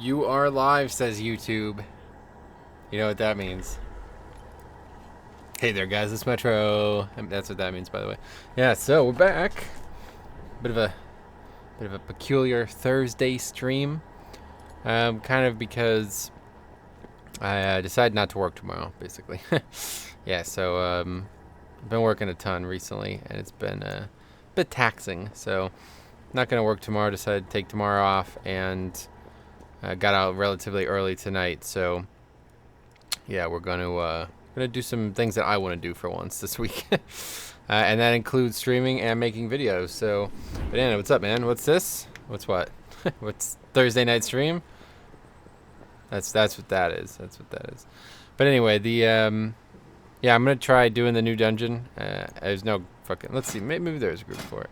You are live, says YouTube. You know what that means. Hey there, guys. It's Metro. That's what that means, by the way. Yeah, so we're back. Bit of a peculiar Thursday stream. Kind of because I decided not to work tomorrow, basically. Yeah, so I've been working a ton recently, and it's been a bit taxing. So not gonna work tomorrow. Decided to take tomorrow off, and got out relatively early tonight. So yeah, we're gonna do some things that I want to do for once this week. And that includes streaming and making videos. So, but Anna, what's up, man? What's this? What's what? What's Thursday night stream? That's what that is. That's what that is. But anyway, the yeah, I'm gonna try doing the new dungeon. There's no fucking. Let's see. Maybe there's a group for it.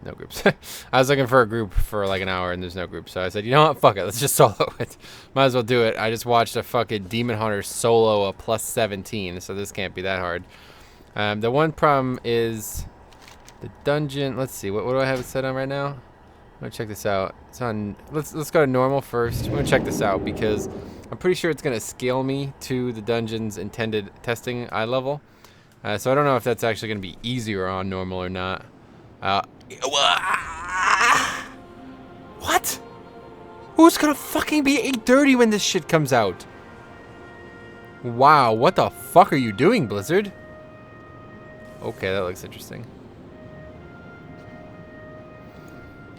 No groups. I was looking for a group for like an hour and there's no group, so I said, you know what, fuck it, let's just solo it. Might as well do it. I just watched a fucking Demon Hunter solo a plus 17, so this can't be that hard. The one problem is the dungeon. Let's see, what do I have it set on right now? I'm gonna check this out. It's on. Let's go to normal first. I'm gonna check this out because I'm pretty sure it's gonna scale me to the dungeon's intended testing eye level. So I don't know if that's actually gonna be easier on normal or not. What? Who's gonna fucking be 8:30 when this shit comes out? Wow, what the fuck are you doing, Blizzard? Okay, that looks interesting.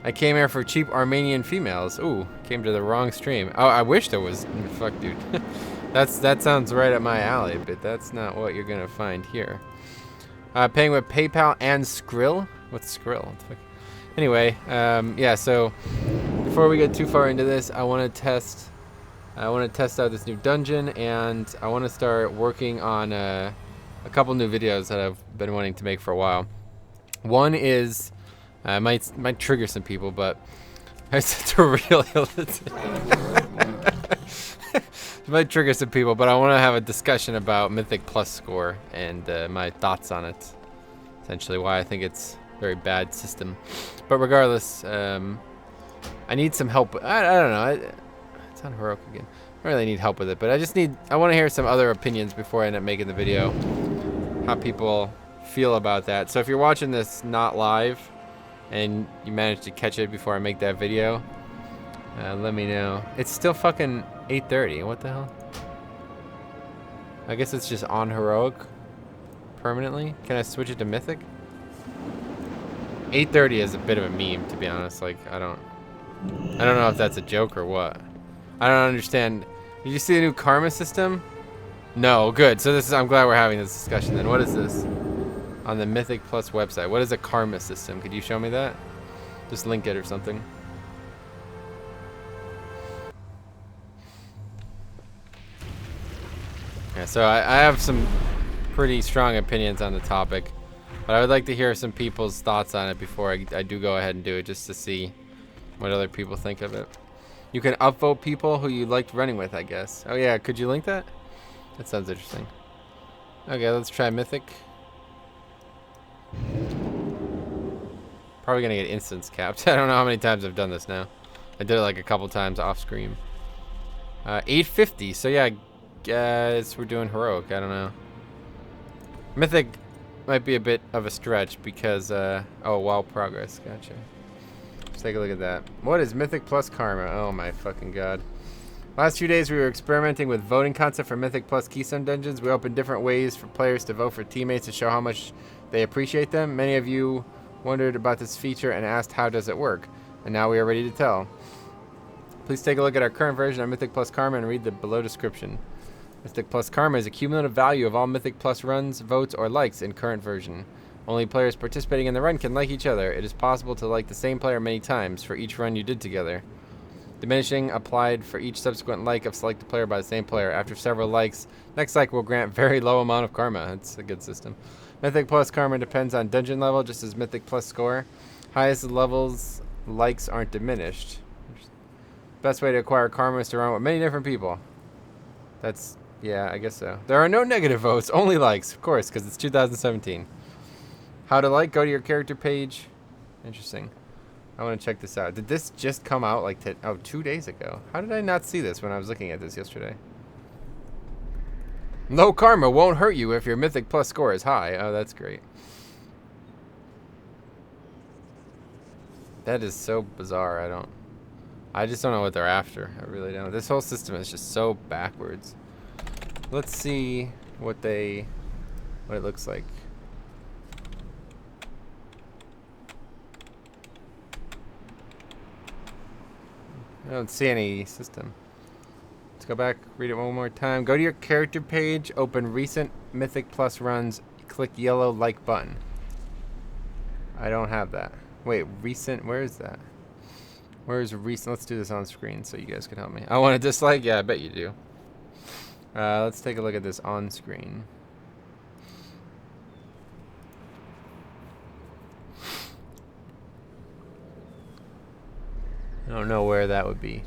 I came here for cheap Armenian females. Ooh, came to the wrong stream. Oh, I wish there was. Fuck, dude. That sounds right up my alley, but that's not what you're gonna find here. Paying with PayPal and Skrill. What's Skrill? What the fuck? Anyway, yeah. So before we get too far into this, I want to test out this new dungeon, and I want to start working on a couple new videos that I've been wanting to make for a while. One is might trigger some people, but it's it might trigger some people, but I want to have a discussion about Mythic Plus score and my thoughts on it. Essentially, why I think it's a very bad system. But regardless, I need some help. I don't know. It's on heroic again. I don't really need help with it, but I want to hear some other opinions before I end up making the video. How people feel about that. So if you're watching this not live and you managed to catch it before I make that video, let me know. It's still fucking 8:30. What the hell? I guess it's just on heroic permanently. Can I switch it to mythic? 8:30 is a bit of a meme, to be honest. Like, I don't know if that's a joke or what. I don't understand. Did you see the new karma system? No, good. So I'm glad we're having this discussion then. What is this? On the Mythic Plus website. What is a karma system? Could you show me that? Just link it or something. Yeah, so I have some pretty strong opinions on the topic, but I would like to hear some people's thoughts on it before I do go ahead and do it, just to see what other people think of it. You can upvote people who you liked running with, I guess. Oh yeah, could you link that? That sounds interesting. Okay, let's try Mythic. Probably gonna get instance capped. I don't know how many times I've done this now. I did it like a couple times off screen. 850, so yeah, I guess we're doing heroic, I don't know. Mythic might be a bit of a stretch because, oh, wow, progress, gotcha. Let's take a look at that. What is Mythic Plus Karma? Oh my fucking god. Last few days we were experimenting with voting concept for Mythic Plus Keystone Dungeons. We opened different ways for players to vote for teammates to show how much they appreciate them. Many of you wondered about this feature and asked how does it work. And now we are ready to tell. Please take a look at our current version of Mythic Plus Karma and read the below description. Mythic Plus Karma is a cumulative value of all Mythic Plus runs, votes, or likes in current version. Only players participating in the run can like each other. It is possible to like the same player many times for each run you did together. Diminishing applied for each subsequent like of selected player by the same player. After several likes, next like will grant very low amount of karma. That's a good system. Mythic Plus Karma depends on dungeon level, just as Mythic Plus score. Highest levels, likes aren't diminished. Best way to acquire karma is to run with many different people. That's, yeah, I guess so. There are no negative votes, only likes, of course, because it's 2017. How to like, go to your character page. Interesting. I want to check this out. Did this just come out like 2 days ago? How did I not see this when I was looking at this yesterday? Low karma won't hurt you if your Mythic Plus score is high. Oh, that's great. That is so bizarre. I just don't know what they're after. I really don't. This whole system is just so backwards. Let's see what it looks like. I don't see any system. Let's go back, read it one more time. Go to your character page, open recent Mythic Plus runs, click yellow like button. I don't have that. Wait, recent, where is that? Where is recent? Let's do this on screen so you guys can help me. I want to dislike? Yeah, I bet you do. Let's take a look at this on screen. I don't know where that would be.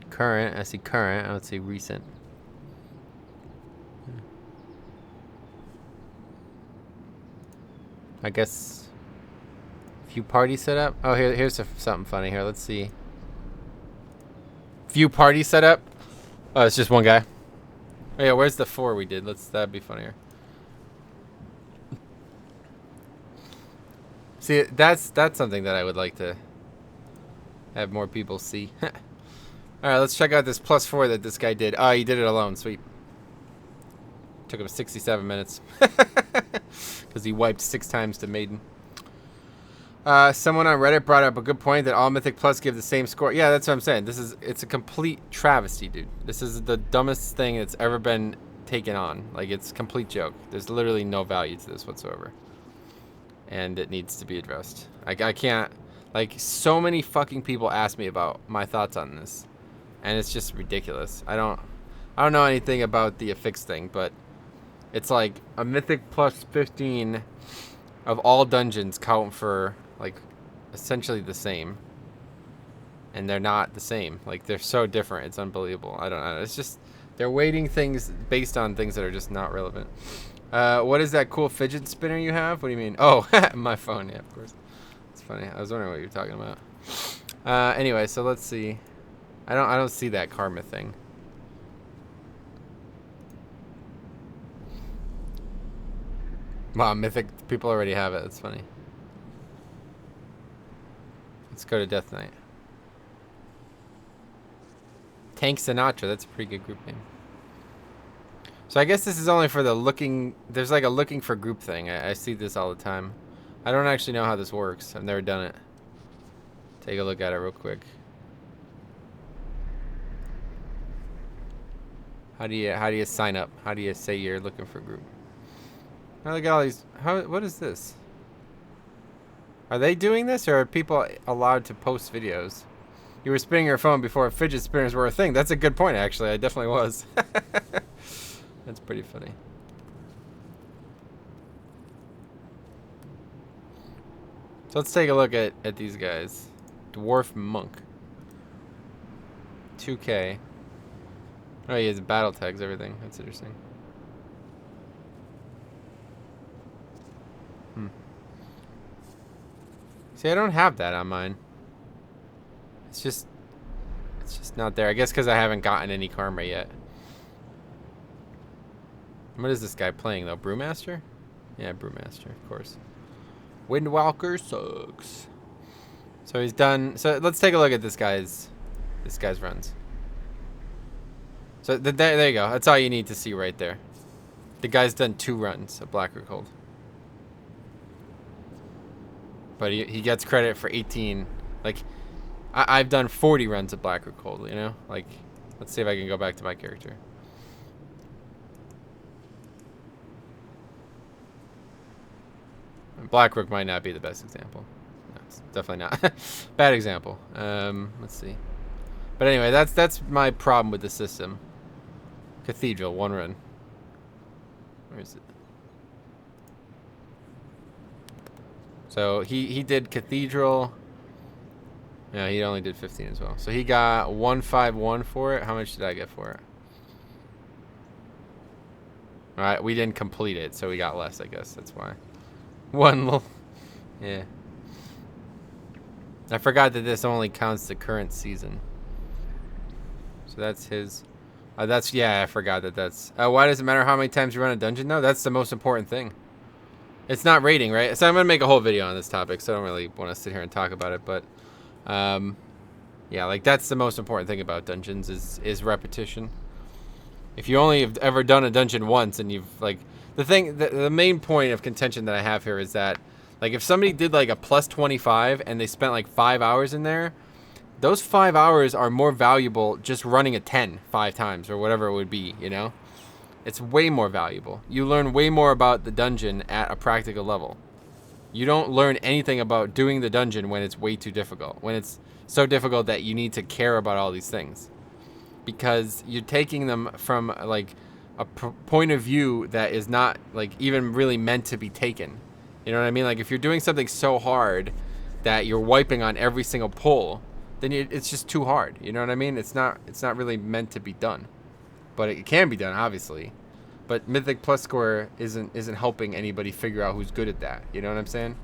Current, I see current. I would see recent. I guess view party setup. Oh, here's something funny here. Let's see. View party setup. Oh, it's just one guy. Oh yeah, where's the 4 we did? That'd be funnier. See, that's something that I would like to have more people see. All right, let's check out this +4 that this guy did. Oh, he did it alone. Sweet. Took him 67 minutes because he wiped 6 times to Maiden. Someone on Reddit brought up a good point that all Mythic Plus give the same score. Yeah, that's what I'm saying. It's a complete travesty, dude. This is the dumbest thing that's ever been taken on. Like, it's a complete joke. There's literally no value to this whatsoever. And it needs to be addressed. I can't, like, so many fucking people ask me about my thoughts on this. And it's just ridiculous. I don't know anything about the affix thing, but it's like a Mythic Plus 15 of all dungeons count for, like, essentially the same. And they're not the same. Like, they're so different. It's unbelievable. I don't know. It's just, they're weighting things based on things that are just not relevant. What is that cool fidget spinner you have? What do you mean? Oh, my phone. Yeah, of course. It's funny. I was wondering what you were talking about. Anyway, so let's see. I don't see that karma thing. Wow, Mythic people already have it. That's funny. Let's go to Death Knight. Tank Sinatra. That's a pretty good group name. So I guess this is only for the looking. There's like a looking for group thing. I see this all the time. I don't actually know how this works. I've never done it. Take a look at it real quick. How do you sign up? How do you say you're looking for a group? Oh, look at all these. What is this? Are they doing this, or are people allowed to post videos? You were spinning your phone before fidget spinners were a thing. That's a good point, actually. I definitely was. That's pretty funny. So let's take a look at these guys. Dwarf Monk. 2K. Oh, he has battle tags, everything. That's interesting. See, I don't have that on mine. It's just not there. I guess because I haven't gotten any karma yet. What is this guy playing, though? Brewmaster? Yeah, Brewmaster, of course. Windwalker sucks. So he's done. So let's take a look at this guy's runs. So there you go. That's all you need to see right there. The guy's done 2 runs of Black or Cold. But he gets credit for 18. Like, I've done 40 runs of Black or Cold, you know? Like, let's see if I can go back to my character. Blackrook might not be the best example. No, it's definitely not. Bad example. Let's see. But anyway, that's my problem with the system. Cathedral, 1 run. Where is it? So he did Cathedral. Yeah, he only did 15 as well. So he got 151 for it. How much did I get for it? All right, we didn't complete it, so we got less, I guess. That's why. 1 little. Yeah. I forgot that this only counts the current season. So that's his. Yeah, I forgot that that's. Why does it matter how many times you run a dungeon, though? That's the most important thing. It's not rating, right? So I'm going to make a whole video on this topic, so I don't really want to sit here and talk about it. But, yeah, like, that's the most important thing about dungeons is repetition. If you only have ever done a dungeon once and you've, like... The main point of contention that I have here is that, like, if somebody did, like, a plus 25 and they spent, like, 5 hours in there... Those 5 hours are more valuable just running a 10 5 times or whatever it would be, you know? It's way more valuable. You learn way more about the dungeon at a practical level. You don't learn anything about doing the dungeon when it's way too difficult. When it's so difficult that you need to care about all these things. Because you're taking them from, like, a point of view that is not, like, even really meant to be taken. You know what I mean? Like, if you're doing something so hard that you're wiping on every single pull... then it's just too hard. You know what I mean? It's not really meant to be done. But it can be done, obviously. But Mythic Plus Score isn't helping anybody figure out who's good at that. You know what I'm saying?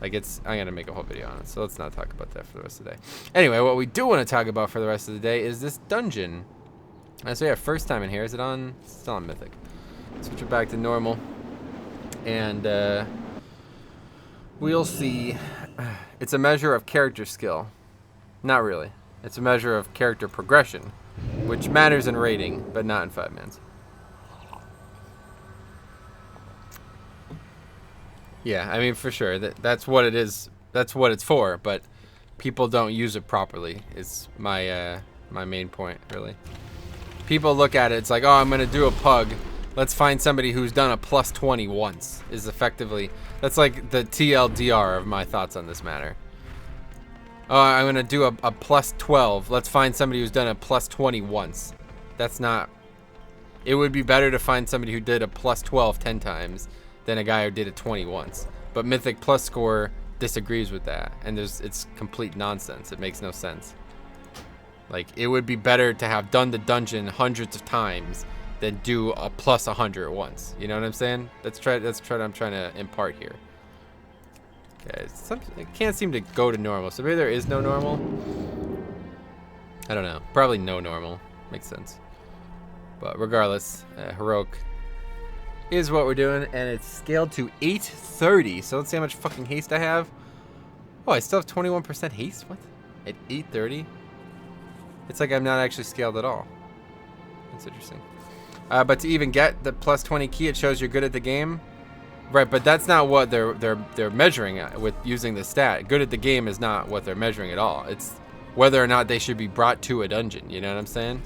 Like, I'm going to make a whole video on it, so let's not talk about that for the rest of the day. Anyway, what we do want to talk about for the rest of the day is this dungeon. So yeah, first time in here. Is it on? It's still on Mythic. Switch it back to normal. And we'll see. It's a measure of character skill. Not really. It's a measure of character progression, which matters in rating, but not in 5-mans. Yeah, I mean, for sure. That's what it is. That's what it's for, but people don't use it properly is my main point, really. People look at it, it's like, oh, I'm going to do a pug. Let's find somebody who's done a plus 20 once, is effectively... That's like the TLDR of my thoughts on this matter. Oh, I'm going to do a plus 12. Let's find somebody who's done a plus 20 once. That's not... It would be better to find somebody who did a plus 12 10 times than a guy who did a 20 once. But Mythic Plus Score disagrees with that. And it's complete nonsense. It makes no sense. Like, it would be better to have done the dungeon hundreds of times than do a plus 100 once. You know what I'm saying? That's what I'm trying to impart here. Okay, it can't seem to go to normal, so maybe there is no normal. I don't know. Probably no normal. Makes sense. But regardless, heroic is what we're doing, and it's scaled to 830. So let's see how much fucking haste I have. Oh, I still have 21% haste? What? At 830? It's like I'm not actually scaled at all. That's interesting. But to even get the plus 20 key, it shows you're good at the game. Right, but that's not what they're measuring with using the stat. Good at the game is not what they're measuring at all. It's whether or not they should be brought to a dungeon. You know what I'm saying?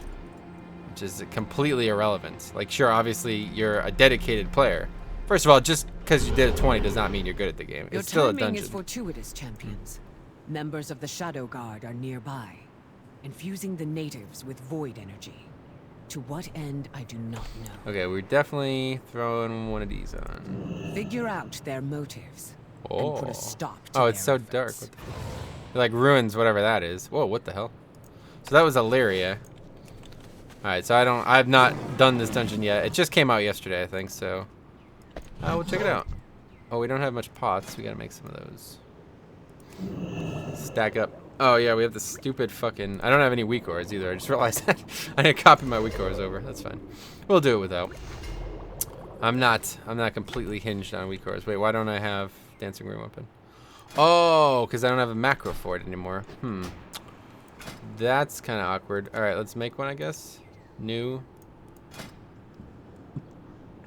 Which is completely irrelevant. Like, sure, obviously you're a dedicated player. First of all, just because you did a 20 does not mean you're good at the game. It's still a dungeon. Your timing is fortuitous, champions. Members of the Shadow Guard are nearby, infusing the natives with void energy. To what end, I do not know. Okay, we're definitely throwing one of these on. Figure out their motives and put a stop to it's so efforts. Dark. What the fuck? It like ruins whatever that is. Whoa, what the hell? So that was Illyria. Alright, so I've not done this dungeon yet. It just came out yesterday, I think, so we'll check it out. Oh, we don't have much pots. We gotta make some of those. Stack up. Oh, yeah, we have the stupid fucking... I don't have any weak ores either. I just realized that. I need to copy my weak ores over. That's fine. We'll do it without. I'm not completely hinged on weak ores. Wait, why don't I have Dancing Room Weapon? Oh, because I don't have a macro for it anymore. That's kind of awkward. All right, let's make one, I guess. New.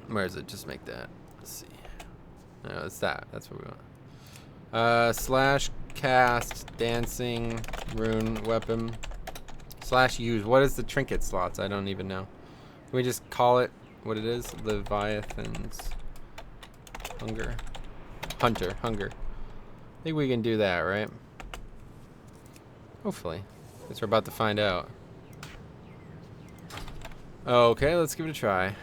Where is it? Just make that. Let's see. No, it's that. That's what we want. Slash cast dancing rune weapon slash use. What is the trinket slots? I don't even know. Can we just call it what it is? Leviathan's hunger. Hunger. I think we can do that, right? Hopefully. Guess we're about to find out. Okay, let's give it a try.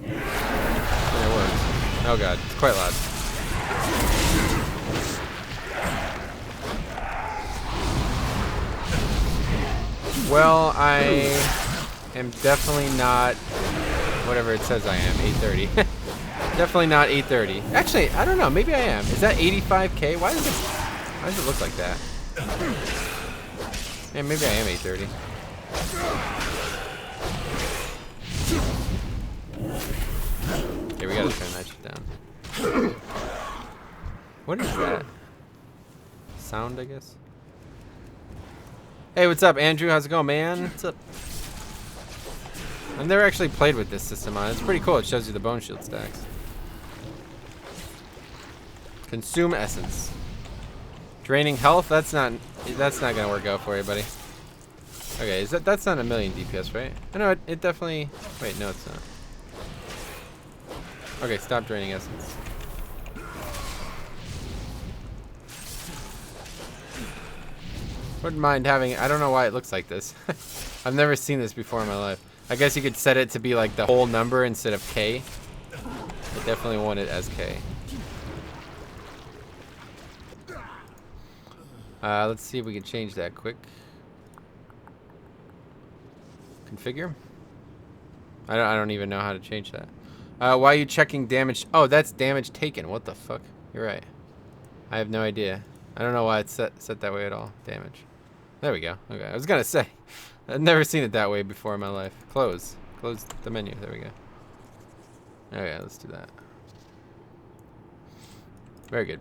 Yeah, it works. Oh god, it's quite loud. Well, I am definitely not whatever it says I am, 830. Definitely not 830. Actually, I don't know, maybe I am. Is that 85k? Why is it Why does it look like that? Yeah, maybe I am 830. Okay, we gotta turn that shit down. What is that? Sound, I guess? Hey, what's up, Andrew? How's it going, man? What's up? I've never actually played with this system on it. It's pretty cool. It shows you the bone shield stacks. Consume essence. Draining health? That's not gonna work out for you, buddy. Okay, that's not a million DPS, right? I know it definitely. Wait, no, it's not. Okay, stop draining essence. Wouldn't mind having. I don't know why it looks like this. I've never seen this before in my life. I guess you could set it to be like the whole number instead of K. I definitely want it as K. Let's see if we can change that quick. Configure. I don't even know how to change that. Why are you checking damage? Oh, that's damage taken. What the fuck? You're right. I have no idea. I don't know why it's set that way at all. Damage. There we go. Okay, I was gonna say. I've never seen it that way before in my life. Close. Close the menu. There we go. Okay, let's do that. Very good.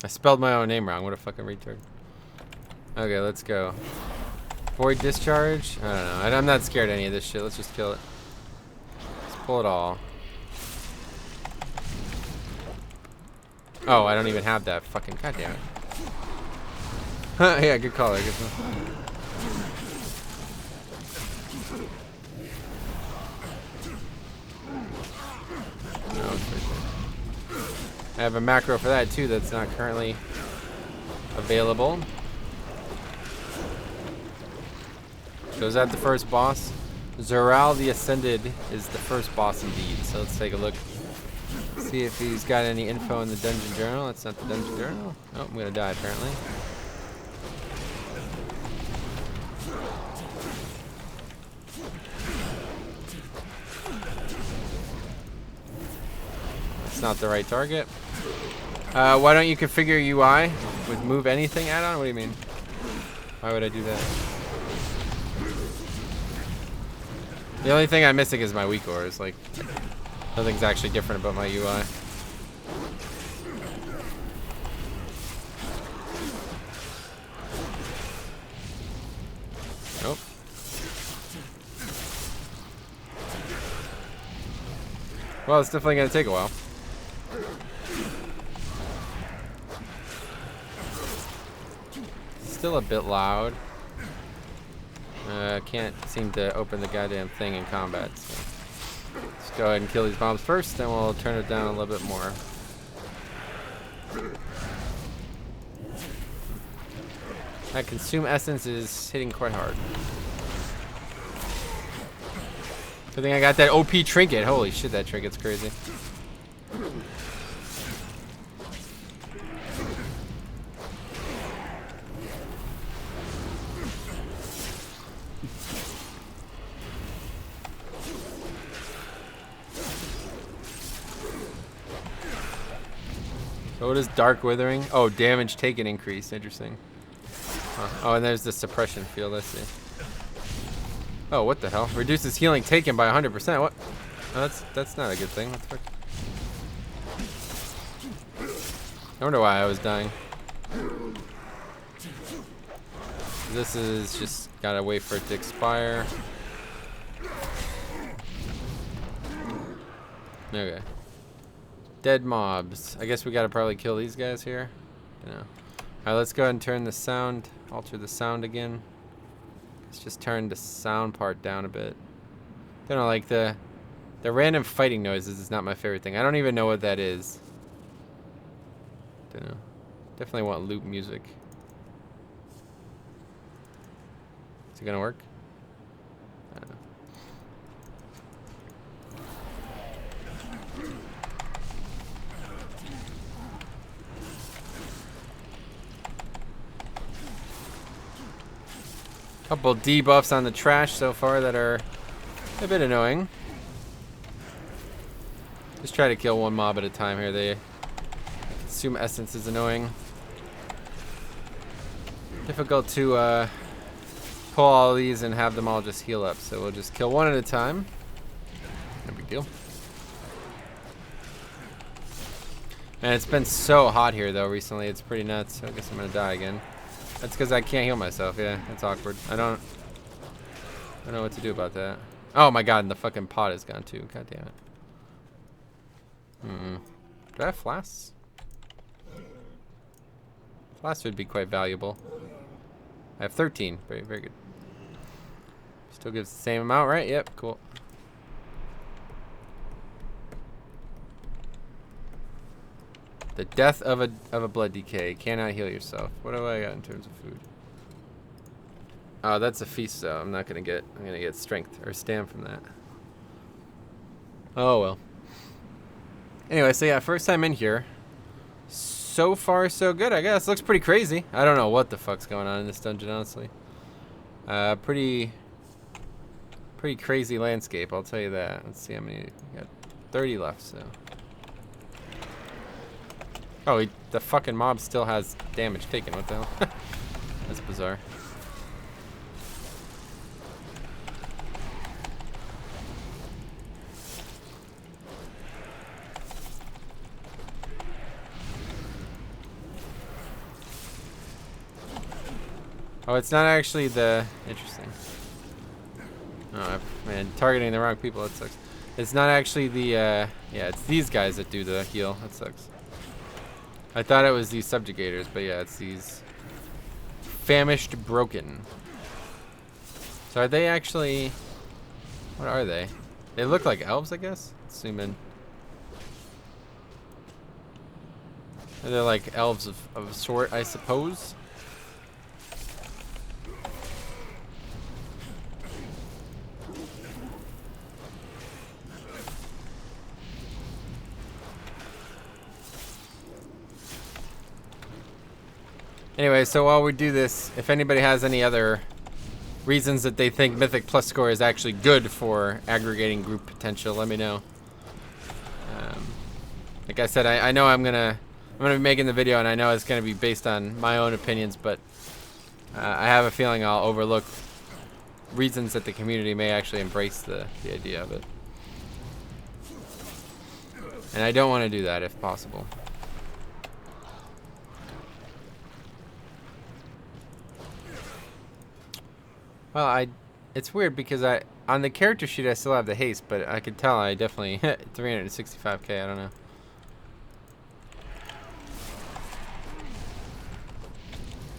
I spelled my own name wrong. What a fucking retard. Okay, let's go. Void discharge? I don't know. I'm not scared of any of this shit. Let's just kill it. Let's pull it all. Oh, I don't even have that fucking. Goddamn it. Yeah, good call there. Good call. No, it's right there. I have a macro for that too that's not currently available. So is that the first boss? Zoral the Ascended is the first boss indeed. So let's take a look. See if he's got any info in the dungeon journal. That's not the dungeon journal. Oh, I'm gonna die apparently. That's not the right target. Why don't you configure UI with move anything add-on? What do you mean? Why would I do that? The only thing I'm missing is my weak ores. Like, nothing's actually different about my UI. Nope. Well, it's definitely gonna take a while. Still a bit loud. Can't seem to open the goddamn thing in combat. So let's go ahead and kill these bombs first, then we'll turn it down a little bit more. That consume essence is hitting quite hard. Good thing I got that OP trinket. Holy shit, that trinket's crazy. So what is Dark Withering? Oh, damage taken increase. Interesting. Huh. Oh, and there's the suppression field. Let's see. Oh, what the hell? Reduces healing taken by 100%. What? Oh, that's not a good thing. What the fuck? I wonder why I was dying. This is just gotta wait for it to expire. Okay. Dead mobs. I guess we gotta probably kill these guys here. You know. Alright, let's go ahead and turn the sound, alter the sound again. Let's just turn the sound part down a bit. Don't know, like the random fighting noises is not my favorite thing. I don't even know what that is. Don't know. Definitely want loop music. Is it gonna work? I don't know. Couple debuffs on the trash so far that are a bit annoying. Just try to kill one mob at a time here. assume essence is annoying. Difficult to pull all these and have them all just heal up, so we'll just kill one at a time. No big deal. And it's been so hot here though recently, it's pretty nuts. I guess I'm gonna die again. That's because I can't heal myself. Yeah, that's awkward. I don't know what to do about that. Oh my god, and the fucking pot is gone too. God damn it. Do I have flasks? Flasks would be quite valuable. I have 13. Very, very good. Still gives the same amount, right? Yep, cool. The death of a blood decay. Cannot heal yourself. What do I got in terms of food? Oh, that's a feast though. I'm gonna get strength or stam from that. Oh well. Anyway, so yeah, first time in here. So far so good, I guess. Looks pretty crazy. I don't know what the fuck's going on in this dungeon, honestly. Pretty crazy landscape, I'll tell you that. Let's see how many we got. 30 left, so. Oh, the fucking mob still has damage taken. What the hell? That's bizarre. Oh, it's not actually the... Interesting. Oh, man, targeting the wrong people, that sucks. It's not actually the, yeah, it's these guys that do the heal. That sucks. I thought it was these subjugators, but yeah, it's these famished broken. So are they actually... What are they? They look like elves, I guess? Let's zoom in. They're like elves of a sort, I suppose. Anyway, so while we do this, if anybody has any other reasons that they think Mythic Plus score is actually good for aggregating group potential, let me know. Like I said, I know I'm gonna be making the video, and I know it's gonna be based on my own opinions, but I have a feeling I'll overlook reasons that the community may actually embrace the idea of it. And I don't want to do that if possible. Well, it's weird because on the character sheet I still have the haste, but I could tell I definitely hit 365k, I don't know.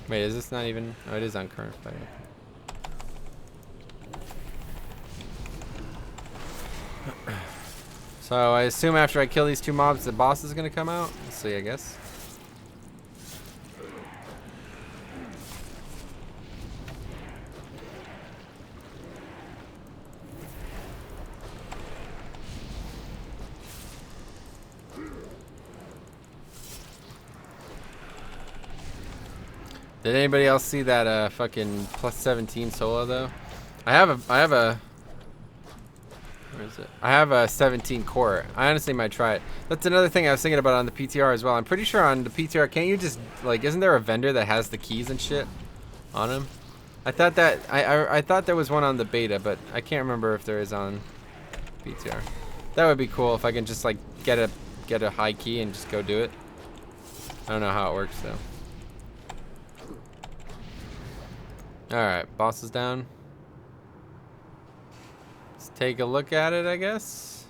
Wait, is this not even, oh, it is on current fight. So I assume after I kill these two mobs, the boss is gonna come out? Let's see, I guess. Did anybody else see that fucking plus 17 solo though? I have a where is it? I have a 17 core. I honestly might try it. That's another thing I was thinking about on the PTR as well. I'm pretty sure on the PTR, can't you just like, isn't there a vendor that has the keys and shit on him? I thought that I thought there was one on the beta, but I can't remember if there is on PTR. That would be cool if I can just like get a high key and just go do it. I don't know how it works though. Alright, boss is down. Let's take a look at it, I guess.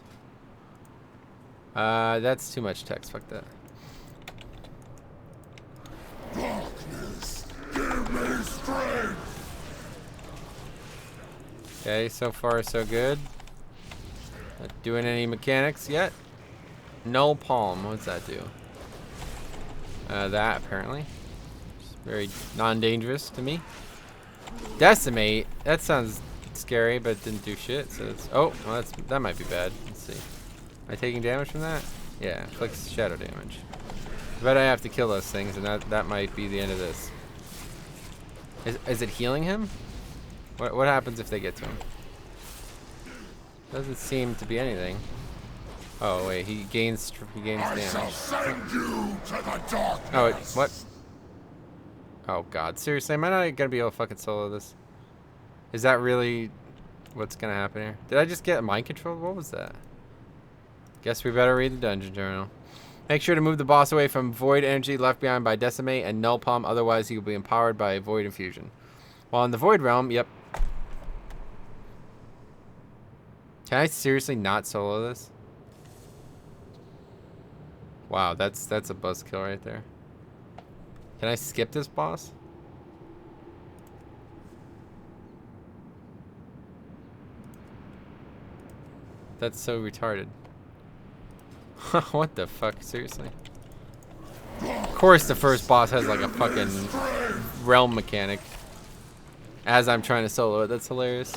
That's too much text, fuck that. Darkness, give me strength. Okay, so far so good. Not doing any mechanics yet. Null Palm, what's that do? That apparently. It's very non-dangerous to me. Decimate, that sounds scary, but it didn't do shit. So it's, oh, well, that might be bad. Let's see. Am I taking damage from that? Yeah, inflicts shadow damage. But I have to kill those things, and that might be the end of this. Is it healing him? What happens if they get to him? Doesn't seem to be anything. Oh wait, he gains I shall damage. send you to the darkness. Oh wait, what? Oh god, seriously, am I not gonna be able to fucking solo this? Is that really what's gonna happen here? Did I just get mind controlled? What was that? Guess we better read the dungeon journal. Make sure to move the boss away from void energy left behind by Decimate and Null Palm, otherwise he will be empowered by Void Infusion. While in the Void Realm, yep. Can I seriously not solo this? Wow, that's a buzzkill right there. Can I skip this boss? That's so retarded. What the fuck? Seriously? Of course the first boss has like a fucking realm mechanic. As I'm trying to solo it, that's hilarious.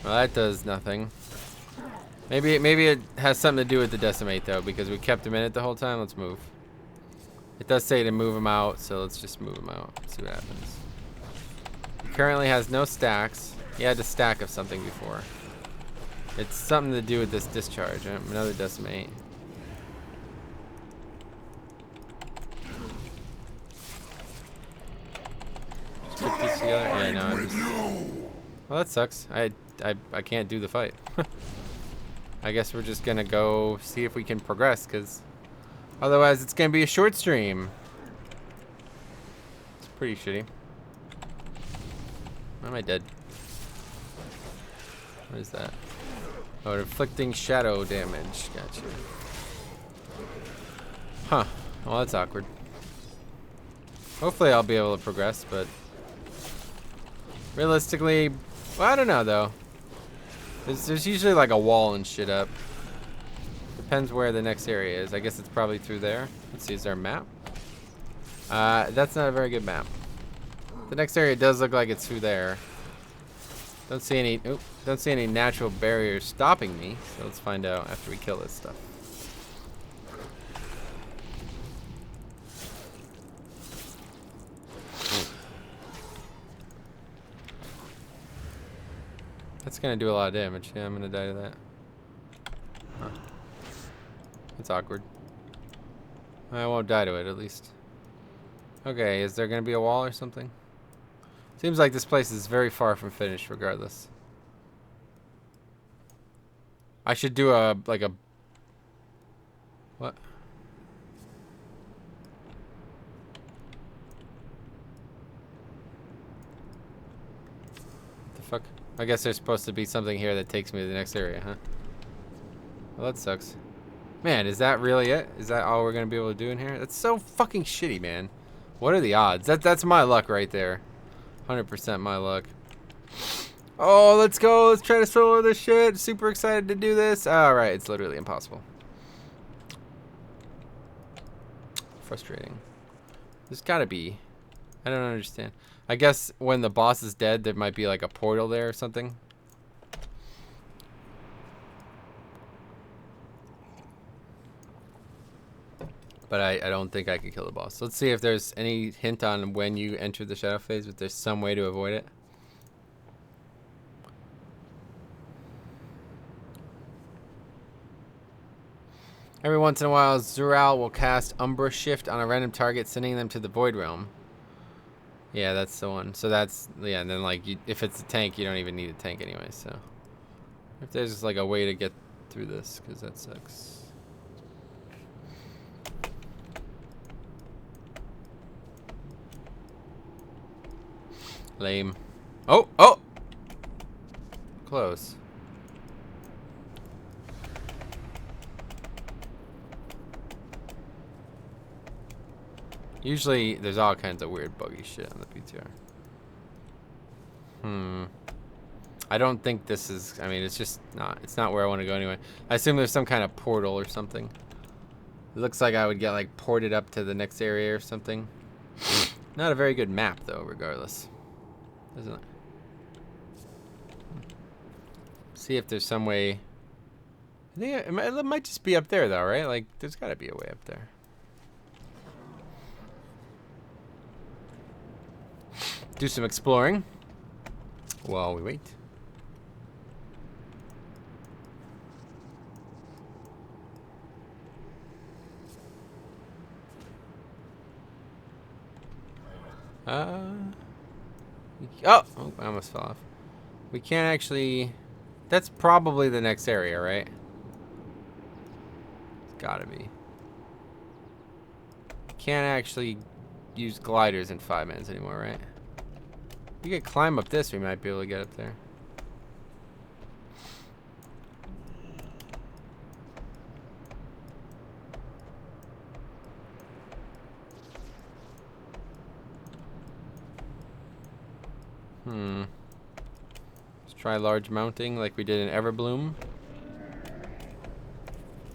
Well, that does nothing. Maybe it has something to do with the Decimate though, because we kept him in it the whole time. Let's move. It does say to move him out, so let's just move him out. See what happens. He currently has no stacks. He had a stack of something before. It's something to do with this discharge. Another Decimate. Just put these together. Yeah, no, I'm just... Well, that sucks. I can't do the fight. I guess we're just gonna go see if we can progress, because otherwise it's gonna be a short stream. It's pretty shitty. Why am I dead? What is that? Oh, inflicting shadow damage. Gotcha. Huh. Well, that's awkward. Hopefully I'll be able to progress, but realistically, well, I don't know though. There's usually like a wall and shit up. Depends where the next area is. I guess it's probably through there. Let's see, is there a map? That's not a very good map. The next area does look like it's through there. Don't see any natural barriers stopping me. So let's find out after we kill this stuff. That's gonna do a lot of damage. Yeah, I'm gonna die to that. Huh. That's awkward. I won't die to it, at least. Okay, is there gonna be a wall or something? Seems like this place is very far from finished, regardless. I should do a, like a... What? What the fuck? I guess there's supposed to be something here that takes me to the next area, huh? Well, that sucks. Man, is that really it? Is that all we're gonna be able to do in here? That's so fucking shitty, man. What are the odds? That's my luck right there. 100% my luck. Oh, let's go. Let's try to solo this shit. Super excited to do this. Alright, it's literally impossible. Frustrating. There's gotta be. I don't understand. I guess when the boss is dead, there might be like a portal there or something. But I don't think I could kill the boss. Let's see if there's any hint on when you enter the shadow phase, if there's some way to avoid it. Every once in a while, Zural will cast Umbra Shift on a random target, sending them to the Void Realm. Yeah, that's the one. So that's, yeah, and then like, if it's a tank, you don't even need a tank anyway, so. If there's just like a way to get through this, because that sucks. Lame. Oh, oh! Close. Usually, there's all kinds of weird buggy shit on the PTR. I don't think this is, I mean, it's just not, it's not where I want to go anyway. I assume there's some kind of portal or something. It looks like I would get like ported up to the next area or something. Not a very good map though, regardless. Isn't it? See if there's some way. I think it might just be up there though, right? Like, there's gotta be a way up there. Do some exploring. while we wait. Oh, I almost fell off. We can't actually... That's probably the next area, right? It's gotta be. Can't actually use gliders in 5 minutes anymore, right? We could climb up this, we might be able to get up there. Let's try large mounting like we did in Everbloom.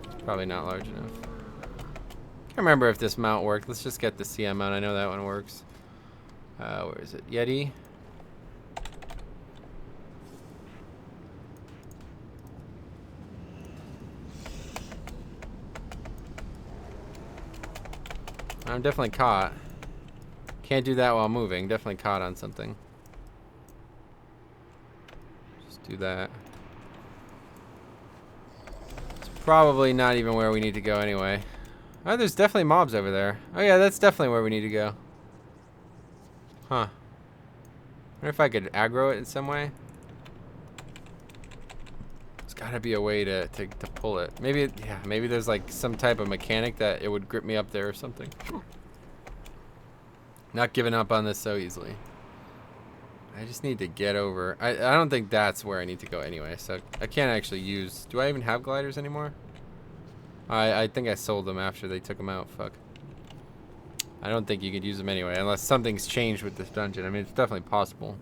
It's probably not large enough. Can't remember if this mount worked. Let's just get the CM mount. I know that one works. Where is it? Yeti. I'm definitely caught. Can't do that while moving. Definitely caught on something. Just do that. It's probably not even where we need to go anyway. Oh, there's definitely mobs over there. Oh yeah, that's definitely where we need to go. Huh. Wonder if I could aggro it in some way. There's gotta be a way to pull it. Maybe, yeah, maybe there's like some type of mechanic that it would grip me up there or something. Not giving up on this so easily. I just need to get over. I don't think that's where I need to go anyway, so I can't actually use... Do I even have gliders anymore? I think I sold them after they took them out. Fuck. I don't think you could use them anyway, unless something's changed with this dungeon. I mean, it's definitely possible.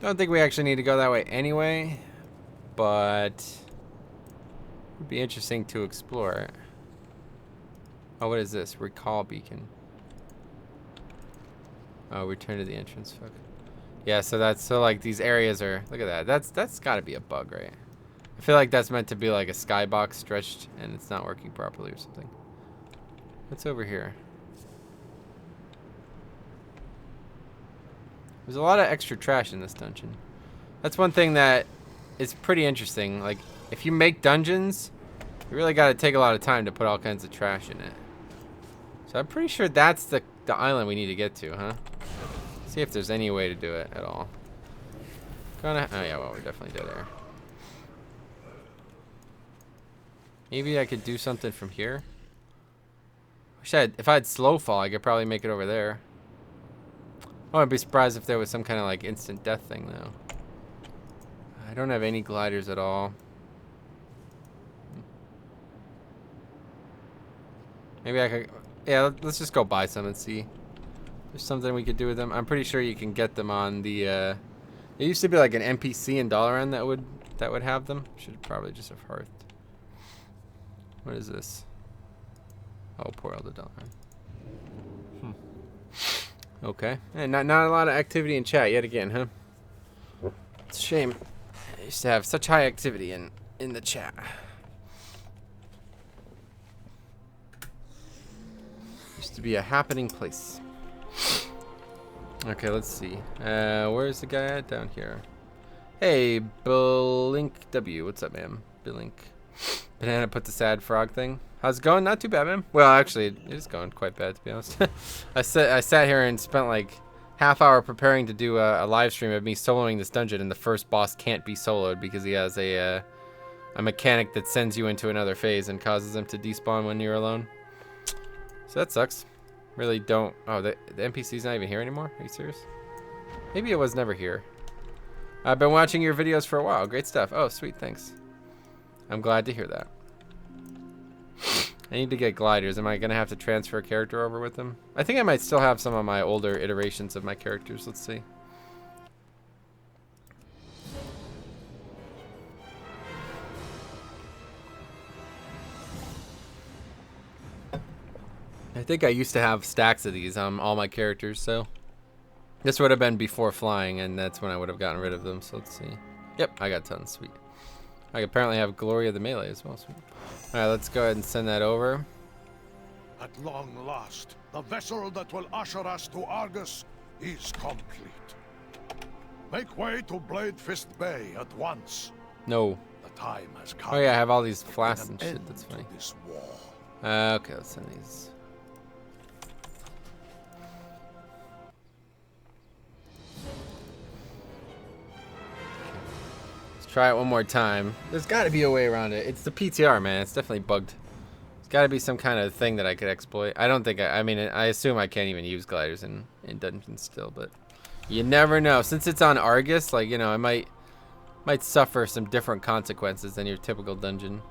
Don't think we actually need to go that way anyway, but it would be interesting to explore it. Oh, what is this? Recall beacon. Oh, return to the entrance. Fuck. Yeah, so that's so like these areas are. Look at that. That's got to be a bug, right? I feel like that's meant to be like a skybox stretched, and it's not working properly or something. What's over here? There's a lot of extra trash in this dungeon. That's one thing that is pretty interesting. Like, if you make dungeons, you really got to take a lot of time to put all kinds of trash in it. So I'm pretty sure that's the island we need to get to, huh? See if there's any way to do it at all. Oh yeah, well, we're definitely dead there. Maybe I could do something from here. If I had slow fall, I could probably make it over there. I wouldn't be surprised if there was some kind of like instant death thing though. I don't have any gliders at all. Maybe I could, yeah, let's just go buy some and see. There's something we could do with them. I'm pretty sure you can get them on the, it used to be like an NPC in Dalaran that would have them. Should probably just have hearthed. What is this? Oh, poor Elder Dalaran. Okay. And not a lot of activity in chat yet again, huh? It's a shame. I used to have such high activity in the chat. Used to be a happening place. Okay, let's see. Where's the guy at? Down here. Hey, Blink W. What's up, man? Blink. Banana put the sad frog thing. How's it going? Not too bad, man. Well, actually, it is going quite bad, to be honest. I sat here and spent like half hour preparing to do a live stream of me soloing this dungeon, and the first boss can't be soloed because he has a mechanic that sends you into another phase and causes them to despawn when you're alone. So that sucks. Really don't... Oh, the NPC's not even here anymore? Are you serious? Maybe it was never here. I've been watching your videos for a while. Great stuff. Oh, sweet. Thanks. I'm glad to hear that. I need to get gliders. Am I going to have to transfer a character over with them? I think I might still have some of my older iterations of my characters. Let's see. I think I used to have stacks of these on all my characters, so this would have been before flying, and that's when I would have gotten rid of them. So let's see. Yep, I got tons. Sweet. I apparently have Glory of the Melee as well. Sweet. All right, let's go ahead and send that over. At long last, the vessel that will usher us to Argus is complete. Make way to Blade Fist Bay at once. No. The time has come. Oh yeah, I have all these flasks An and shit. end That's to funny. this war. Okay, let's send these. Let's try it one more time. There's got to be a way around it. It's the PTR, man. It's definitely bugged. There's got to be some kind of thing that I could exploit. I don't think I mean, I assume I can't even use gliders in dungeons still, but you never know. Since it's on Argus, like, you know, I might suffer some different consequences than your typical dungeon.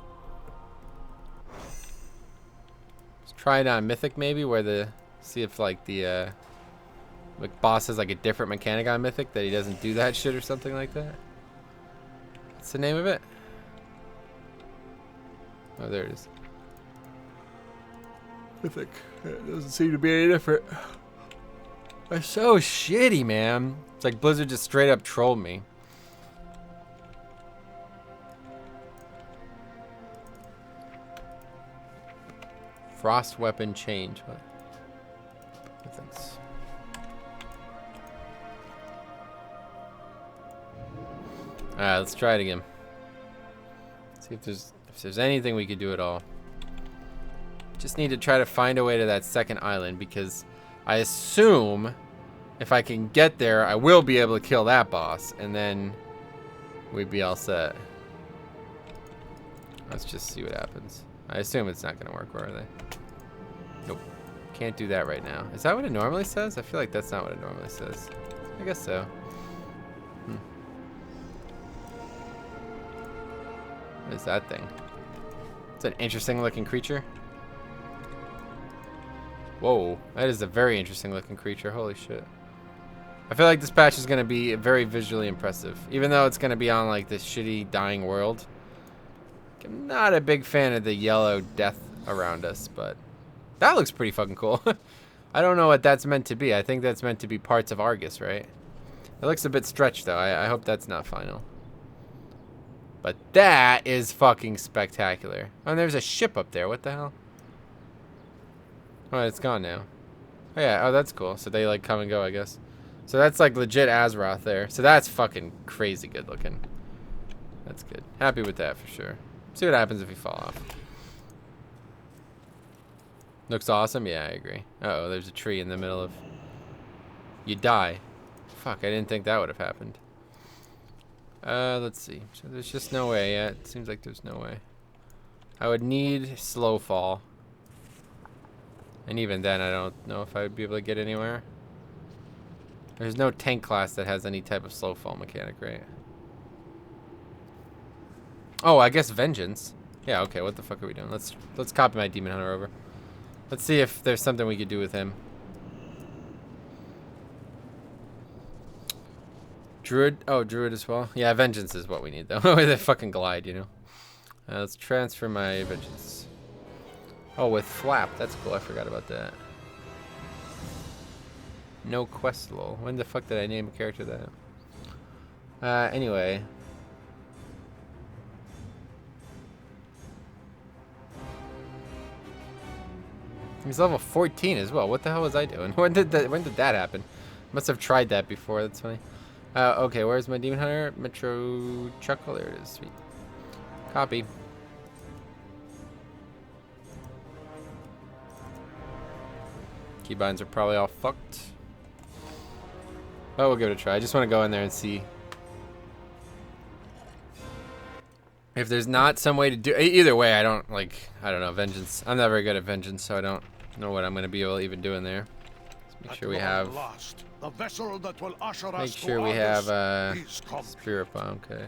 Let's try it on Mythic maybe, where see if like the boss has like a different mechanic on Mythic, that he doesn't do that shit or something like that. What's the name of it? Oh, there it is. Mythic. It doesn't seem to be any different. It's so shitty, man. It's like Blizzard just straight up trolled me. Frost weapon change. What? Thanks. Alright, let's try it again. See if there's anything we could do at all. Just need to try to find a way to that second island, because I assume if I can get there, I will be able to kill that boss, and then we'd be all set. Let's just see what happens. I assume it's not going to work, where are they? Nope. Can't do that right now. Is that what it normally says? I feel like that's not what it normally says. I guess so. What is that thing? It's an interesting looking creature. Whoa, that is a very interesting looking creature. Holy shit. I feel like this patch is going to be very visually impressive. Even though it's going to be on like this shitty dying world. I'm not a big fan of the yellow death around us, but that looks pretty fucking cool. I don't know what that's meant to be. I think that's meant to be parts of Argus, right? It looks a bit stretched though. I hope that's not final. But that is fucking spectacular. Oh, and there's a ship up there. What the hell? Oh, it's gone now. Oh, yeah. Oh, that's cool. So they, like, come and go, I guess. So that's, like, legit Azeroth there. So that's fucking crazy good looking. That's good. Happy with that for sure. See what happens if you fall off. Looks awesome? Yeah, I agree. Uh-oh, there's a tree in the middle of... You die. Fuck, I didn't think that would have happened. Let's see. So there's just no way yet. It seems like there's no way. I would need slow fall. And even then, I don't know if I would be able to get anywhere. There's no tank class that has any type of slow fall mechanic, right? Oh, I guess Vengeance. Yeah, okay, what the fuck are we doing? Let's copy my Demon Hunter over. Let's see if there's something we could do with him. Druid? Oh, Druid as well. Yeah, Vengeance is what we need, though. With a fucking glide, you know. Let's transfer my Vengeance. Oh, with Flap. That's cool. I forgot about that. No quest lol. When the fuck did I name a character that? Anyway. He's level 14 as well. What the hell was I doing? When did that happen? Must have tried that before. That's funny. Okay, where's my Demon Hunter? Metro Chuckle. There it is. Sweet. Copy. Keybinds are probably all fucked. But we'll give it a try. I just want to go in there and see if there's not some way to do. Either way, I don't know, Vengeance. I'm not very good at Vengeance, so I don't know what I'm going to be able to even do in there. Let's make sure we have. Make sure we have Spirit Bomb. Okay.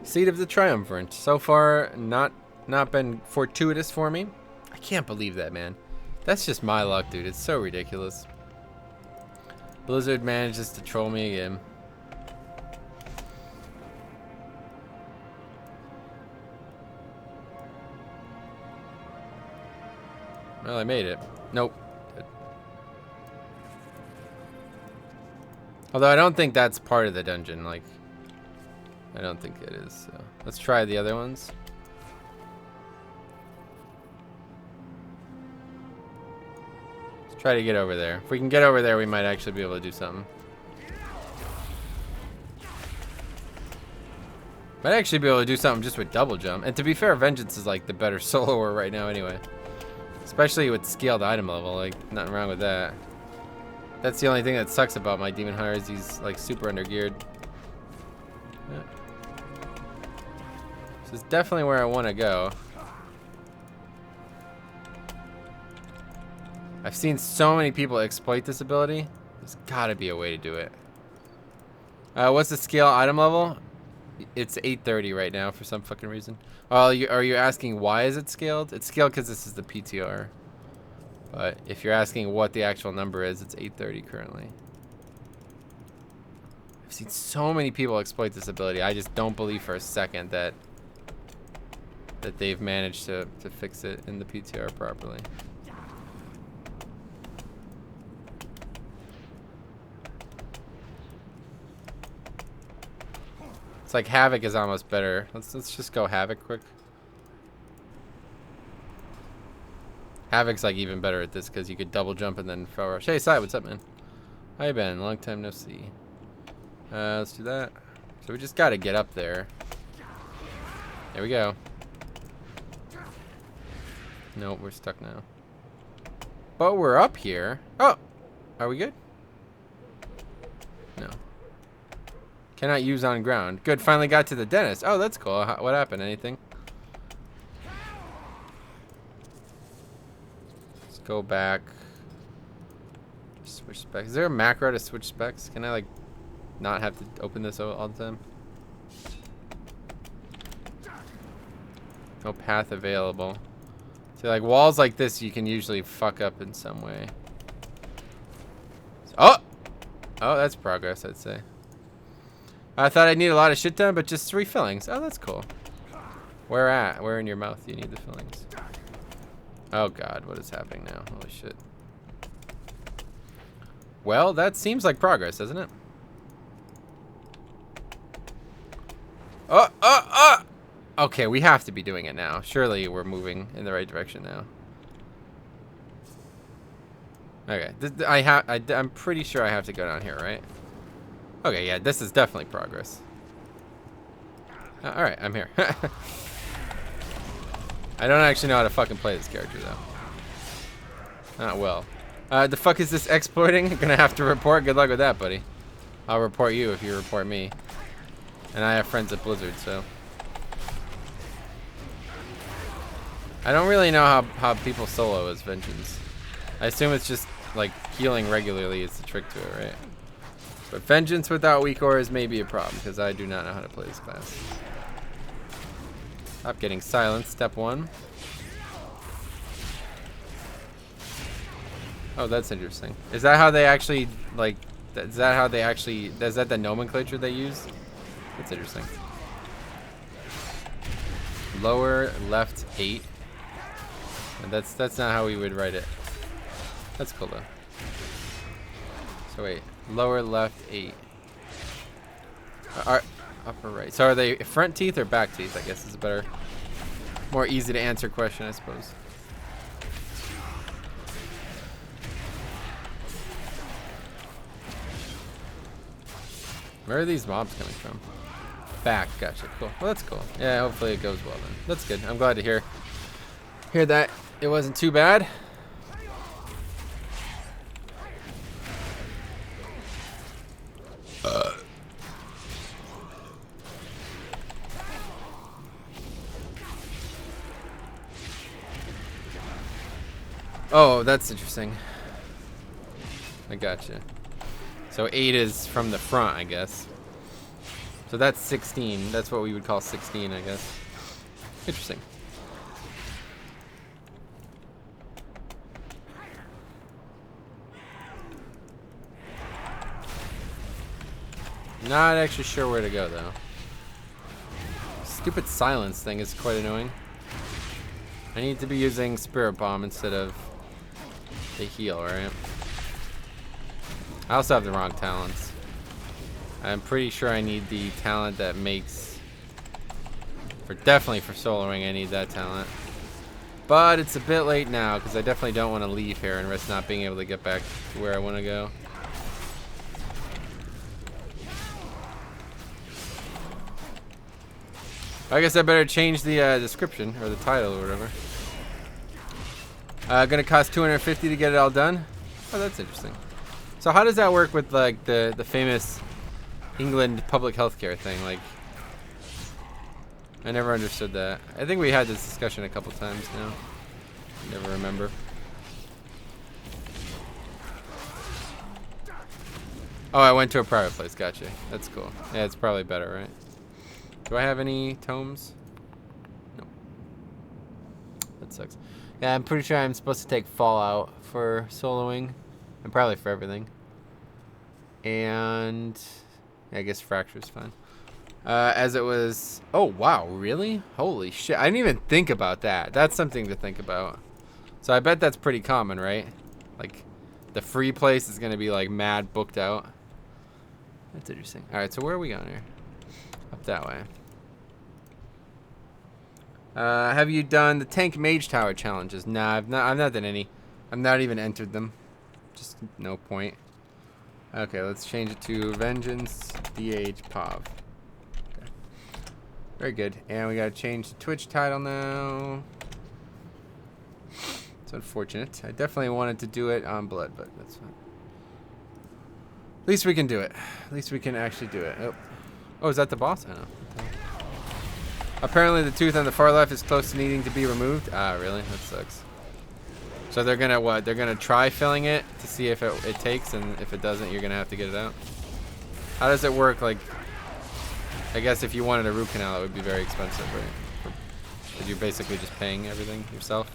Seed of the Triumvirate. So far, not been fortuitous for me. I can't believe that, man. That's just my luck, dude. It's so ridiculous. Blizzard manages to troll me again. Well, I made it. Nope. Although I don't think that's part of the dungeon. Like, I don't think it is. So let's try the other ones. Let's try to get over there. If we can get over there, we might actually be able to do something. Might actually be able to do something just with double jump. And to be fair, Vengeance is like the better soloer right now anyway. Especially with scaled item level, like nothing wrong with that. That's the only thing that sucks about my Demon Hunter is he's like super undergeared. Yeah. This is definitely where I want to go. I've seen so many people exploit this ability. There's gotta be a way to do it. What's the scale item level? It's 830 right now for some fucking reason. Oh, are you asking why is it scaled? It's scaled because this is the PTR. But if you're asking what the actual number is, it's 830 currently. I've seen so many people exploit this ability. I just don't believe for a second that they've managed to fix it in the PTR properly. It's like Havoc is almost better. Let's just go Havoc quick. Havoc's like even better at this because you could double jump and then fell rush. Hey, Sai, what's up, man? How you been? Long time no see. Let's do that. So we just gotta get up there. There we go. Nope, we're stuck now. But we're up here. Oh, are we good? No. Cannot use on ground. Good, finally got to the dentist. Oh, that's cool. What happened? Anything? Let's go back. Switch specs. Is there a macro to switch specs? Can I like not have to open this all the time? No path available. See, like walls like this, you can usually fuck up in some way. Oh! Oh, that's progress, I'd say. I thought I'd need a lot of shit done, but just 3 fillings. Oh, that's cool. Where at? Where in your mouth do you need the fillings? Oh god, what is happening now? Holy shit. Well, that seems like progress, doesn't it? Oh! Okay, we have to be doing it now. Surely we're moving in the right direction now. Okay, I'm pretty sure I have to go down here, right? Okay, yeah, this is definitely progress. Alright, I'm here. I don't actually know how to fucking play this character, though. Not well. The fuck is this exploiting? Gonna have to report? Good luck with that, buddy. I'll report you if you report me. And I have friends at Blizzard, so. I don't really know how people solo as Vengeance. I assume it's just, like, healing regularly is the trick to it, right? But Vengeance without weak auras may be a problem, because I do not know how to play this class. Stop getting silenced, step 1. Oh, that's interesting. Is that how they actually, like, is that the nomenclature they use? That's interesting. Lower left 8. And that's not how we would write it. That's cool, though. So wait. Lower left 8. Upper right. So are they front teeth or back teeth? I guess is a better, more easy to answer question, I suppose. Where are these mobs coming from? Back. Gotcha. Cool. Well, that's cool. Yeah, hopefully it goes well then. That's good. I'm glad to hear that it wasn't too bad. Oh, that's interesting. I gotcha. So 8 is from the front, I guess. So that's 16. That's what we would call 16, I guess. Interesting. Not actually sure where to go, though. Stupid silence thing is quite annoying. I need to be using Spirit Bomb instead of the heal, right? I also have the wrong talents. I'm pretty sure I need the talent that makes... Definitely for soloing, I need that talent. But it's a bit late now, because I definitely don't want to leave here and risk not being able to get back to where I want to go. I guess I better change the description, or the title, or whatever. Gonna cost 250 to get it all done. Oh, that's interesting. So how does that work with like the famous England public healthcare thing? Like, I never understood that. I think we had this discussion a couple times now. Never remember. Oh, I went to a private place. Gotcha. That's cool. Yeah, it's probably better, right? Do I have any tomes? No. That sucks. Yeah, I'm pretty sure I'm supposed to take Fallout for soloing. And probably for everything. And I guess Fracture's fine. As it was... Oh, wow. Really? Holy shit. I didn't even think about that. That's something to think about. So I bet that's pretty common, right? Like, the free place is going to be, like, mad booked out. That's interesting. Alright, so where are we going here? Up that way. Have you done the Tank Mage Tower challenges? Nah, I've not done any. I've not even entered them. Just no point. Okay, let's change it to Vengeance, DH, PoV. Okay. Very good. And we gotta change the Twitch title now. It's unfortunate. I definitely wanted to do it on Blood, but that's fine. At least we can do it. At least we can actually do it. Oh, is that the boss? I don't know. Apparently the tooth on the far left is close to needing to be removed. Ah, really? That sucks. So they're gonna what? They're gonna try filling it to see if it takes, and if it doesn't, you're gonna have to get it out. How does it work? Like, I guess if you wanted a root canal, it would be very expensive, right? Because you're basically just paying everything yourself.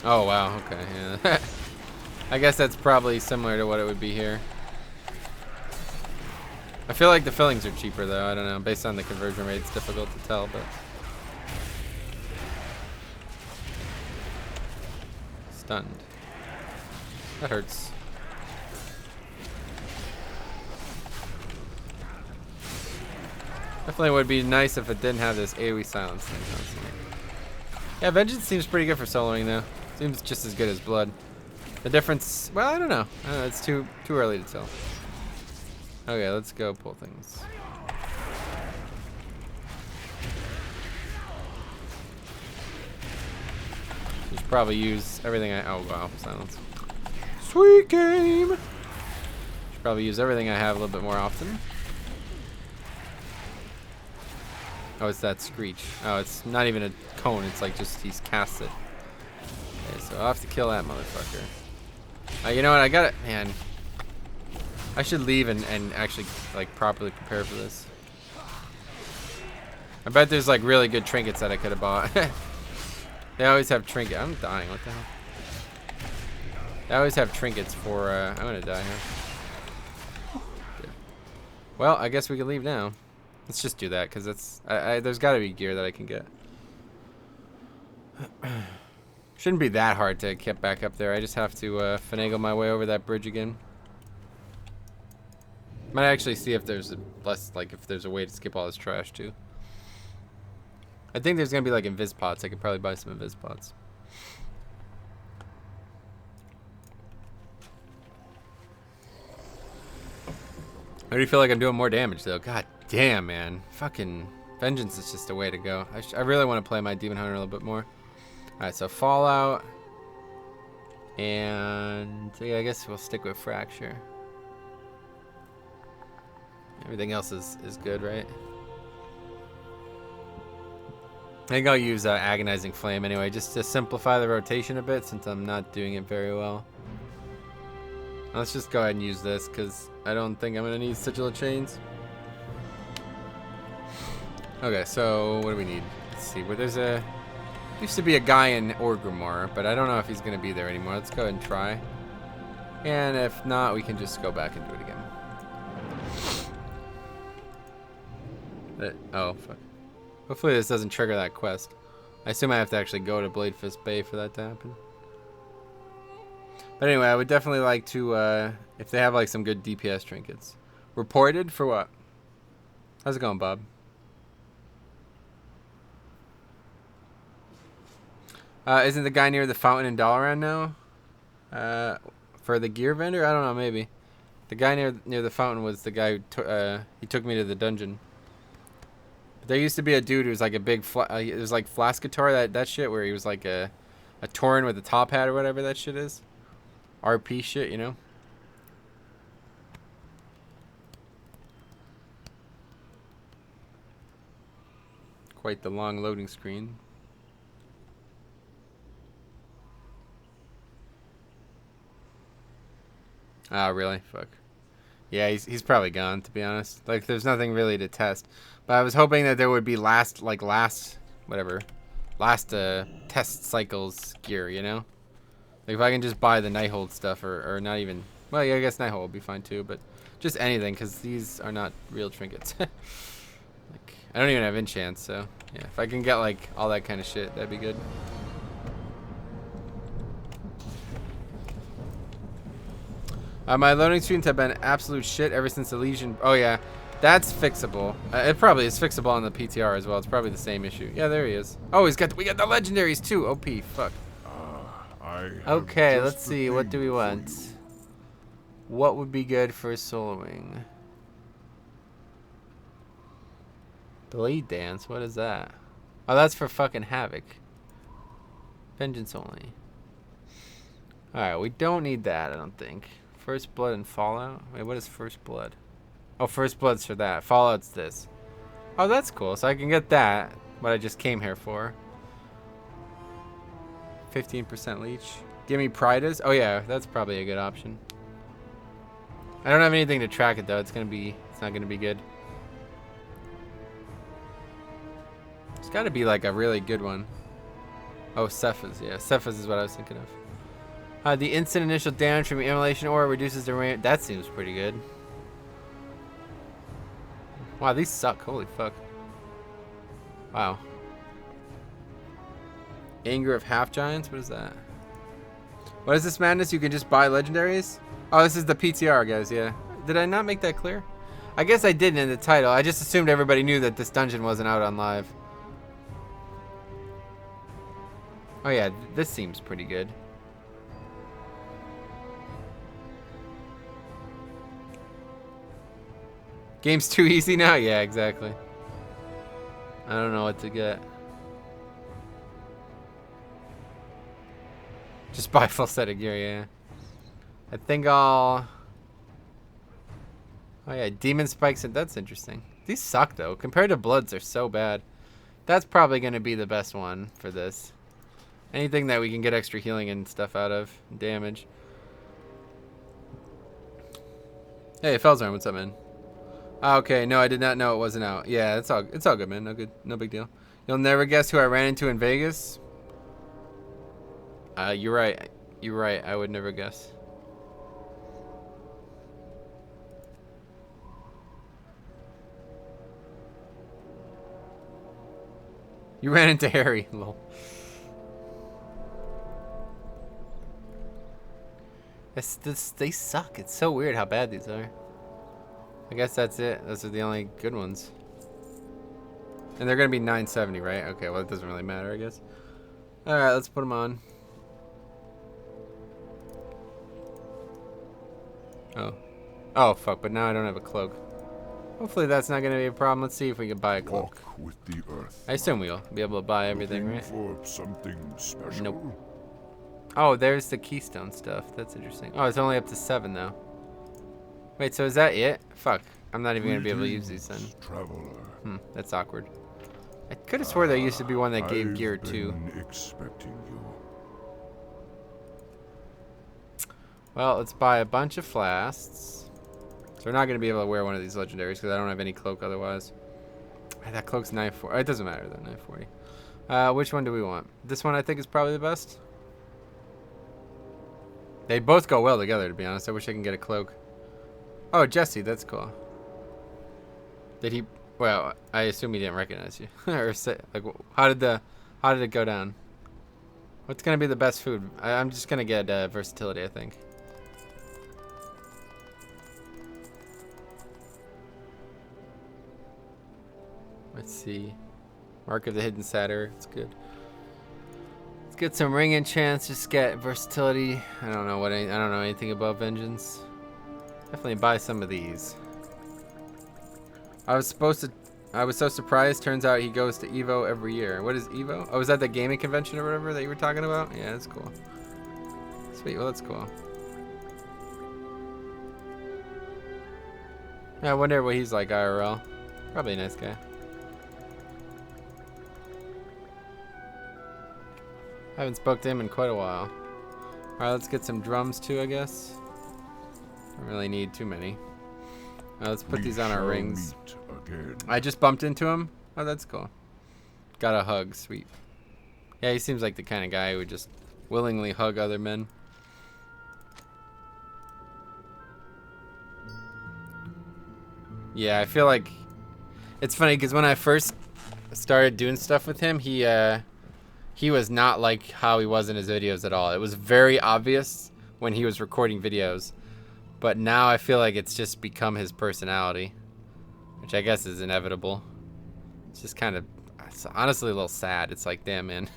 Oh wow, okay, yeah. I guess that's probably similar to what it would be here. I feel like the fillings are cheaper though, I don't know. Based on the conversion rate, it's difficult to tell, but... Stunned. That hurts. Definitely would be nice if it didn't have this AoE silence thing constantly. Yeah, Vengeance seems pretty good for soloing though. Seems just as good as Blood. The difference, well, I don't know. It's too early to tell. Okay, let's go pull things. Should probably use everything oh wow, silence. Sweet game! Should probably use everything I have a little bit more often. Oh, it's that screech. Oh, it's not even a cone. It's like just he's cast it. Okay, so I'll have to kill that motherfucker. You know what? I got it. Man, I should leave and actually like properly prepare for this. I bet there's like really good trinkets that I could have bought. They always have trinkets. I'm dying. What the hell? They always have trinkets for. I'm gonna die here. Good. Well, I guess we can leave now. Let's just do that, because that's... there's got to be gear that I can get. Shouldn't be that hard to get back up there. I just have to finagle my way over that bridge again. Might actually see if there's if there's a way to skip all this trash, too. I think there's going to be, like, invis pots. I could probably buy some invis pots. I already feel like I'm doing more damage, though. God damn, man. Fucking Vengeance is just a way to go. I really want to play my Demon Hunter a little bit more. Alright, so Fallout. And yeah, I guess we'll stick with Fracture. Everything else is good, right? I think I'll use Agonizing Flame anyway, just to simplify the rotation a bit, since I'm not doing it very well. Let's just go ahead and use this, because I don't think I'm going to need Sigil of Chains. Okay, so what do we need? Let's see, where there's a... Used to be a guy in Orgrimmar, but I don't know if he's going to be there anymore. Let's go ahead and try. And if not, we can just go back and do it again. Oh, fuck. Hopefully this doesn't trigger that quest. I assume I have to actually go to Bladefist Bay for that to happen. But anyway, I would definitely like to, if they have like some good DPS trinkets. Reported for what? How's it going, Bob? Isn't the guy near the fountain in Dalaran now? For the gear vendor? I don't know, maybe. The guy near the fountain was the guy who he took me to the dungeon. But there used to be a dude who was like a big, it was like Flascator, that shit, where he was like a Tauren with a top hat or whatever that shit is. RP shit, you know? Quite the long loading screen. Oh, really? Fuck. Yeah, he's probably gone, to be honest. Like, there's nothing really to test. But I was hoping that there would be last test cycles gear, you know? Like, if I can just buy the Nighthold stuff, or not even... Well, yeah, I guess Nighthold would be fine, too, but just anything, because these are not real trinkets. Like, I don't even have enchants, so... Yeah, if I can get, like, all that kind of shit, that'd be good. My loading screens have been absolute shit ever since the Legion... Oh, yeah. That's fixable. It probably is fixable on the PTR as well. It's probably the same issue. Yeah, there he is. Oh, we got the legendaries, too. OP. Fuck. Okay, let's see. What do we want? What would be good for soloing? Blade Dance? What is that? Oh, that's for fucking Havoc. Vengeance only. Alright, we don't need that, I don't think. First Blood and Fallout? Wait, what is First Blood? Oh, First Blood's for that. Fallout's this. Oh, that's cool. So I can get that, what I just came here for. 15% leech. Give me Pridas. Oh, yeah, that's probably a good option. I don't have anything to track it, though. It's not going to be good. It's got to be, like, a really good one. Oh, Cephas. Yeah, Cephas is what I was thinking of. The instant initial damage from immolation ore reduces the range. That seems pretty good. Wow, these suck. Holy fuck. Wow. Anger of Half Giants? What is that? What is this madness? You can just buy legendaries? Oh, this is the PTR, guys. Yeah. Did I not make that clear? I guess I didn't in the title. I just assumed everybody knew that this dungeon wasn't out on live. Oh, yeah. This seems pretty good. Game's too easy now? Yeah, exactly. I don't know what to get. Just buy a full set of gear, yeah. I think I'll... Oh yeah, Demon Spikes, and that's interesting. These suck though. Compared to Bloods, they're so bad. That's probably going to be the best one for this. Anything that we can get extra healing and stuff out of. Damage. Hey, Felzarn, what's up, man? Okay, no, I did not know it wasn't out. Yeah, it's all good, man. No big deal. You'll never guess who I ran into in Vegas? You're right. You're right. I would never guess. You ran into Harry. Lol. They suck. It's so weird how bad these are. I guess that's it. Those are the only good ones. And they're going to be 970, right? Okay, well, it doesn't really matter, I guess. Alright, let's put them on. Oh. Oh, fuck, but now I don't have a cloak. Hopefully that's not going to be a problem. Let's see if we can buy a cloak. Walk with the earth. I assume we'll be able to buy everything, Looking right? for something special? Nope. Oh, there's the keystone stuff. That's interesting. Oh, it's only up to 7, though. Wait, so is that it? Fuck. I'm not even going to be able to use these then. Traveler. That's awkward. I could have swore there used to be one that gave gear too. Expecting you. Well, let's buy a bunch of flasks. So we're not going to be able to wear one of these legendaries because I don't have any cloak otherwise. That cloak's 940. It doesn't matter though, 940. Which one do we want? This one I think is probably the best. They both go well together, to be honest. I wish I can get a cloak. Oh, Jesse, that's cool. Did he? Well, I assume he didn't recognize you, or say, like, how did it go down? What's gonna be the best food? I'm just gonna get versatility, I think. Let's see. Mark of the Hidden Satyr. It's good. Let's get some ring enchants. Just get versatility. I don't know anything about vengeance. Definitely buy some of these. I was so surprised. Turns out he goes to Evo every year. What is Evo? Oh, is that the gaming convention or whatever that you were talking about? Yeah, that's cool. Sweet. Well, that's cool. Yeah, I wonder what he's like IRL. Probably a nice guy. Haven't spoke to him in quite a while. Alright, let's get some drums too, I guess. Don't really need too many. Let's put these on our rings. I just bumped into him. Oh, that's cool. Got a hug, sweet. Yeah, he seems like the kind of guy who would just willingly hug other men. Yeah, I feel like it's funny because when I first started doing stuff with him, he was not like how he was in his videos at all. It was very obvious when he was recording videos. But now I feel like it's just become his personality, which I guess is inevitable. It's just kind of, it's honestly a little sad. It's like, damn, man,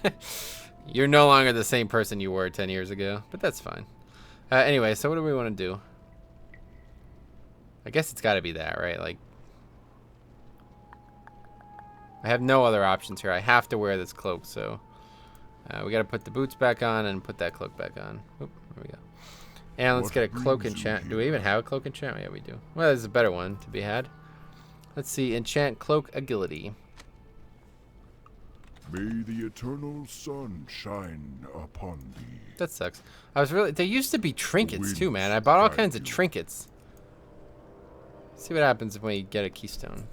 you're no longer the same person you were 10 years ago, but that's fine. Anyway, so what do we want to do? I guess it's got to be that, right? Like, I have no other options here. I have to wear this cloak, so we got to put the boots back on and put that cloak back on. Oop, there we go. And let's get a cloak enchant. Do we even have a cloak enchant? Oh, yeah, we do. Well, there's a better one to be had. Let's see. Enchant cloak agility. May the eternal sun shine upon thee. That sucks. There used to be trinkets too, man. I bought all kinds of trinkets. Let's see what happens if we get a keystone.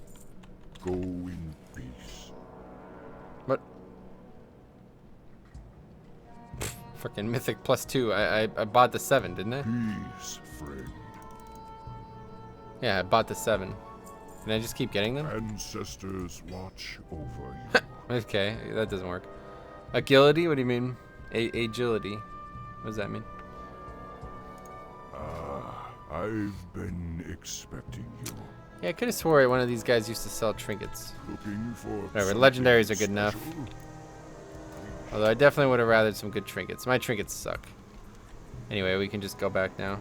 Go in peace. What? Freaking mythic +2. I bought the 7, didn't I? Peace, friend. Yeah, I bought the 7. Can I just keep getting them? Ancestors watch over you. Okay, that doesn't work. Agility? What do you mean? Agility. What does that mean? I've been expecting you. Yeah, I could have swore one of these guys used to sell trinkets. Looking for whatever, legendaries are good enough. Although I definitely would have rathered some good trinkets. My trinkets suck. Anyway, we can just go back now.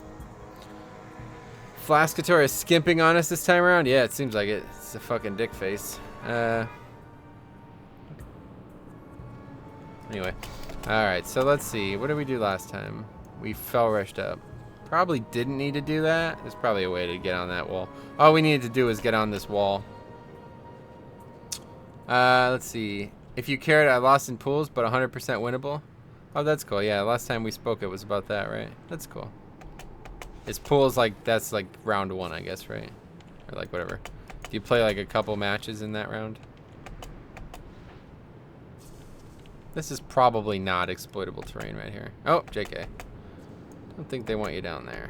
Flascator is skimping on us this time around? Yeah, it seems like it. It's a fucking dick face. Anyway. Alright, so let's see. What did we do last time? We fell rushed up. Probably didn't need to do that. There's probably a way to get on that wall. All we needed to do is get on this wall. Let's see. If you cared, I lost in pools, but 100% winnable. Oh, that's cool. Yeah, last time we spoke, it was about that, right? That's cool. It's pools like, that's like round 1, I guess, right? Or like whatever. Do you play like a couple matches in that round? This is probably not exploitable terrain right here. Oh, JK. Don't think they want you down there.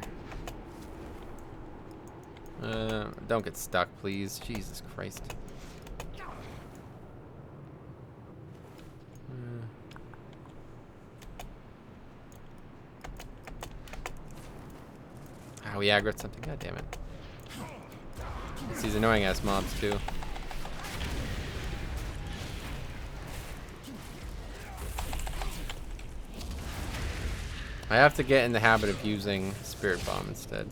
Don't get stuck, please. Jesus Christ. We aggroed something. God damn it. It's these annoying ass mobs too. I have to get in the habit of using Spirit Bomb instead.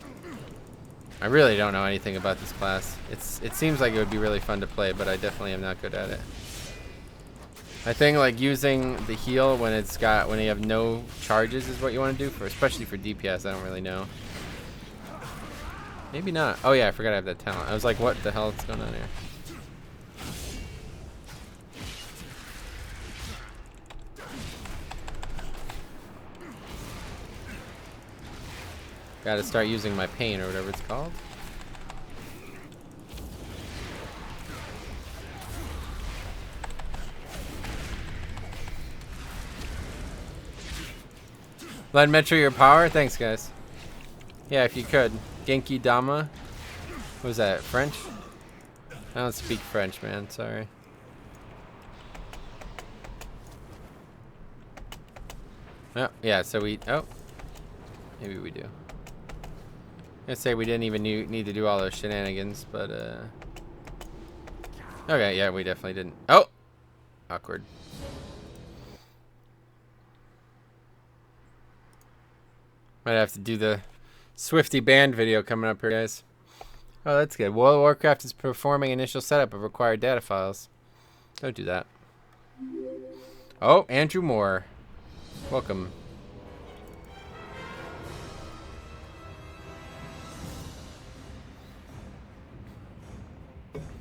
I really don't know anything about this class. It seems like it would be really fun to play, but I definitely am not good at it. I think like using the heal when you have no charges is what you want to do especially for DPS. I don't really know. Maybe not. Oh yeah, I forgot I have that talent. I was like, what the hell is going on here? Gotta start using my pain or whatever it's called. Lend Metro your power? Thanks, guys. Yeah, if you could. Genki Dama. What was that? French? I don't speak French, man. Sorry. Oh, yeah, so we... Oh. Maybe we do. I'd say we didn't even need to do all those shenanigans, but, Okay, yeah, we definitely didn't. Oh! Awkward. Might have to do the Swifty band video coming up here, guys. Oh, that's good. World of Warcraft is performing initial setup of required data files. Don't do that. Oh, Andrew Moore. Welcome.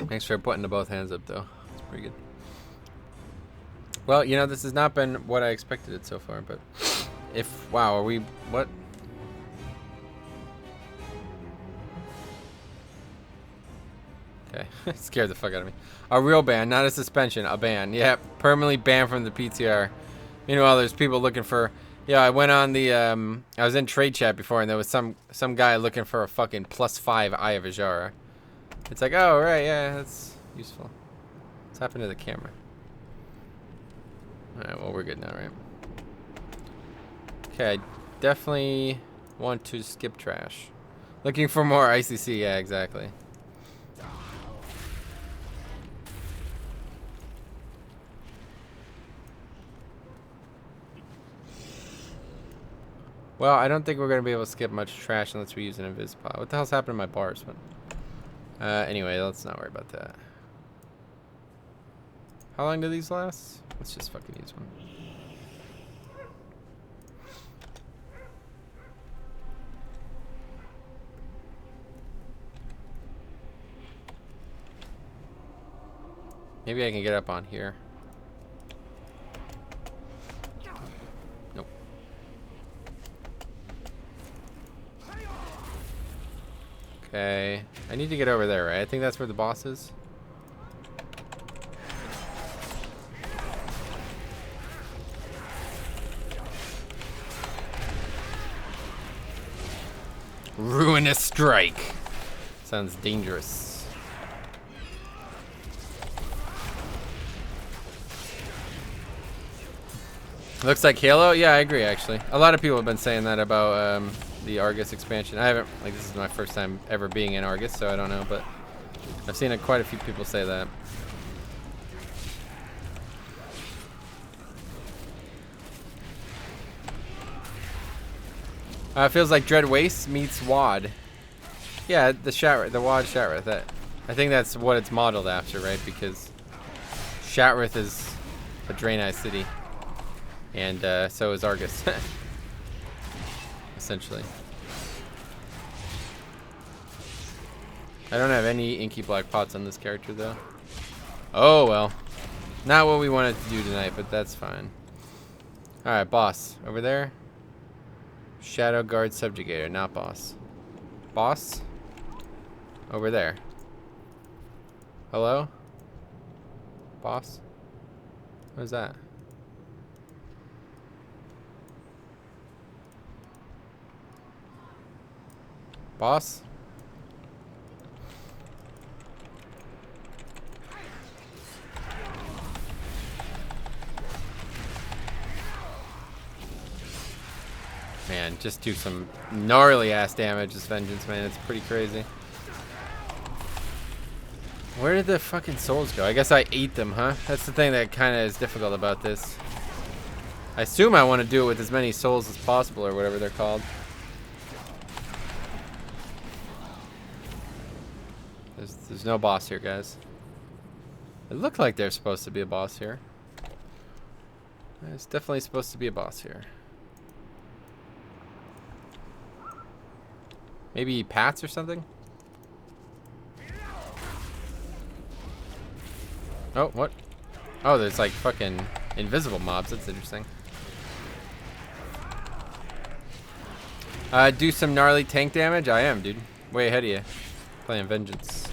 Thanks for putting the both hands up, though. It's pretty good. Well, you know, this has not been what I expected it so far, but if... Wow, are we... What? Okay, scared the fuck out of me. A real ban, not a suspension, a ban. Yeah, permanently banned from the PTR. Meanwhile, there's people looking for... Yeah, I went on the... I was in trade chat before, and there was some guy looking for a fucking +5 Eye of Ajara. It's like, oh, right, yeah, that's useful. What's happened to the camera? Alright, well, we're good now, right? Okay, I definitely want to skip trash. Looking for more ICC, yeah, exactly. Well, I don't think we're going to be able to skip much trash unless we use an invis pod. What the hell's happened to my bars? Anyway, let's not worry about that. How long do these last? Let's just fucking use one. Maybe I can get up on here. Nope. Okay. I need to get over there, right? I think that's where the boss is. Ruinous strike. Sounds dangerous. Looks like Halo? Yeah, I agree, actually. A lot of people have been saying that about the Argus expansion. I haven't, like, this is my first time ever being in Argus, so I don't know, but I've seen quite a few people say that. It feels like Dread Waste meets WoD. Yeah, the WoD Shatrith. That, I think that's what it's modeled after, right? Because Shatrith is a Draenei city, and so is Argus, essentially. I don't have any inky black pots on this character, though. Oh, well. Not what we wanted to do tonight, but that's fine. Alright, boss. Over there. Shadow Guard Subjugator, not boss. Boss? Over there. Hello? Boss? What is that? Boss? Man, just do some gnarly ass damage as Vengeance, man. It's pretty crazy. Where did the fucking souls go? I guess I ate them, huh? That's the thing that kind of is difficult about this. I assume I want to do it with as many souls as possible, or whatever they're called. There's no boss here, guys. It looked like there's supposed to be a boss here. There's definitely supposed to be a boss here. Maybe Pats or something? Oh, what? Oh, there's like fucking invisible mobs. That's interesting. Do some gnarly tank damage? I am, dude. Way ahead of you. Playing Vengeance.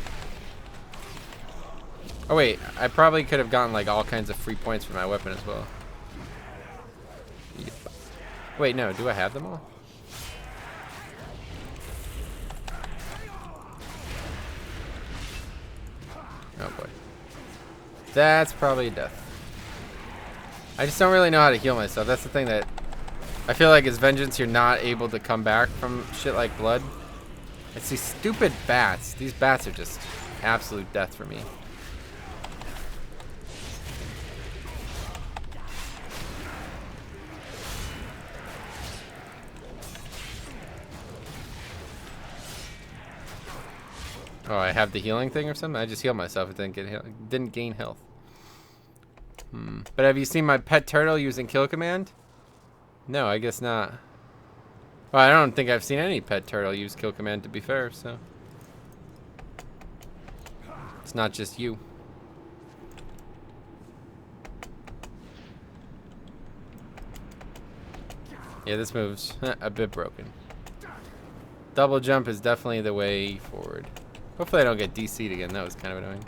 Oh, wait. I probably could have gotten like all kinds of free points for my weapon as well. Yep. Wait, no. Do I have them all? Oh boy. That's probably death. I just don't really know how to heal myself. That's the thing that I feel like as Vengeance, you're not able to come back from shit like blood. It's these stupid bats. These bats are just absolute death for me. Oh, I have the healing thing or something? I just healed myself. It didn't gain health. But have you seen my pet turtle using kill command? No, I guess not. Well, I don't think I've seen any pet turtle use kill command, to be fair, so. It's not just you. Yeah, this move's a bit broken. Double jump is definitely the way forward. Hopefully I don't get DC'd again. That was kind of annoying.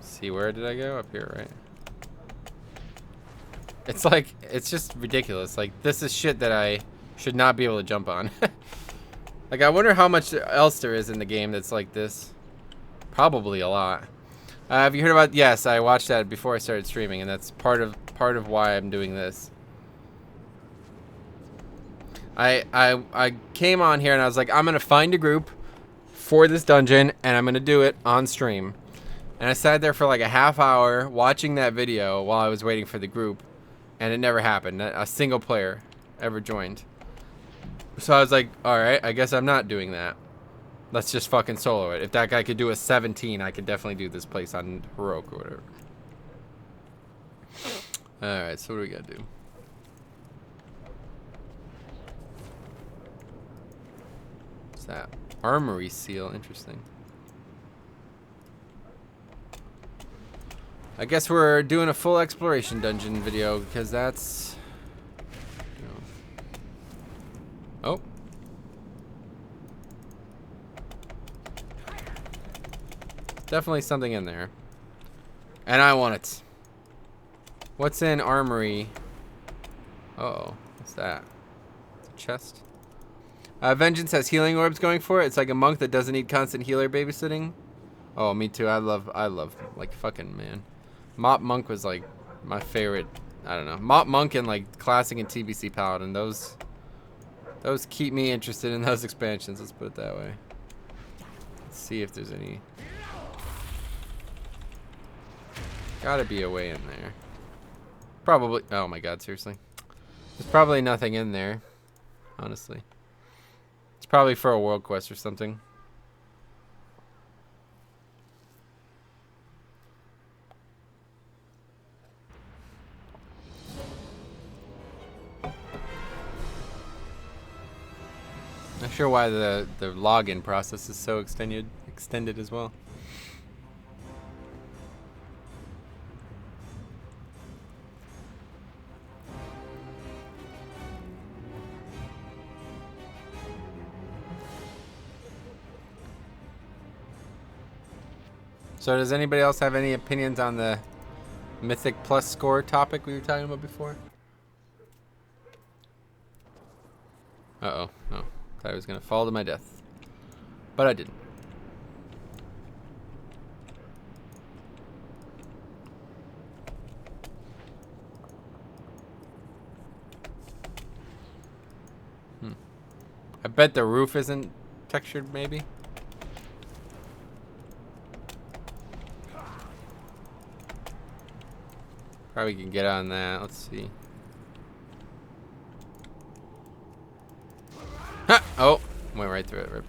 See, where did I go? Up here, right? It's like, it's just ridiculous. Like, this is shit that I should not be able to jump on. Like, I wonder how much else there is in the game that's like this. Probably a lot. Have you heard about? Yes, I watched that before I started streaming, and that's part of why I'm doing this. I came on here and I was like, I'm gonna find a group for this dungeon, and I'm gonna do it on stream. And I sat there for like a half hour watching that video while I was waiting for the group, and it never happened. Not a single player ever joined. So I was like, all right, I guess I'm not doing that. Let's just fucking solo it. If that guy could do a 17, I could definitely do this place on Heroic or whatever. Alright, so what do we gotta do? What's that? Armory seal. Interesting. I guess we're doing a full exploration dungeon video because that's... You know. Oh. Definitely something in there. And I want it. What's in armory? Uh-oh. What's that? It's a chest. Vengeance has healing orbs going for it. It's like a monk that doesn't need constant healer babysitting. Oh, me too. I love like fucking, man. Mop Monk was like my favorite. I don't know. Mop Monk and like Classic and TBC Paladin. Those keep me interested in those expansions. Let's put it that way. Let's see if there's any. Gotta be a way in there. Probably. Oh my god, seriously. There's probably nothing in there. Honestly. It's probably for a world quest or something. Not sure why the login process is so extended as well. So does anybody else have any opinions on the Mythic Plus score topic we were talking about before? Uh-oh. Oh. Thought I was going to fall to my death. But I didn't. I bet the roof isn't textured, maybe? Probably can get on that. Let's see. Ha! Oh, went right through it. Rip.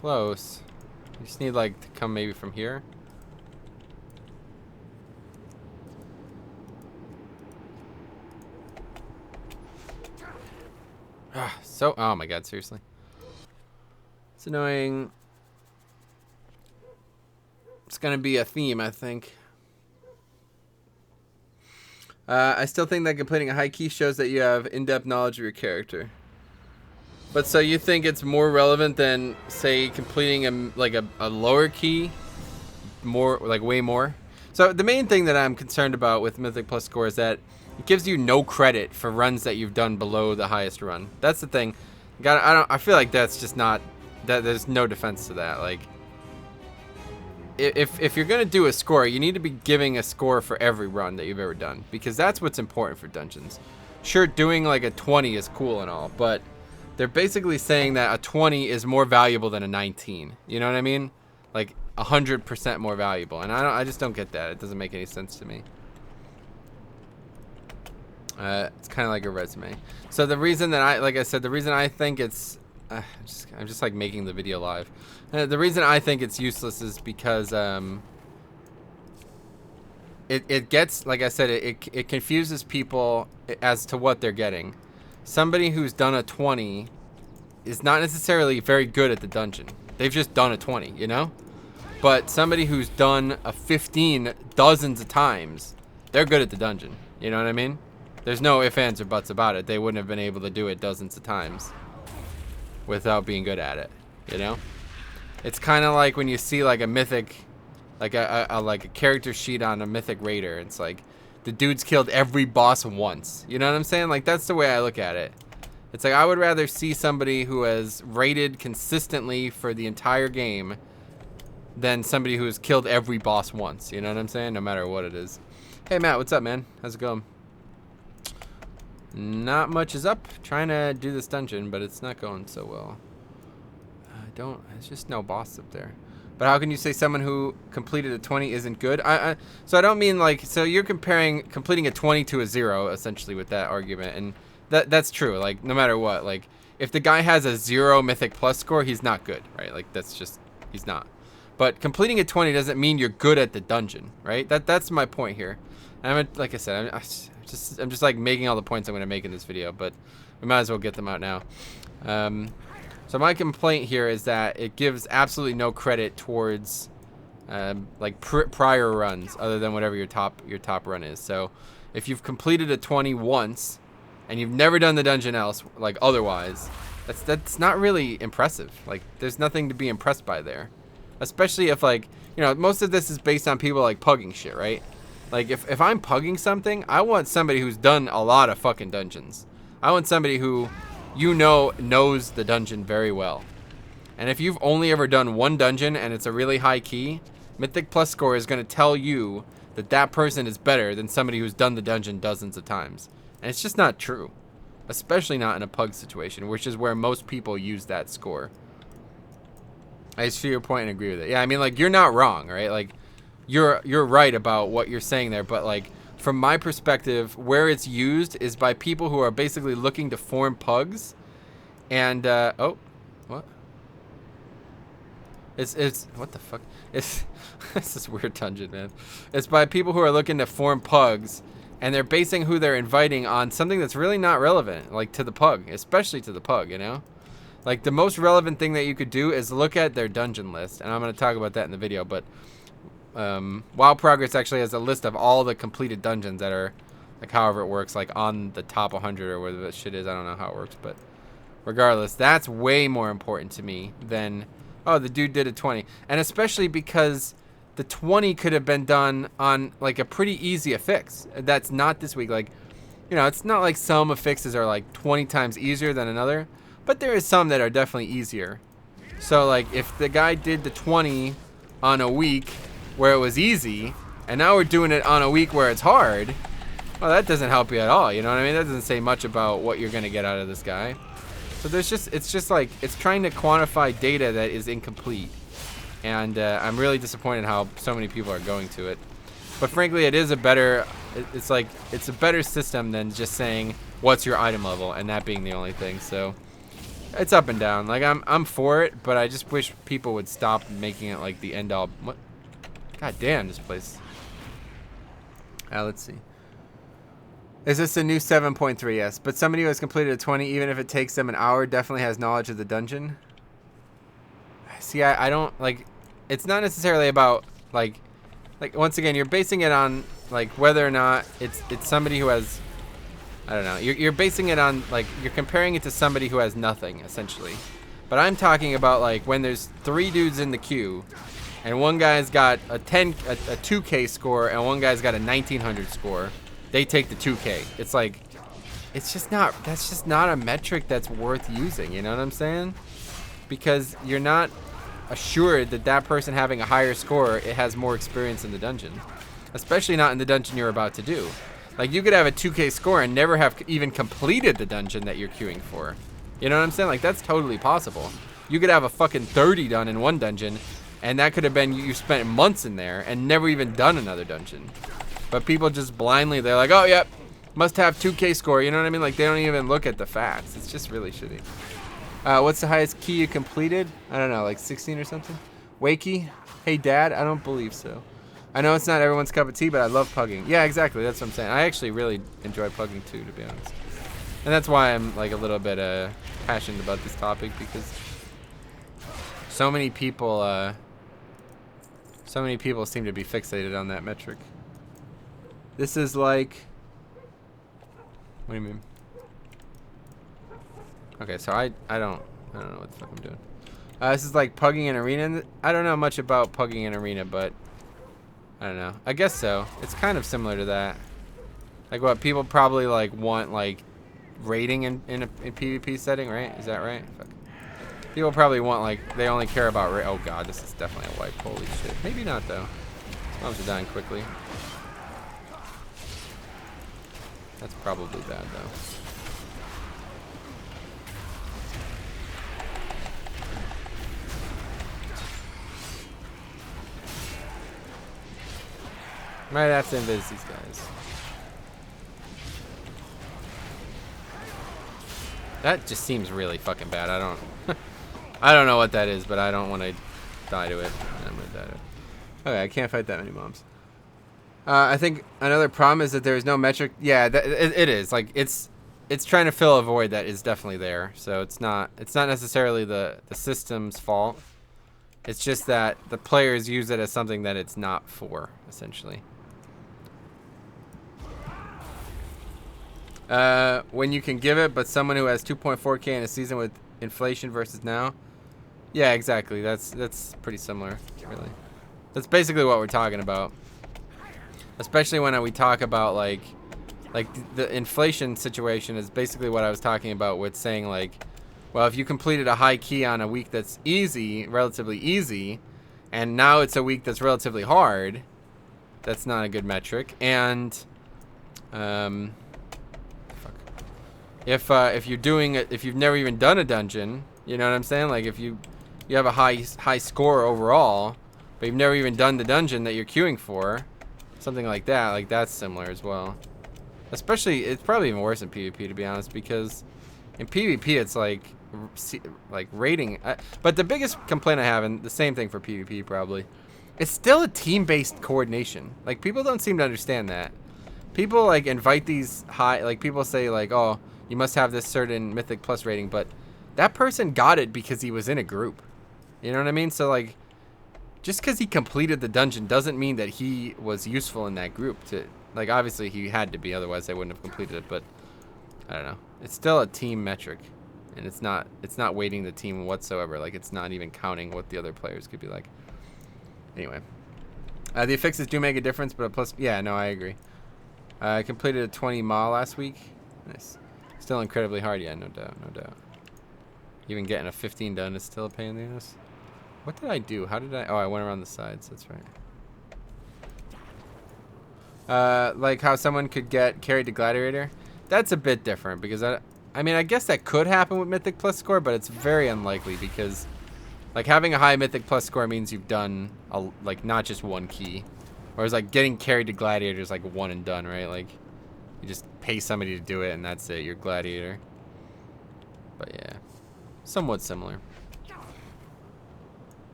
Close. You just need like to come maybe from here. So, oh my god, seriously. It's annoying. It's gonna be a theme, I think. I still think that completing a high key shows that you have in-depth knowledge of your character. But so you think it's more relevant than, say, completing a lower key, more like way more? So the main thing that I'm concerned about with Mythic Plus score is that it gives you no credit for runs that you've done below the highest run. That's the thing. I feel like that's just not, that there's no defense to that. Like, if you're gonna do a score, you need to be giving a score for every run that you've ever done, because that's what's important for dungeons. Sure, doing like a 20 is cool and all, but they're basically saying that a 20 is more valuable than a 19. You know what I mean? Like 100% more valuable, and I just don't get that. It doesn't make any sense to me. It's kind of like a resume. So the reason that like I said, the reason I think it's, I'm just like making the video live. The reason I think it's useless is because it gets, like I said, it confuses people as to what they're getting. Somebody who's done a 20 is not necessarily very good at the dungeon. They've just done a 20, you know? But somebody who's done a 15 dozens of times, they're good at the dungeon. You know what I mean? There's no ifs, ands, or buts about it. They wouldn't have been able to do it dozens of times without being good at it, you know? It's kind of like when you see like a mythic, like a character sheet on a mythic raider. It's like the dude's killed every boss once. You know what I'm saying? Like, that's the way I look at it. It's like I would rather see somebody who has raided consistently for the entire game than somebody who has killed every boss once. You know what I'm saying? No matter what it is. Hey Matt, what's up, man? How's it going? Not much is up. Trying to do this dungeon, but it's not going so well. It's just no boss up there. But how can you say someone who completed a 20 isn't good? So I don't mean like, so you're comparing completing a 20 to a 0 essentially with that argument, and that's true. Like, no matter what, like if the guy has a 0 Mythic Plus score, he's not good, right? Like, that's just, he's not. But completing a 20 doesn't mean you're good at the dungeon, right? That's my point here. And like I said, I'm just like making all the points I'm going to make in this video, but we might as well get them out now. So my complaint here is that it gives absolutely no credit towards like prior runs other than whatever your top run is. So if you've completed a 20 once and you've never done the dungeon else, like otherwise, that's not really impressive. Like, there's nothing to be impressed by there. Especially if, like, you know, most of this is based on people like pugging shit, right? Like, if I'm pugging something, I want somebody who's done a lot of fucking dungeons. I want somebody who, you know, knows the dungeon very well. And if you've only ever done one dungeon and it's a really high key, Mythic Plus score is going to tell you that that person is better than somebody who's done the dungeon dozens of times. And it's just not true. Especially not in a pug situation, which is where most people use that score. I see your point and agree with it. Yeah, I mean, like, you're not wrong, right? Like, you're right about what you're saying there, but like, from my perspective, where it's used is by people who are basically looking to form pugs, and oh, what? It's what the fuck? It's this weird dungeon, man. It's by people who are looking to form pugs, and they're basing who they're inviting on something that's really not relevant, like to the pug, especially to the pug, you know? Like, the most relevant thing that you could do is look at their dungeon list, and I'm going to talk about that in the video, but WoW Progress actually has a list of all the completed dungeons that are, like, however it works, like, on the top 100 or whatever that shit is. I don't know how it works, but regardless, that's way more important to me than, oh, the dude did a 20. And especially because the 20 could have been done on, like, a pretty easy affix. That's not this week. Like, you know, it's not like some affixes are, like, 20 times easier than another. But there is some that are definitely easier. So, like, if the guy did the 20 on a week where it was easy, and now we're doing it on a week where it's hard, well, that doesn't help you at all, you know what I mean? That doesn't say much about what you're going to get out of this guy. So there's just, it's just like, it's trying to quantify data that is incomplete. And I'm really disappointed how so many people are going to it. But frankly, it is a better, it's like, it's a better system than just saying, what's your item level, and that being the only thing, so. It's up and down. Like, I'm for it, but I just wish people would stop making it like the end all. What? God damn, this place. Let's see. Is this a new 7.3? Yes, but somebody who has completed a 20, even if it takes them an hour, definitely has knowledge of the dungeon. See, I don't like. It's not necessarily about like once again, you're basing it on like whether or not it's somebody who has I don't know. You're basing it on, like, you're comparing it to somebody who has nothing, essentially. But I'm talking about, like, when there's 3 dudes in the queue, and one guy's got a 2K score, and one guy's got a 1900 score. They take the 2K. It's like, it's just not, that's just not a metric that's worth using, you know what I'm saying? Because you're not assured that that person having a higher score, it has more experience in the dungeon. Especially not in the dungeon you're about to do. Like, you could have a 2K score and never have even completed the dungeon that you're queuing for. You know what I'm saying? Like, that's totally possible. You could have a fucking 30 done in one dungeon, and that could have been you spent months in there and never even done another dungeon. But people just blindly, they're like, oh, yep, must have 2K score. You know what I mean? Like, they don't even look at the facts. It's just really shitty. What's the highest key you completed? I don't know, like 16 or something? Wakey? Hey, Dad? I don't believe so. I know it's not everyone's cup of tea, but I love pugging. Yeah, exactly. That's what I'm saying. I actually really enjoy pugging too, to be honest. And that's why I'm like a little bit passionate about this topic, because so many people seem to be fixated on that metric. This is like, what do you mean? Okay, so I don't know what the fuck I'm doing. This is like pugging in arena. I don't know much about pugging in arena, but I don't know. I guess so. It's kind of similar to that. Like what people probably like want like rating in PvP setting, right? Is that right? Fuck. People probably want like they only care about oh god, this is definitely a wipe. Holy shit. Maybe not though. Mobs are dying quickly. That's probably bad though. Might have to invis these guys. That just seems really fucking bad. I don't know what that is, but I don't want to die to it. I'm gonna die to it. Okay, I can't fight that many mobs. I think another problem is that there is no metric. Yeah, it is. Like it's trying to fill a void that is definitely there. So it's not necessarily the system's fault. It's just that the players use it as something that it's not for, essentially. When you can give it, but someone who has 2.4K in a season with inflation versus now. Yeah, exactly. That's pretty similar, really. That's basically what we're talking about. Especially when we talk about like the inflation situation is basically what I was talking about with saying like, well, if you completed a high key on a week that's easy, relatively easy, and now it's a week that's relatively hard, that's not a good metric. And if you're doing it, if you've never even done a dungeon, you know what I'm saying? Like if you have a high score overall, but you've never even done the dungeon that you're queuing for, something like that, like that's similar as well. Especially, it's probably even worse in PvP, to be honest, because in PvP it's like rating. But the biggest complaint I have, and the same thing for PvP probably, it's still a team-based coordination. Like people don't seem to understand that. People like invite these high, like people say like, oh, you must have this certain Mythic Plus rating, but that person got it because he was in a group. You know what I mean? So like, just because he completed the dungeon doesn't mean that he was useful in that group. Like obviously he had to be, otherwise they wouldn't have completed it. But I don't know. It's still a team metric, and it's not weighting the team whatsoever. Like it's not even counting what the other players could be like. Anyway, the affixes do make a difference, but plus, yeah, no, I agree. I completed a 20 mile last week. Nice. Still incredibly hard, yeah, no doubt, no doubt. Even getting a 15 done is still a pain in the ass. What did I do? How did I? Oh, I went around the sides. That's right. Like how someone could get carried to Gladiator. That's a bit different because I mean, I guess that could happen with Mythic Plus score, but it's very unlikely because, like, having a high Mythic Plus score means you've done like not just one key, whereas like getting carried to Gladiator is like one and done, right? Like, you just pay somebody to do it and that's it. You're Gladiator. But yeah, somewhat similar.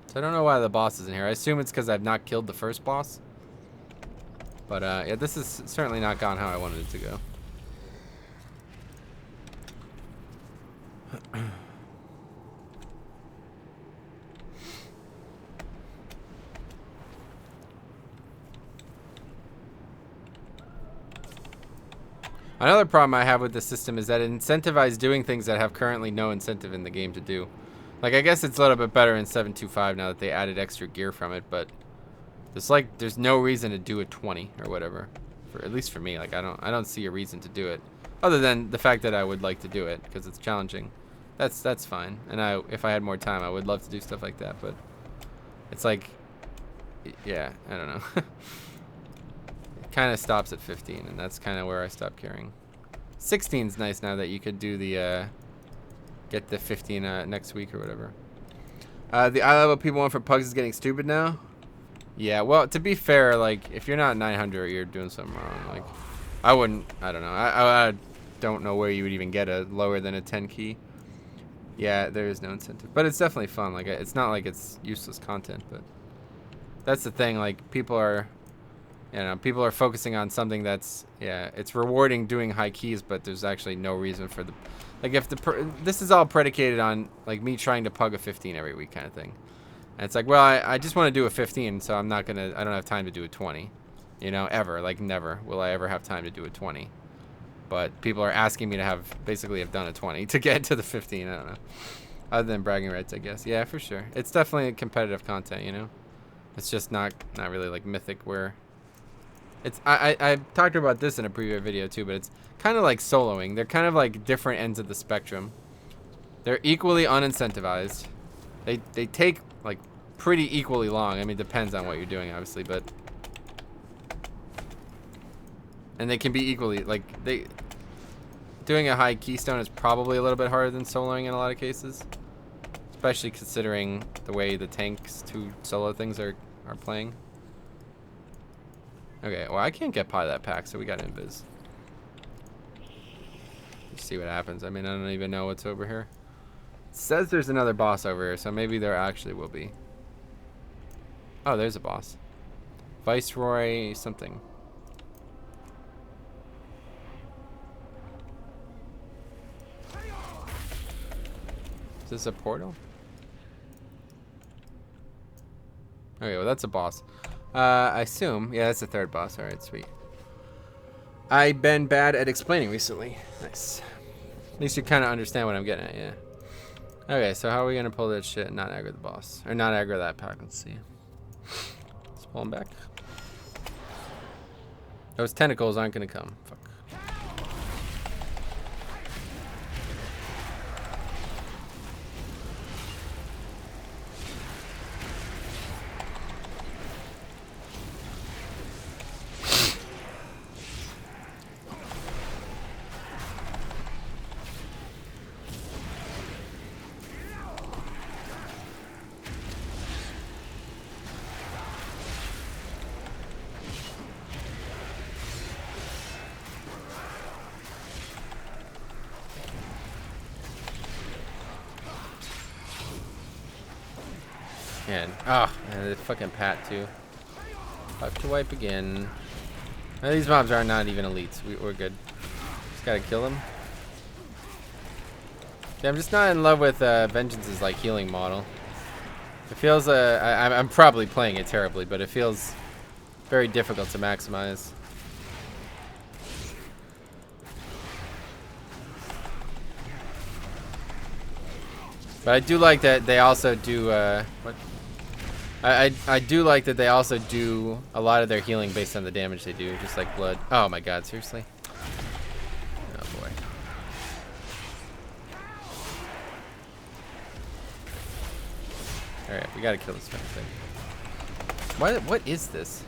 So I don't know why the boss isn't here. I assume it's because I've not killed the first boss. But yeah, this is certainly not gone how I wanted it to go. Another problem I have with the system is that it incentivizes doing things that have currently no incentive in the game to do. Like, I guess it's a little bit better in 7.2.5 now that they added extra gear from it, but there's no reason to do a 20 or whatever. For at least for me, like I don't see a reason to do it, other than the fact that I would like to do it because it's challenging. That's fine. And if I had more time, I would love to do stuff like that, but it's like, yeah, I don't know. It kind of stops at 15, and that's kind of where I stopped caring. 16's nice now that you could do the get the 15 next week or whatever. The eye level people want for pugs is getting stupid now. Yeah, well, to be fair, like, if you're not 900, you're doing something wrong. Like, I don't know. I don't know where you would even get a lower than a 10 key. Yeah, there is no incentive. But it's definitely fun. Like, it's not like it's useless content, but that's the thing. Like, people are focusing on something that's, yeah, it's rewarding doing high keys, but there's actually no reason for the, like, if this is all predicated on, like, me trying to pug a 15 every week kind of thing. And it's like, well, I just want to do a 15, so I don't have time to do a 20, you know, ever. Like, never will I ever have time to do a 20. But people are asking me to basically have done a 20 to get to the 15, I don't know. Other than bragging rights, I guess. Yeah, for sure. It's definitely competitive content, you know? It's just not really like Mythic where it's, I talked about this in a previous video too, but it's kind of like soloing. They're kind of like different ends of the spectrum. They're equally unincentivized. They take like pretty equally long. I mean, it depends on what you're doing, obviously, but and they can be equally like doing a high keystone is probably a little bit harder than soloing in a lot of cases, especially considering the way the tanks to solo things are playing. Okay, well, I can't get pie that pack, so we got invis. Let's see what happens. I mean, I don't even know what's over here. It says there's another boss over here, so maybe there actually will be. Oh, there's a boss. Viceroy something. Is this a portal? Okay, well, that's a boss. I assume. Yeah, that's the third boss. Alright, sweet. I've been bad at explaining recently. Nice. At least you kind of understand what I'm getting at, yeah. Okay, so how are we going to pull that shit and not aggro the boss? Or not aggro that pack? Let's see. Let's pull him back. Those tentacles aren't going to come. Fuck. And the fucking Pat too. Have to wipe again. Now, these mobs are not even elites. We're good. Just gotta kill them. Yeah, I'm just not in love with Vengeance's like healing model. It feels I'm probably playing it terribly, but it feels very difficult to maximize. But I do like that they also do what? I do like that they also do a lot of their healing based on the damage they do, just like blood. Oh my god, seriously? Oh boy. Alright, we gotta kill this fucking thing. What is this?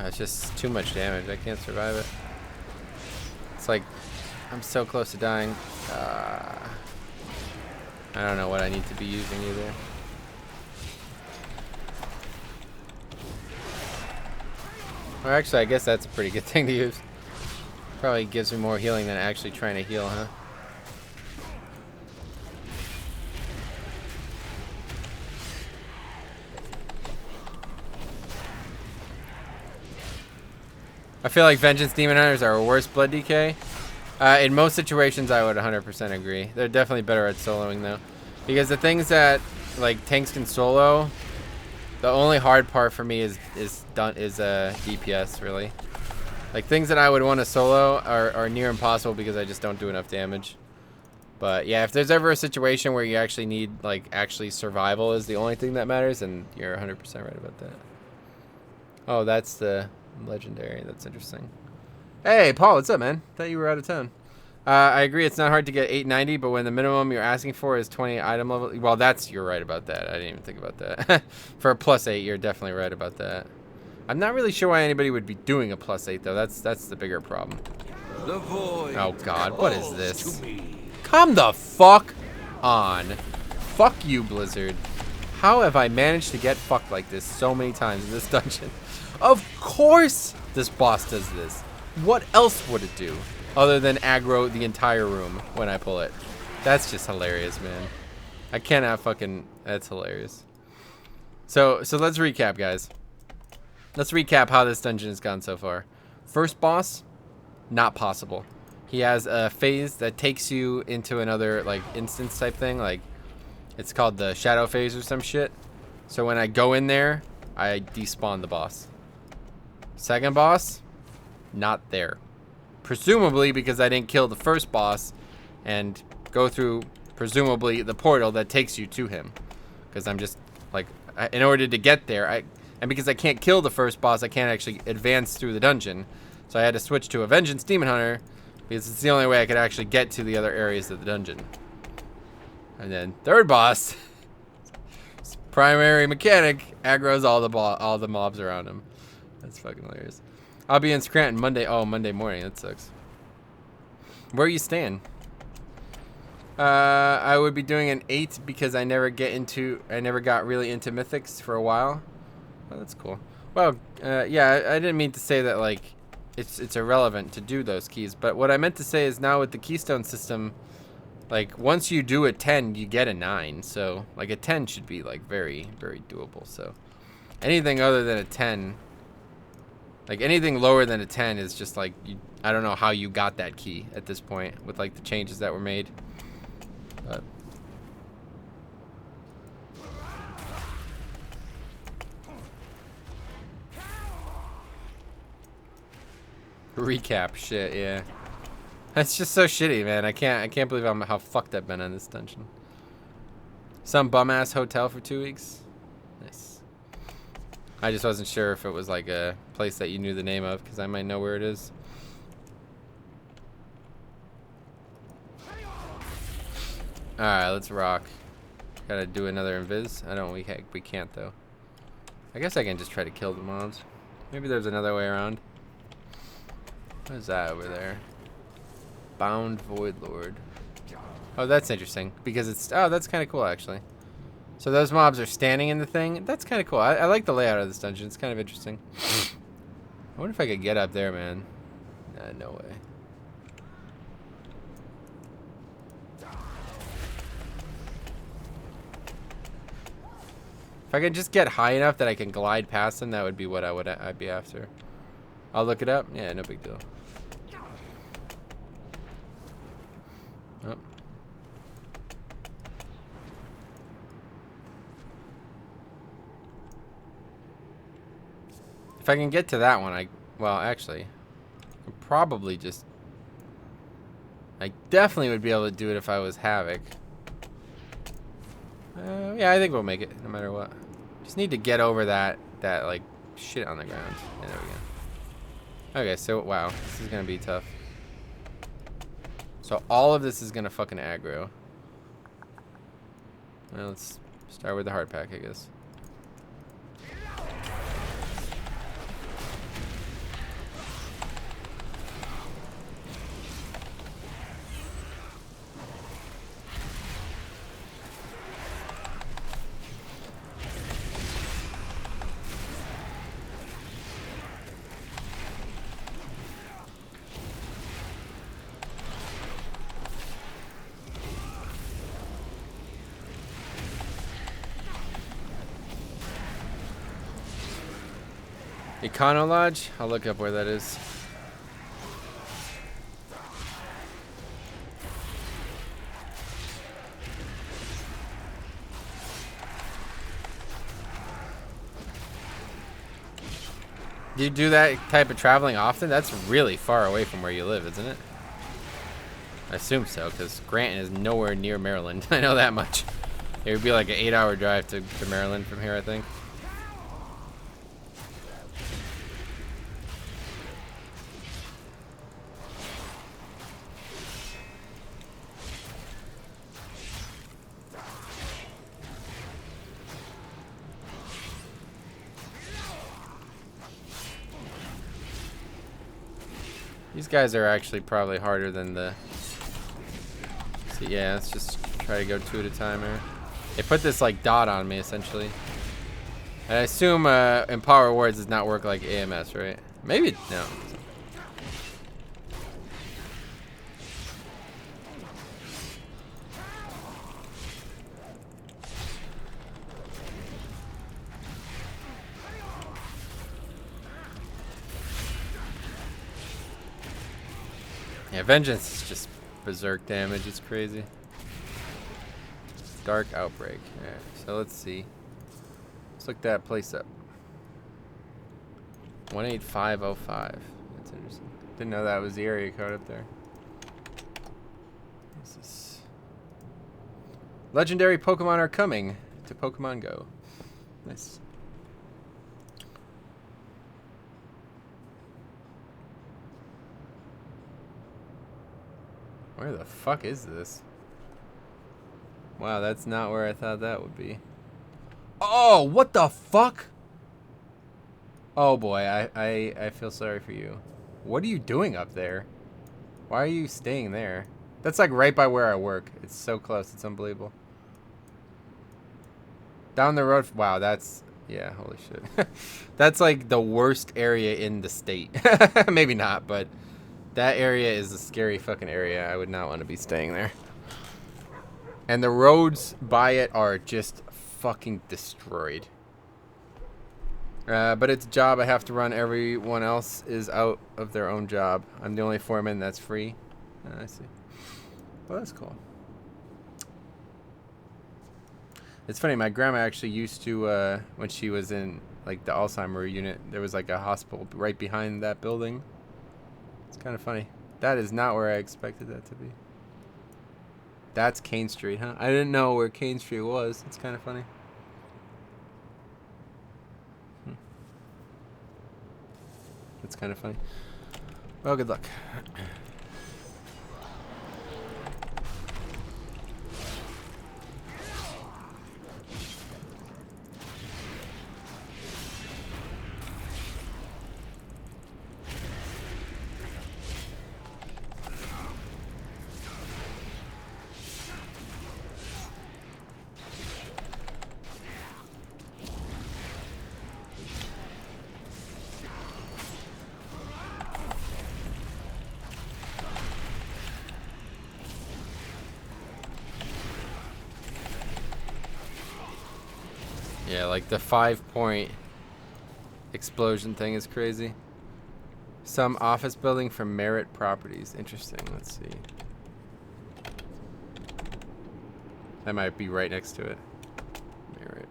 It's just too much damage. I can't survive it. It's like I'm so close to dying. I don't know what I need to be using either. Or actually, I guess that's a pretty good thing to use. Probably gives me more healing than actually trying to heal, huh? I feel like Vengeance Demon Hunters are a worse blood DK. In most situations, I would 100% agree. They're definitely better at soloing, though. Because the things that, like, tanks can solo, the only hard part for me is DPS, really. Like, things that I would want to solo are near impossible because I just don't do enough damage. But, yeah, if there's ever a situation where you actually need, like, actually survival is the only thing that matters, then you're 100% right about that. Oh, that's the legendary. That's interesting. Hey, Paul, what's up, man? Thought you were out of town. I agree, it's not hard to get 890, but when the minimum you're asking for is 20 item level... Well, you're right about that. I didn't even think about that. For a +8, you're definitely right about that. I'm not really sure why anybody would be doing a +8, though. That's the bigger problem. The void Oh, God. What is this? calls to me. Come the fuck on. Fuck you, Blizzard. How have I managed to get fucked like this so many times in this dungeon? Of course this boss does this. What else would it do other than aggro the entire room when I pull it? That's just hilarious, man. I cannot fucking... That's hilarious. So let's recap, guys. Let's recap how this dungeon has gone so far. First boss, not possible. He has a phase that takes you into another, like, instance type thing. Like, it's called the shadow phase or some shit. So when I go in there, I despawn the boss. Second boss, not there. Presumably because I didn't kill the first boss and go through, presumably, the portal that takes you to him. Because I'm just, like, in order to get there, and because I can't kill the first boss, I can't actually advance through the dungeon. So I had to switch to a Vengeance Demon Hunter because it's the only way I could actually get to the other areas of the dungeon. And then third boss, primary mechanic, aggro's all the mobs around him. That's fucking hilarious. I'll be in Scranton Monday. Oh, Monday morning. That sucks. Where are you staying? I would be doing an 8 because I never got really into mythics for a while. Oh, that's cool. Well, yeah, I didn't mean to say that, like, it's irrelevant to do those keys, but what I meant to say is now with the keystone system, like, once you do a 10, you get a 9. So, like, a 10 should be, like, very, very doable. So, anything other than a 10, like, anything lower than a 10 is just, like, I don't know how you got that key at this point with, like, the changes that were made. But recap shit, yeah. That's just so shitty, man. I can't believe how fucked I've been on this dungeon. Some bum ass hotel for 2 weeks. Nice. I just wasn't sure if it was like a place that you knew the name of, because I might know where it is. Alright, let's rock. Gotta do another invis. We can't though. I guess I can just try to kill the mobs. Maybe there's another way around. What is that over there? Bound Void Lord. Oh, that's interesting because it's... Oh, that's kind of cool, actually. So those mobs are standing in the thing. That's kind of cool. I like the layout of this dungeon. It's kind of interesting. I wonder if I could get up there, man. Nah, no way. If I could just get high enough that I can glide past them, that would be what I'd be after. I'll look it up. Yeah, no big deal. Oh. If I can get to that one, well, actually, I could probably just... I definitely would be able to do it if I was Havoc. Yeah, I think we'll make it, no matter what. Just need to get over that like, shit on the ground. Yeah, there we go. Okay, so, wow, this is gonna be tough. So all of this is gonna fucking aggro. Well, let's start with the hard pack, I guess. Econo Lodge? I'll look up where that is. Do you do that type of traveling often? That's really far away from where you live, isn't it? I assume so, because Granton is nowhere near Maryland. I know that much. It would be like an 8-hour drive to Maryland from here, I think. These guys are actually probably harder than the... So yeah, let's just try to go 2 at a time here. They put this like dot on me essentially. I assume Empower Wards does not work like AMS, right? Maybe, no. Yeah, Vengeance is just berserk damage. It's crazy. Dark Outbreak. Alright, so let's see. Let's look that place up. 18505. That's interesting. Didn't know that was the area code up there. This is... Legendary Pokemon are coming to Pokemon Go. Nice. Where the fuck is this? Wow, that's not where I thought that would be. Oh, what the fuck? Oh boy, I feel sorry for you. What are you doing up there? Why are you staying there? That's like right by where I work. It's so close, it's unbelievable. Down the road, wow, that's, yeah, holy shit. That's like the worst area in the state. Maybe not, but that area is a scary fucking area. I would not want to be staying there. And the roads by it are just fucking destroyed. But it's a job I have to run. Everyone else is out of their own job. I'm the only foreman that's free. I see. Well, that's cool. It's funny, my grandma actually used to, when she was in like the Alzheimer unit, there was like a hospital right behind that building. It's kind of funny. That is not where I expected that to be. That's Kane Street, huh? I didn't know where Kane Street was. It's kind of funny. That's kind of funny. Well, good luck. Yeah, like the 5-point explosion thing is crazy. Some office building from Merit Properties. Interesting. Let's see. That might be right next to it. Merit.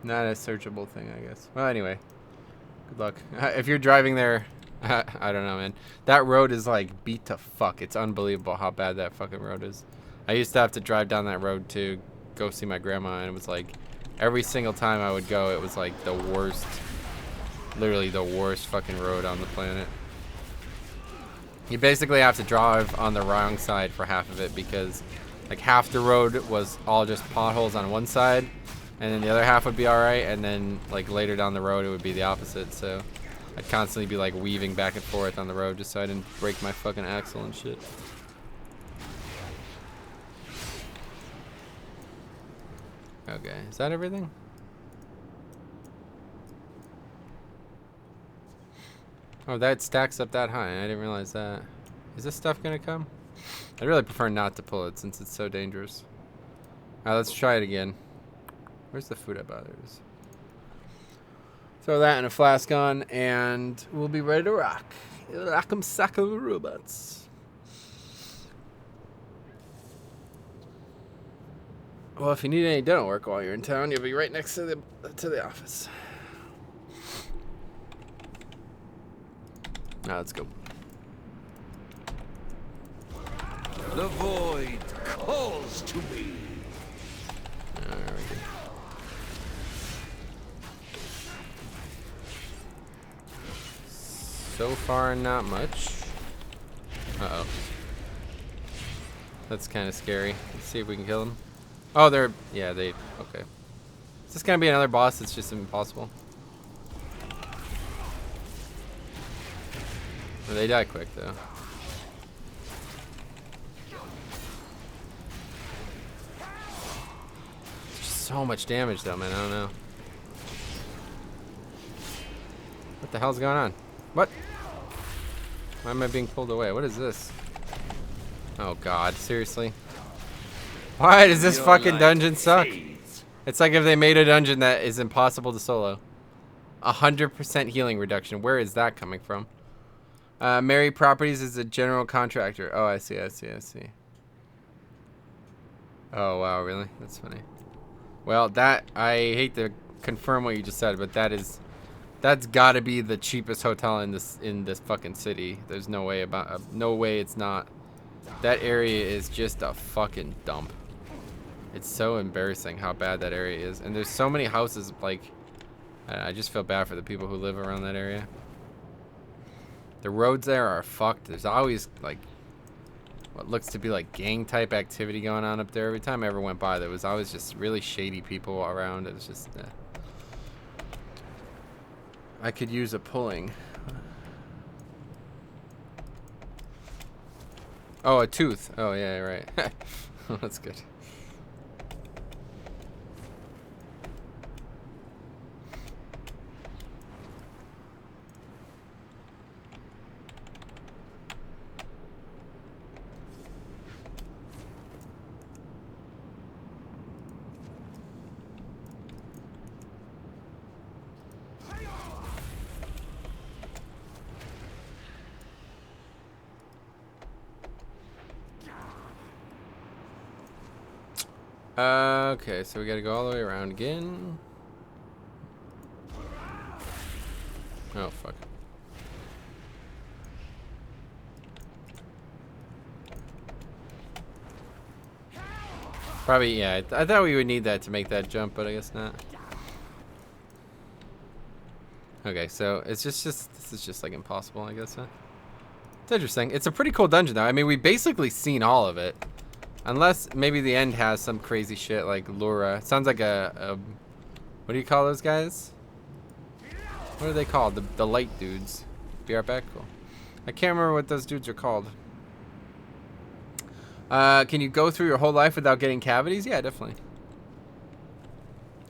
Not a searchable thing, I guess. Well, anyway. Good luck. If you're driving there, I don't know, man. That road is like beat to fuck. It's unbelievable how bad that fucking road is. I used to have to drive down that road to go see my grandma, and it was like every single time I would go, it was like the worst, literally the worst fucking road on the planet. You basically have to drive on the wrong side for half of it because like half the road was all just potholes on one side, and then the other half would be alright, and then like later down the road it would be the opposite. So I'd constantly be like weaving back and forth on the road just so I didn't break my fucking axle and shit. Okay, is that everything? Oh, that stacks up that high. I didn't realize that. Is this stuff gonna come? I'd really prefer not to pull it since it's so dangerous. Alright, let's try it again. Where's the food up? Oh, there it is. Throw that in a flask on, and we'll be ready to rock. Rock'em sock'em robots. Well, if you need any dental work while you're in town, you'll be right next to the office. Now let's go. The void calls to me. There we go. So far, not much. Uh-oh. That's kind of scary. Let's see if we can kill them. Oh, they're... Yeah, they... Okay. Is this going to be another boss that's just impossible? Well, they die quick, though. Just so much damage, though, man. I don't know. What the hell's going on? What? Why am I being pulled away? What is this? Oh, God. Seriously? Why does this fucking dungeon suck? It's like if they made a dungeon that is impossible to solo. 100% healing reduction. Where is that coming from? Mary Properties is a general contractor. Oh, I see, I see, I see. Oh, wow, really? That's funny. Well, that... I hate to confirm what you just said, but that's got to be the cheapest hotel in this fucking city. There's no way no way it's not. That area is just a fucking dump. It's so embarrassing how bad that area is, and there's so many houses. Like, I just feel bad for the people who live around that area. The roads there are fucked. There's always like what looks to be like gang type activity going on up there. Every time I ever went by, there was always just really shady people around. It was just. I could use a pulling. Oh, a tooth. Oh, yeah, right. That's good. Okay, so we gotta go all the way around again. Oh, fuck. Probably, yeah. I thought we would need that to make that jump, but I guess not. Okay, so it's just this is just like impossible, I guess, huh? It's interesting. It's a pretty cool dungeon, though. I mean, we've basically seen all of it. Unless maybe the end has some crazy shit like Lura. Sounds like a what do you call those guys? What are they called? The light dudes. Be right back. Cool. I can't remember what those dudes are called. Can you go through your whole life without getting cavities? Yeah, definitely.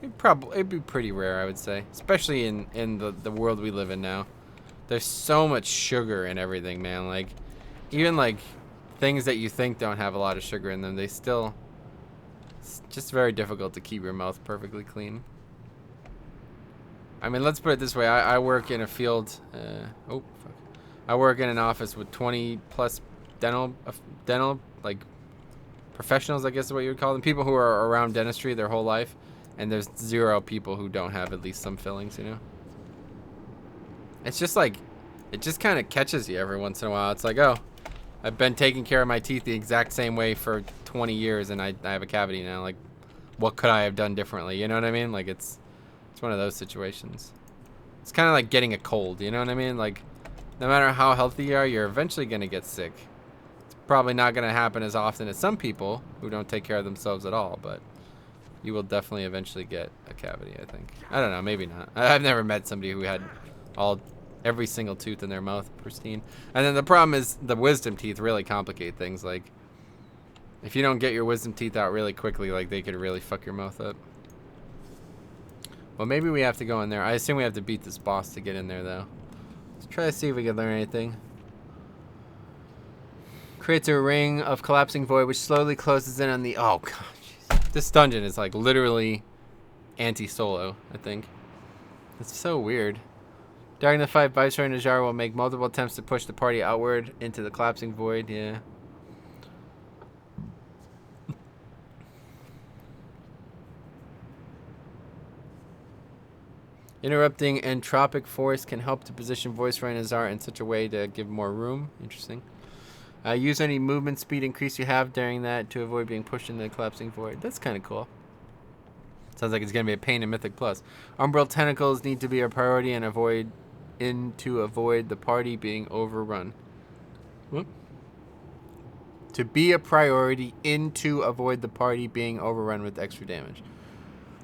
It'd be pretty rare, I would say, especially in the world we live in now. There's so much sugar in everything, man. Like, even like things that you think don't have a lot of sugar in them, they still. It's just very difficult to keep your mouth perfectly clean. I mean, let's put it this way. I work in a field. Oh, fuck. I work in an office with 20 plus dental like professionals, I guess is what you would call them. People who are around dentistry their whole life, and there's 0 people who don't have at least some fillings, you know. It's just like, it just kind of catches you every once in a while. It's like, oh, I've been taking care of my teeth the exact same way for 20 years, and I have a cavity now. Like, what could I have done differently? You know what I mean? Like, it's one of those situations. It's kind of like getting a cold, you know what I mean? Like, no matter how healthy you are, you're eventually going to get sick. It's probably not going to happen as often as some people who don't take care of themselves at all, but you will definitely eventually get a cavity, I think. I don't know, maybe not. I've never met somebody who had every single tooth in their mouth pristine. And then the problem is the wisdom teeth really complicate things. Like, if you don't get your wisdom teeth out really quickly, like, they could really fuck your mouth up. Well, maybe we have to go in there. I assume we have to beat this boss to get in there, though. Let's try to see if we can learn anything. Creates a ring of collapsing void which slowly closes in on the... Oh, God. Jeez. This dungeon is like literally anti-solo, I think. It's so weird. During the fight, Viceroy Najjar will make multiple attempts to push the party outward into the collapsing void. Yeah. Interrupting entropic force can help to position Viceroy Najjar in such a way to give more room. Interesting. Use any movement speed increase you have during that to avoid being pushed into the collapsing void. That's kind of cool. Sounds like it's going to be a pain in Mythic Plus. Umbral tentacles need to be a priority and avoid the party being overrun. Whoop. To be a priority to avoid the party being overrun with extra damage.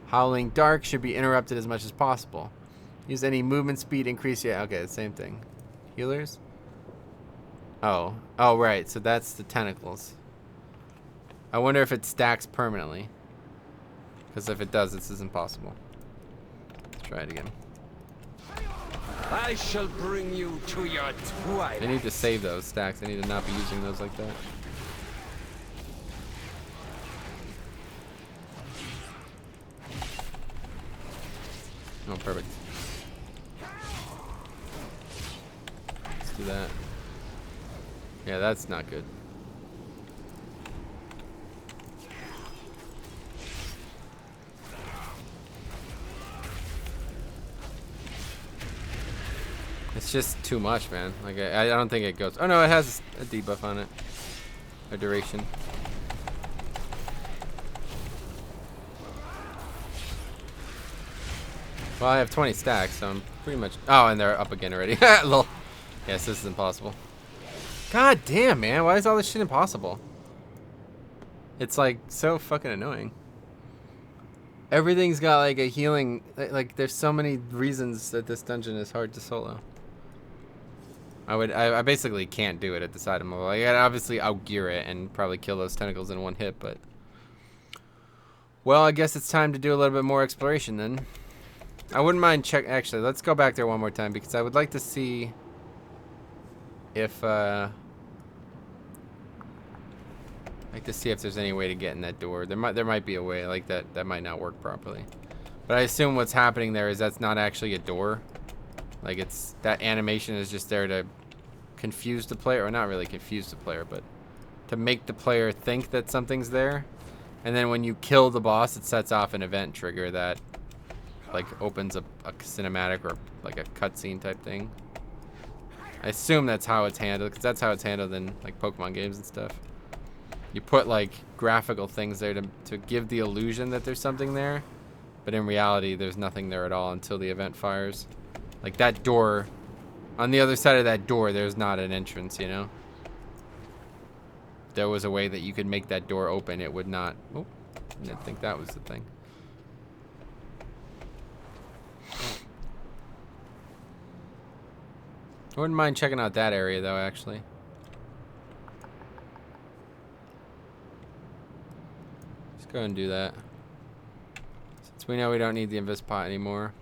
Howling Dark should be interrupted as much as possible. Use any movement speed increase. Yeah, okay, same thing. Healers? Oh, right. So that's the tentacles. I wonder if it stacks permanently. Because if it does, this is impossible. Let's try it again. I shall bring you to your twilight. I need to save those stacks. I need to not be using those like that. Oh, perfect. Let's do that. Yeah, that's not good. It's just too much, man. Like, I don't think it goes... Oh, no, it has a debuff on it. A duration. Well, I have 20 stacks, so I'm pretty much... Oh, and they're up again already. Lol. Yes, this is impossible. God damn, man. Why is all this shit impossible? It's, like, so fucking annoying. Everything's got, like, a healing... Like, there's so many reasons that this dungeon is hard to solo. I basically can't do it at this item level. I'd obviously outgear it and probably kill those tentacles in one hit, but... Well, I guess it's time to do a little bit more exploration, then. I wouldn't mind Actually, let's go back there one more time, because I would like to see... If, there's any way to get in that door. There might be a way, like that might not work properly. But I assume what's happening there is that's not actually a door. Like, it's that animation is just there to confuse the player, or not really confuse the player, but to make the player think that something's there. And then when you kill the boss, it sets off an event trigger that like opens a cinematic or like a cutscene type thing. I assume that's how it's handled, because that's how it's handled in like Pokemon games and stuff. You put like graphical things there to give the illusion that there's something there, but in reality there's nothing there at all until the event fires. Like that door, on the other side of that door, there's not an entrance, you know? If there was a way that you could make that door open, it would not... Oh, I didn't think that was the thing. I wouldn't mind checking out that area, though, actually. Let's go and do that. Since we know we don't need the Invis pot anymore.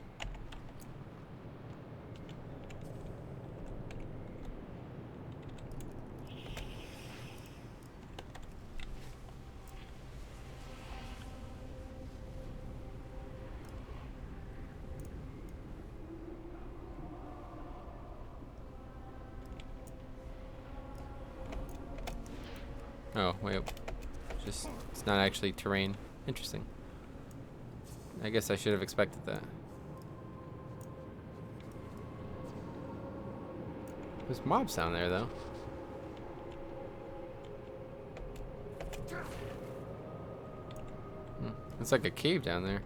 Oh, wait. Just, it's not actually terrain. Interesting. I guess I should have expected that. There's mobs down there, though. It's like a cave down there.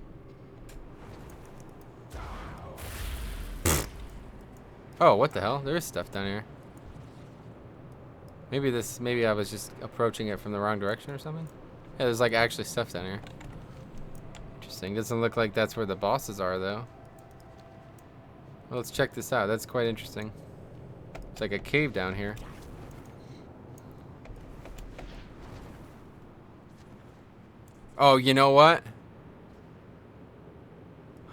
Oh, what the hell? There is stuff down here. Maybe I was just approaching it from the wrong direction or something. Yeah, there's like actually stuff down here. Interesting. Doesn't look like that's where the bosses are, though. Well, let's check this out. That's quite interesting. It's like a cave down here. Oh, you know what?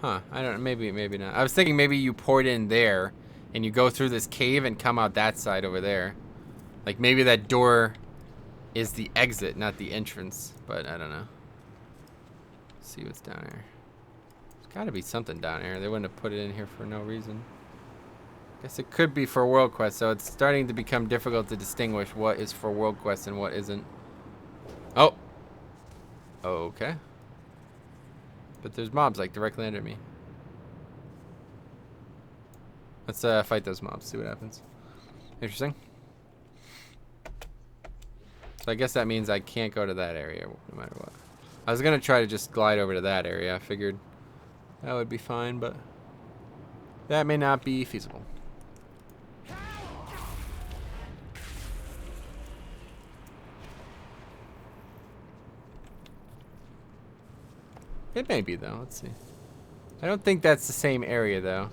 Huh. I don't know. Maybe not. I was thinking maybe you poured in there and you go through this cave and come out that side over there. Like maybe that door is the exit, not the entrance, but I don't know. Let's see what's down here. There's gotta be something down here. They wouldn't have put it in here for no reason. Guess it could be for World Quest, so it's starting to become difficult to distinguish what is for World Quest and what isn't. Oh. Okay. But there's mobs like directly under me. Let's fight those mobs, see what happens. Interesting. So I guess that means I can't go to that area no matter what. I was gonna try to just glide over to that area. I figured that would be fine, but that may not be feasible. It may be though, let's see. I don't think that's the same area though.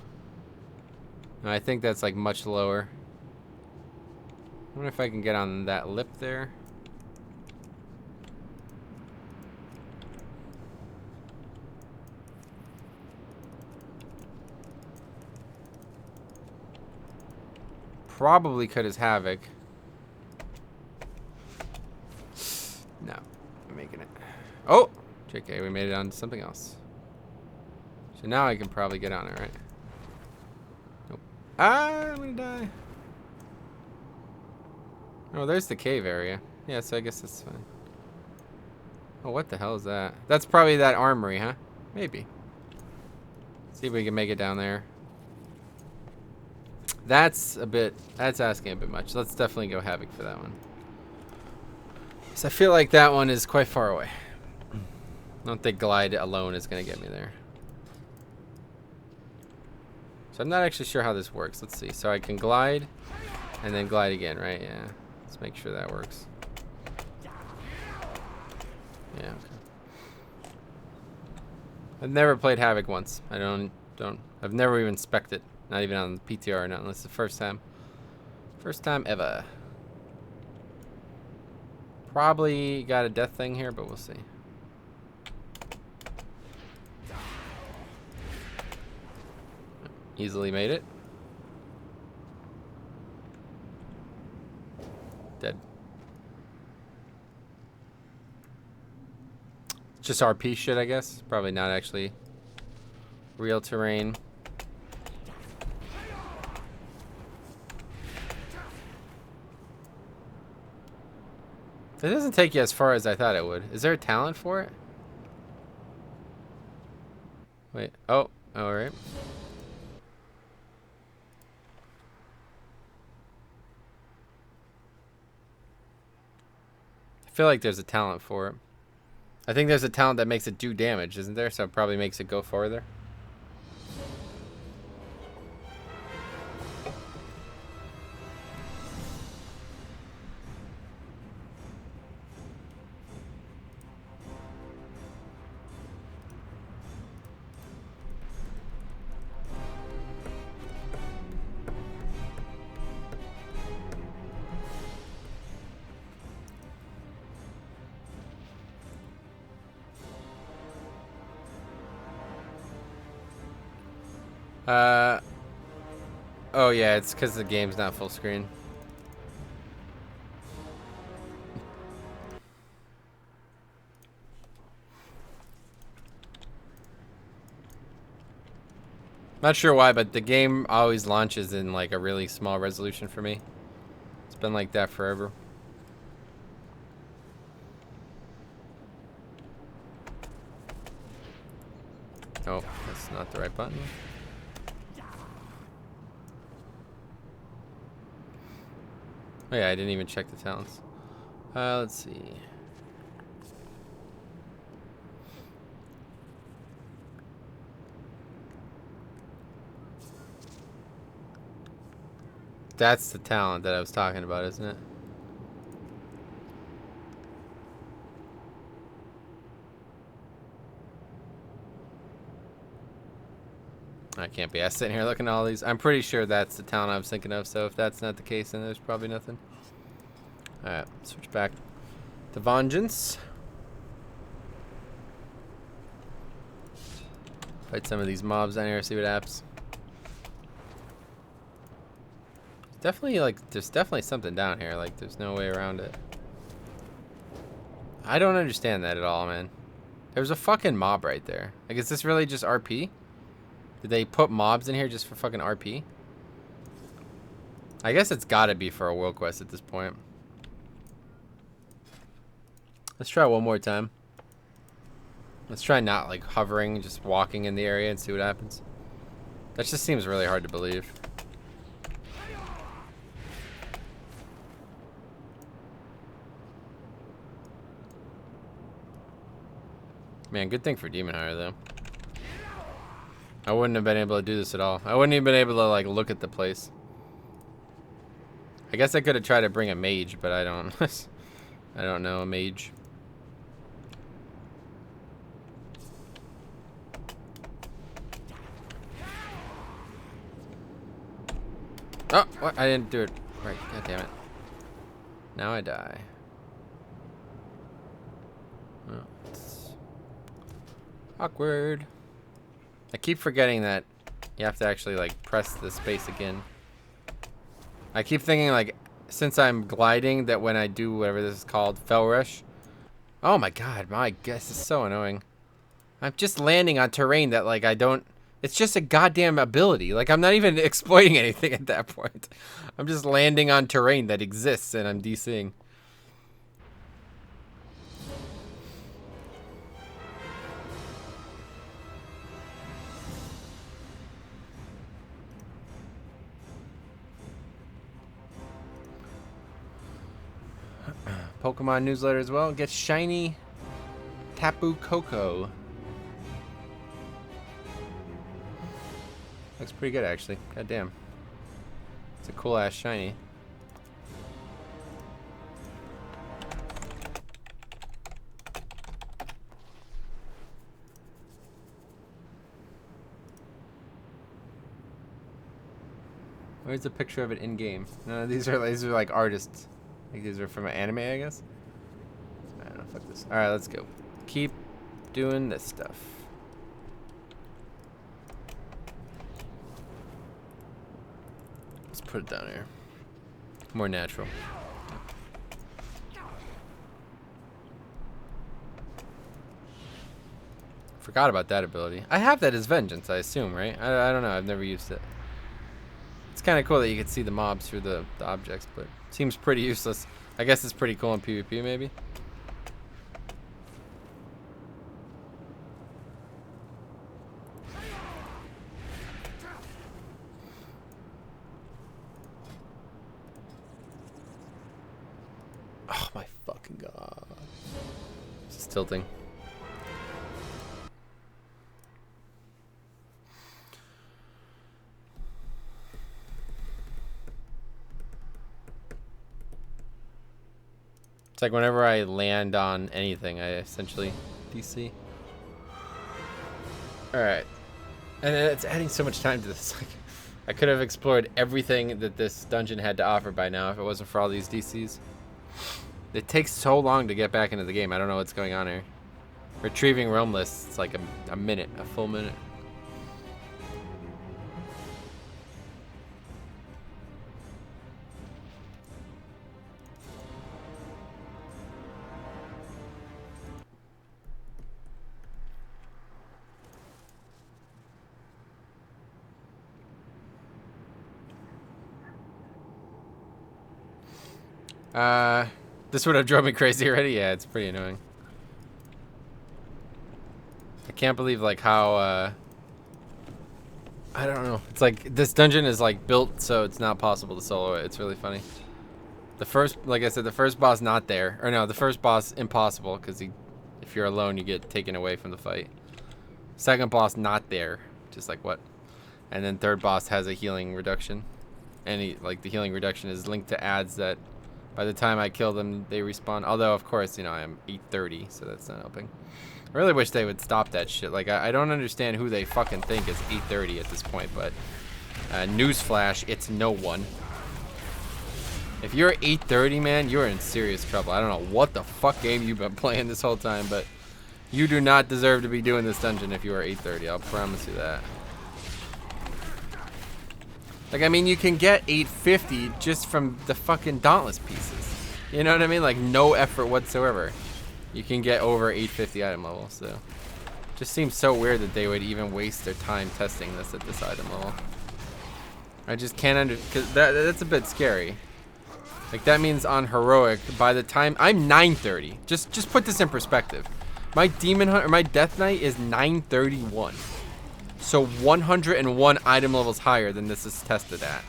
No, I think that's like much lower. I wonder if I can get on that lip there. Probably could as Havoc. No, I'm making it. Oh! JK, we made it on to something else. So now I can probably get on it, right? Nope. Ah, I'm gonna die. Oh, there's the cave area. Yeah, so I guess that's fine. Oh, what the hell is that? That's probably that armory, huh? Maybe. See if we can make it down there. That's asking a bit much. Let's definitely go Havoc for that one. So I feel like that one is quite far away. I don't think glide alone is going to get me there. So I'm not actually sure how this works. Let's see. So I can glide and then glide again, right? Yeah. Let's make sure that works. Yeah, okay. I've never played Havoc once. I've never even spec'd it. Not even on the PTR or nothing. This is the first time. First time ever. Probably got a death thing here, but we'll see. Easily made it. Dead. Just RP shit, I guess. Probably not actually real terrain. It doesn't take you as far as I thought it would. Is there a talent for it? Wait. Oh, all right. I feel like there's a talent for it. I think there's a talent that makes it do damage, isn't there? So it probably makes it go farther. Oh yeah, it's because the game's not full screen. Not sure why, but the game always launches in like a really small resolution for me. It's been like that forever. Oh, that's not the right button. Oh yeah, I didn't even check the talents. Let's see. That's the talent that I was talking about, isn't it? I can't be. I was sitting here looking at all these. I'm pretty sure that's the talent I was thinking of, so if that's not the case, then there's probably nothing. Alright, switch back to Vengeance. Fight some of these mobs down here, see what happens. Definitely, like, there's definitely something down here. Like, there's no way around it. I don't understand that at all, man. There's a fucking mob right there. Like, is this really just RP? Did they put mobs in here just for fucking RP? I guess it's gotta be for a world quest at this point. Let's try one more time. Let's try not, like, hovering, just walking in the area and see what happens. That just seems really hard to believe. Man, good thing for Demon Hunter, though. I wouldn't have been able to do this at all. I wouldn't even been able to, like, look at the place. I guess I could have tried to bring a mage, but I don't. I don't know a mage. Oh, what? I didn't do it right. God damn it. Now I die. Oh, it's awkward. I keep forgetting that you have to actually, like, press the space again. I keep thinking, like, since I'm gliding, that when I do whatever this is called, Fell Rush. Oh my god, my guess is so annoying. I'm just landing on terrain that, like, I don't. It's just a goddamn ability. Like, I'm not even exploiting anything at that point. I'm just landing on terrain that exists and I'm DCing. Pokemon newsletter as well. Get shiny Tapu Koko. Looks pretty good, actually. God damn. It's a cool ass shiny. Where's the picture of it in game? No, these are like artists. Like these are from an anime, I guess. I don't know. Fuck this. All right, let's go. Keep doing this stuff. Let's put it down here. More natural. Forgot about that ability. I have that as Vengeance, I assume, right? I don't know. I've never used it. It's kind of cool that you can see the mobs through the objects, but seems pretty useless. I guess it's pretty cool in PvP, maybe. Oh my fucking god. It's just tilting. It's like whenever I land on anything, I essentially DC. Alright. And it's adding so much time to this. Like, I could have explored everything that this dungeon had to offer by now if it wasn't for all these DCs. It takes so long to get back into the game. I don't know what's going on here. Retrieving realm lists, it's like a minute, a full minute. This would have drove me crazy already. Yeah, it's pretty annoying. I can't believe like how I don't know. It's like this dungeon is like built so it's not possible to solo it. It's really funny. The first, like I said, the first boss not there, or no, the first boss impossible because if you're alone, you get taken away from the fight. Second boss not there, just like what? And then third boss has a healing reduction, and like the healing reduction is linked to ads that. By the time I kill them, they respawn. Although, of course, you know, I'm 830, so that's not helping. I really wish they would stop that shit. Like, I don't understand who they fucking think is 830 at this point, but newsflash, it's no one. If you're 830, man, you're in serious trouble. I don't know what the fuck game you've been playing this whole time, but you do not deserve to be doing this dungeon if you are 830. I'll promise you that. Like, I mean, you can get 850 just from the fucking Dauntless pieces. You know what I mean? Like, no effort whatsoever. You can get over 850 item level, so. Just seems so weird that they would even waste their time testing this at this item level. I just can't because that's a bit scary. Like, that means on Heroic, by the time, I'm 930. Just put this in perspective. My Demon Hunter, my Death Knight is 931. So 101 item levels higher than this is tested at.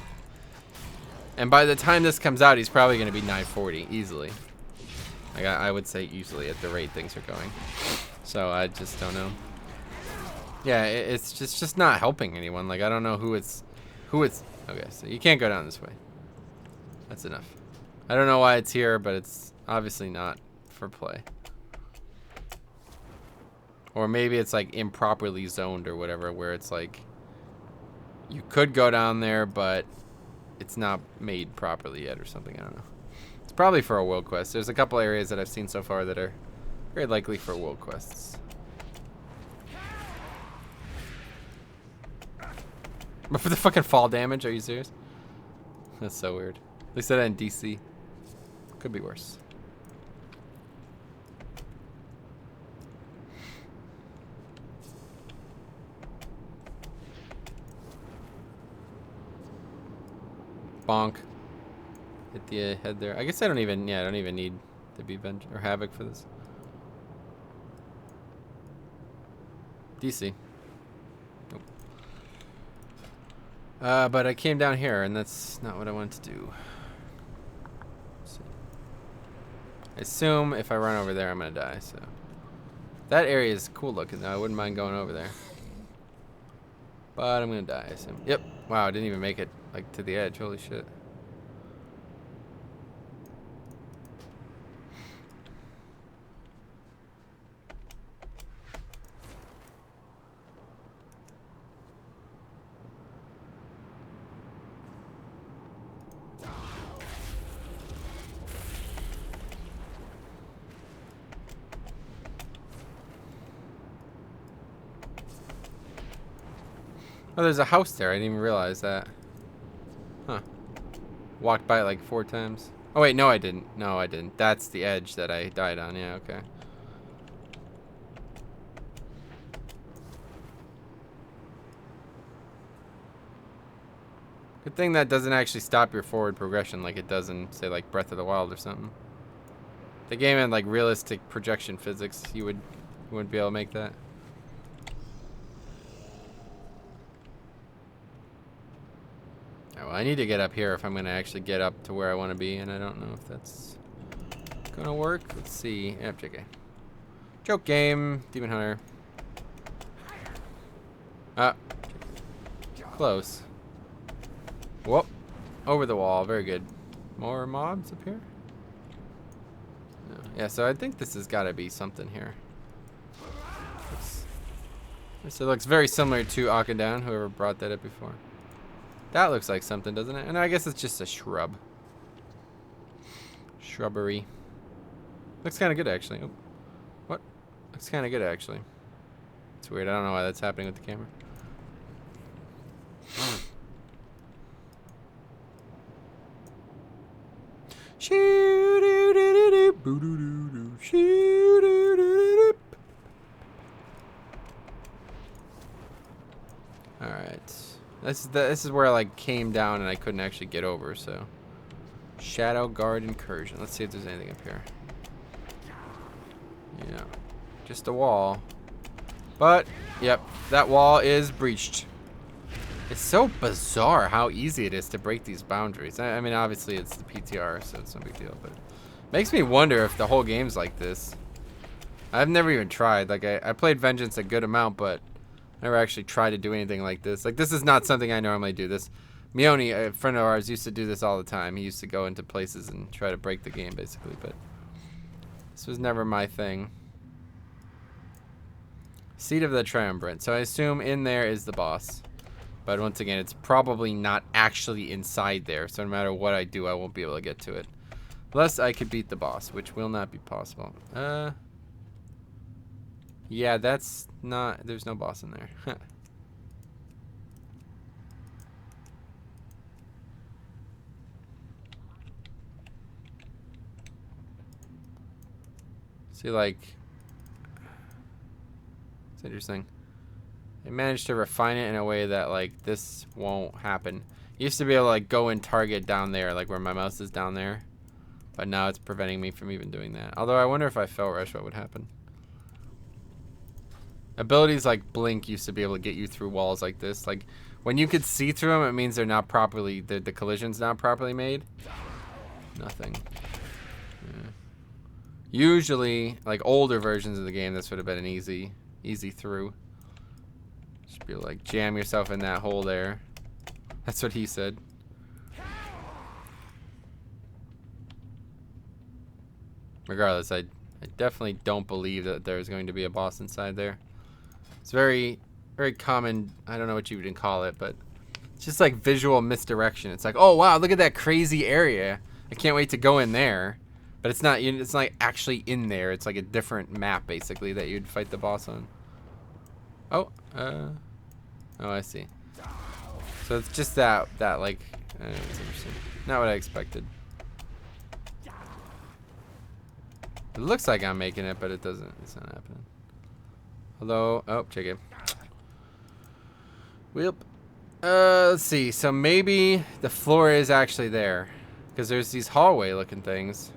And by the time this comes out, he's probably going to be 940 easily. Like, I would say easily at the rate things are going. So I just don't know. Yeah, it's just not helping anyone. Like, I don't know who it's. Okay, so you can't go down this way. That's enough. I don't know why it's here, but it's obviously not for play. Or maybe it's like improperly zoned or whatever, where it's like you could go down there, but it's not made properly yet or something. I don't know. It's probably for a world quest. There's a couple areas that I've seen so far that are very likely for world quests. But for the fucking fall damage, are you serious? That's so weird. They said that in DC. Could be worse. Bonk. Hit the head there. I guess I don't even need to be Venge or Havoc for this. DC. Nope. But I came down here, and that's not what I wanted to do. Let's see. I assume if I run over there, I'm gonna die. So that area is cool looking, though. I wouldn't mind going over there. But I'm gonna die, I assume. Yep. Wow, I didn't even make it like to the edge. Holy shit. Oh, there's a house there. I didn't even realize that. Huh. Walked by it like 4 times. Oh, wait. No, I didn't. No, I didn't. That's the edge that I died on. Yeah, okay. Good thing that doesn't actually stop your forward progression like it does in, say, like Breath of the Wild or something. If the game had, like, realistic projection physics, you wouldn't be able to make that. Well, I need to get up here if I'm going to actually get up to where I want to be, and I don't know if that's going to work. Let's see. Yep, JK. Joke game. Demon Hunter. Ah. Close. Whoop. Over the wall. Very good. More mobs up here? No. Yeah, so I think this has got to be something here. So it looks very similar to Akadown, whoever brought that up before. That looks like something, doesn't it? And I guess it's just a shrub. Shrubbery. Looks kind of good, actually. Oh. What? Looks kind of good, actually. It's weird. I don't know why that's happening with the camera. All right. This is where I like came down and I couldn't actually get over, so. Shadow Guard Incursion. Let's see if there's anything up here. Yeah. Just a wall. But, yep, that wall is breached. It's so bizarre how easy it is to break these boundaries. I mean, obviously it's the PTR, so it's no big deal, but it makes me wonder if the whole game's like this. I've never even tried. Like, I played Vengeance a good amount, but never actually tried to do anything like this. Like, this is not something I normally do. This Mione, a friend of ours, used to do this all the time. He used to go into places and try to break the game, basically, but this was never my thing. Seat of the Triumvirate. So I assume in there is the boss. But once again, it's probably not actually inside there. So no matter what I do, I won't be able to get to it. Unless I could beat the boss, which will not be possible. Yeah, that's not... There's no boss in there. See, like, it's interesting. They managed to refine it in a way that, like, this won't happen. You used to be able to, like, go and target down there, like where my mouse is down there. But now it's preventing me from even doing that. Although I wonder if I felt rush, what would happen. Abilities like Blink used to be able to get you through walls like this. Like, when you could see through them, it means they're not properly, the collision's not properly made. Nothing. Yeah. Usually, like older versions of the game, this would have been an easy through. Just be like, jam yourself in that hole there. That's what he said. Regardless, I definitely don't believe that there's going to be a boss inside there. It's very, very common, I don't know what you would call it, but it's just like visual misdirection. It's like, oh wow, look at that crazy area. I can't wait to go in there. But it's not actually in there. It's like a different map, basically, that you'd fight the boss on. Oh, oh, I see. So it's just that like, it's interesting. Not what I expected. It looks like I'm making it, but it doesn't. It's not happening. Although, oh, check it. Well, let's see. So maybe the floor is actually there, because there's these hallway-looking things.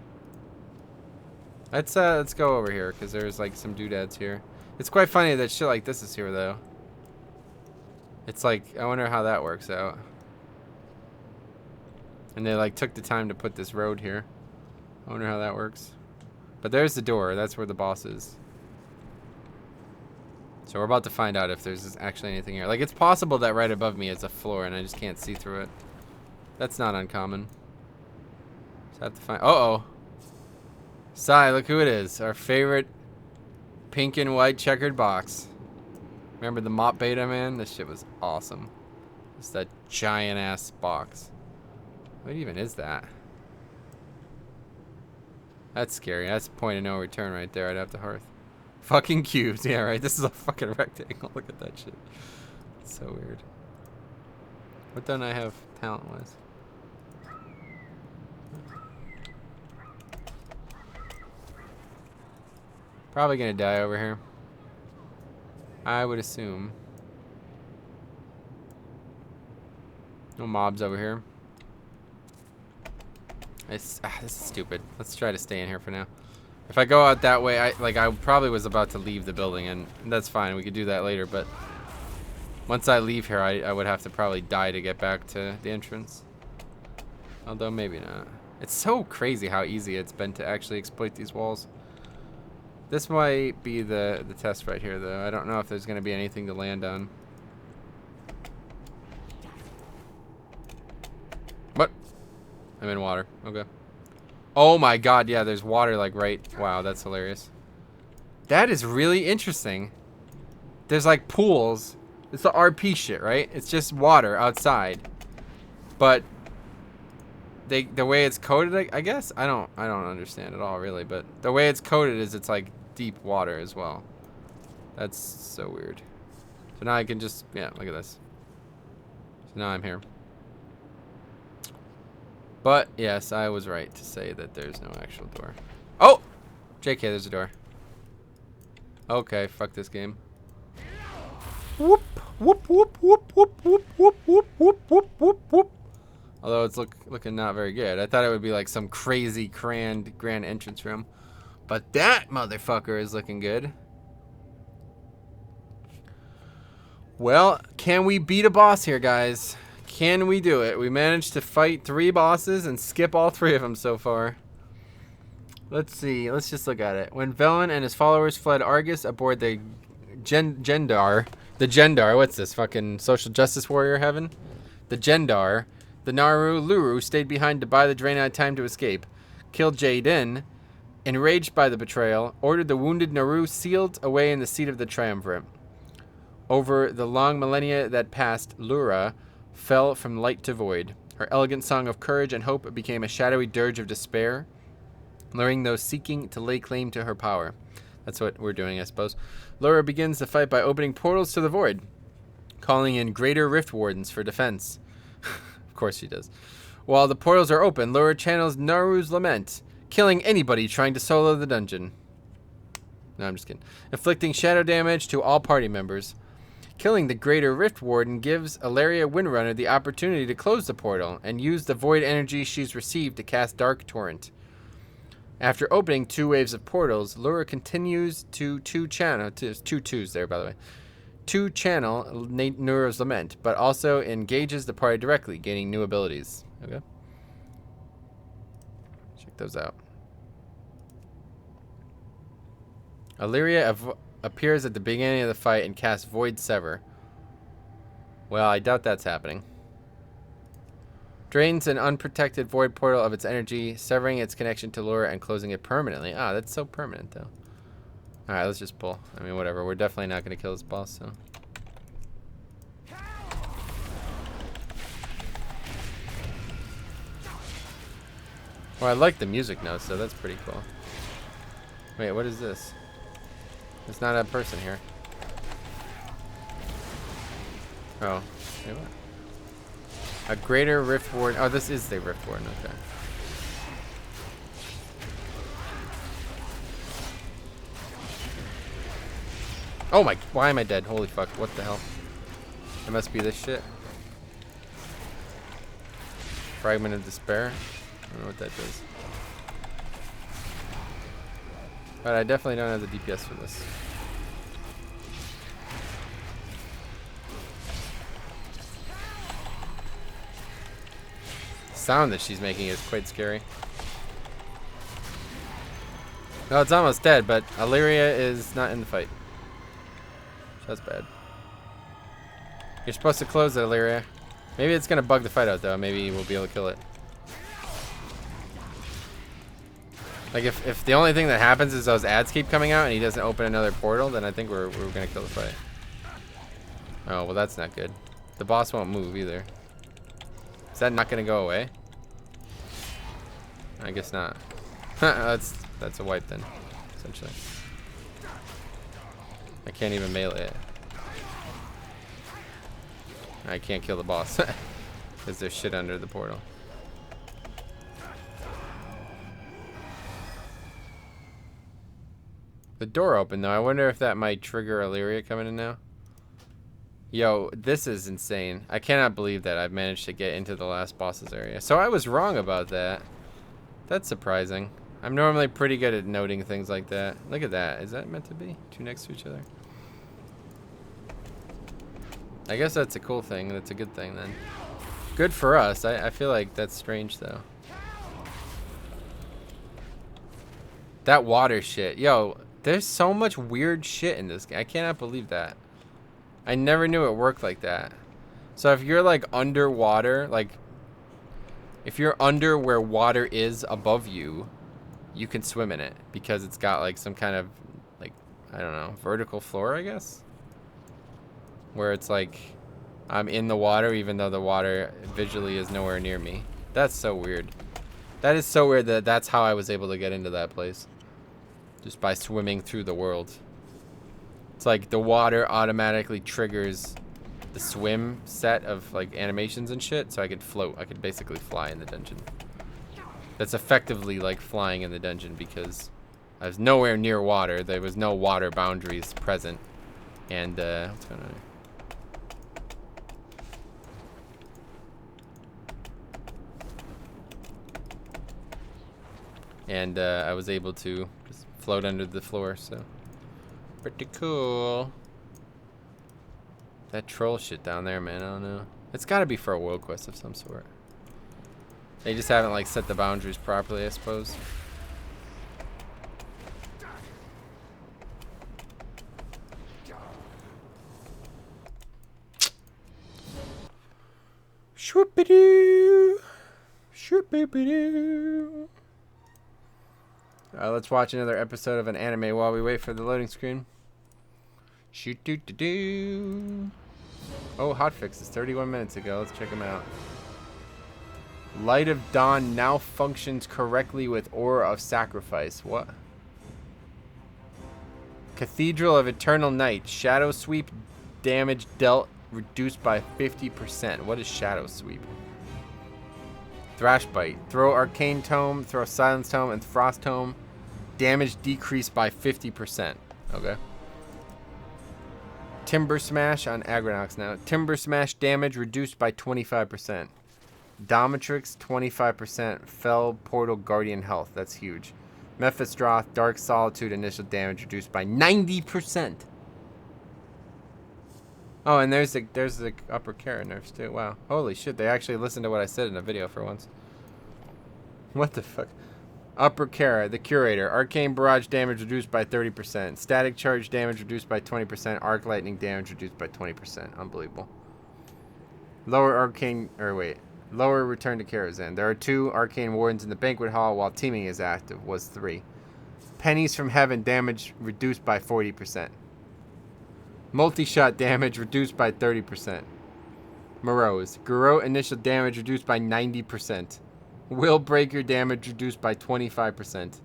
Let's go over here, because there's like some doodads here. It's quite funny that shit like this is here, though. It's like, I wonder how that works out. And they like took the time to put this road here. I wonder how that works. But there's the door. That's where the boss is. So we're about to find out if there's actually anything here. Like, it's possible that right above me is a floor and I just can't see through it. That's not uncommon. Just have to find... Uh-oh. Sai, look who it is. Our favorite pink and white checkered box. Remember the mop beta, man? This shit was awesome. It's that giant-ass box. What even is that? That's scary. That's point of no return right there. I'd have to hearth. Fucking cubes. Yeah, right. This is a fucking rectangle. Look at that shit. It's so weird. What don't I have talent-wise? Probably gonna die over here. I would assume. No mobs over here. This is stupid. Let's try to stay in here for now. If I go out that way, I probably was about to leave the building, and that's fine. We could do that later, but once I leave here, I would have to probably die to get back to the entrance. Although maybe not. It's so crazy how easy it's been to actually exploit these walls. This might be the test right here, though. I don't know if there's going to be anything to land on. What? I'm in water. Okay. Oh my god, yeah, there's water like right... Wow, that's hilarious. That is really interesting. There's like pools. It's the RP shit, right? It's just water outside. But the way it's coded, I guess? I don't understand at all, really. But the way it's coded is it's like deep water as well. That's so weird. So now I can just... Yeah, look at this. So now I'm here. But, yes, I was right to say that there's no actual door. Oh! JK, there's a door. Okay, fuck this game. Whoop, whoop, whoop, whoop, whoop, whoop, whoop, whoop, whoop, whoop, whoop, whoop. Although it's looking not very good. I thought it would be like some crazy grand entrance room. But that motherfucker is looking good. Well, can we beat a boss here, guys? Can we do it? We managed to fight 3 bosses and skip all 3 of them so far. Let's see. Let's just look at it. When Velen and his followers fled Argus aboard the Gendar. The Gendar. What's this? Fucking social justice warrior heaven? The Gendar. The Luru stayed behind to buy the Draenei time to escape. Killed Jaden. Enraged by the betrayal, ordered the wounded Naru sealed away in the seat of the Triumvirate. Over the long millennia that passed, Lura fell from light to void. Her elegant song of courage and hope became a shadowy dirge of despair, luring those seeking to lay claim to her power. That's what we're doing, I suppose. Lura begins the fight by opening portals to the void, calling in greater rift wardens for defense. Of course she does. While the portals are open, Lura channels Naru's lament, killing anybody trying to solo the dungeon. No, I'm just kidding. Inflicting shadow damage to all party members. Killing the Greater Rift Warden gives Ilaria Windrunner the opportunity to close the portal and use the void energy she's received to cast Dark Torrent. After opening 2 waves of portals, Lura continues to two twos there, by the way. To channel Nura's Lament, but also engages the party directly, gaining new abilities. Okay. Check those out. Illyria appears at the beginning of the fight and casts Void Sever. Well, I doubt that's happening. Drains an unprotected void portal of its energy, severing its connection to Lura and closing it permanently. Ah, that's so permanent, though. Alright, let's just pull. I mean, whatever. We're definitely not going to kill this boss, so... Well, I like the music notes, so that's pretty cool. Wait, what is this? There's not a person here. Oh. Wait, what? A Greater Rift Warden. Oh, this is the Rift Warden. Okay. Oh my... Why am I dead? Holy fuck. What the hell? It must be this shit. Fragment of Despair. I don't know what that does. But I definitely don't have the DPS for this. The sound that she's making is quite scary. No, it's almost dead, but Illyria is not in the fight. That's bad. You're supposed to close it, Illyria. Maybe it's gonna bug the fight out though. Maybe we'll be able to kill it. Like if the only thing that happens is those ads keep coming out and he doesn't open another portal, then I think we're gonna kill the fight. Oh well, that's not good. The boss won't move either. Is that not gonna go away? I guess not. that's a wipe then, essentially. I can't even melee it. I can't kill the boss because there's shit under the portal. The door opened though. I wonder if that might trigger Illyria coming in now. Yo, this is insane. I cannot believe that I've managed to get into the last boss's area. So I was wrong about that. That's surprising. I'm normally pretty good at noting things like that. Look at that. Is that meant to be? 2 next to each other? I guess that's a cool thing. That's a good thing then. Good for us. I feel like that's strange though. That water shit. Yo, there's so much weird shit in this game. I cannot believe that. I never knew it worked like that. So if you're like underwater, like if you're under where water is above you, you can swim in it because it's got like some kind of like, I don't know, vertical floor, I guess. Where it's like I'm in the water even though the water visually is nowhere near me. That's so weird. That is so weird that that's how I was able to get into that place. Just by swimming through the world. It's like the water automatically triggers the swim set of like animations and shit, so I could float. I could basically fly in the dungeon. That's effectively like flying in the dungeon because I was nowhere near water. There was no water boundaries present. And what's going on here? And I was able to just float under the floor, so pretty cool. That troll shit down there, man, I don't know. It's gotta be for a world quest of some sort. They just haven't like set the boundaries properly, I suppose. Shwoopidoo, shwoopidoo. Let's watch another episode of an anime while we wait for the loading screen. Shoot doo doo doo. Oh, hotfix is 31 minutes ago. Let's check them out. Light of Dawn now functions correctly with Aura of Sacrifice. What? Cathedral of Eternal Night. Shadow Sweep damage dealt reduced by 50%. What is Shadow Sweep? Thrash Bite. Throw Arcane Tome, throw Silence Tome, and Frost Tome. Damage decreased by 50%. Okay. Timber Smash on Agronox now. Timber Smash damage reduced by 25%. Dominatrix 25%. Fell Portal Guardian Health. That's huge. Mephistroth Dark Solitude initial damage reduced by 90%. Oh, and there's the upper Kara nerfs too. Wow. Holy shit, they actually listened to what I said in a video for once. What the fuck? Upper Kara, the Curator. Arcane Barrage damage reduced by 30%. Static Charge damage reduced by 20%. Arc Lightning damage reduced by 20%. Unbelievable. Lower Arcane... Lower Return to Karazhan. There are 2 Arcane Wardens in the Banquet Hall while teaming is active. Was 3. Pennies from Heaven damage reduced by 40%. Multi-shot damage reduced by 30%. Morose. Garrote initial damage reduced by 90%. Will Breaker damage reduced by 25%.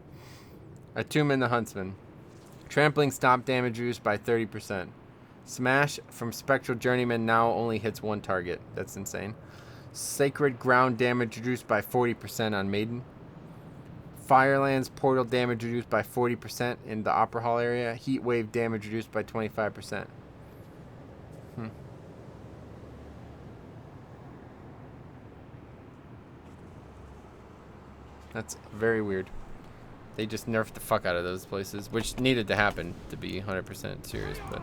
Attunement the Huntsman. Trampling Stomp damage reduced by 30%. Smash from Spectral Journeyman now only hits 1 target. That's insane. Sacred Ground damage reduced by 40% on Maiden. Firelands Portal damage reduced by 40% in the Opera Hall area. Heat Wave damage reduced by 25%. That's very weird. They just nerfed the fuck out of those places, which needed to happen to be 100% serious, but...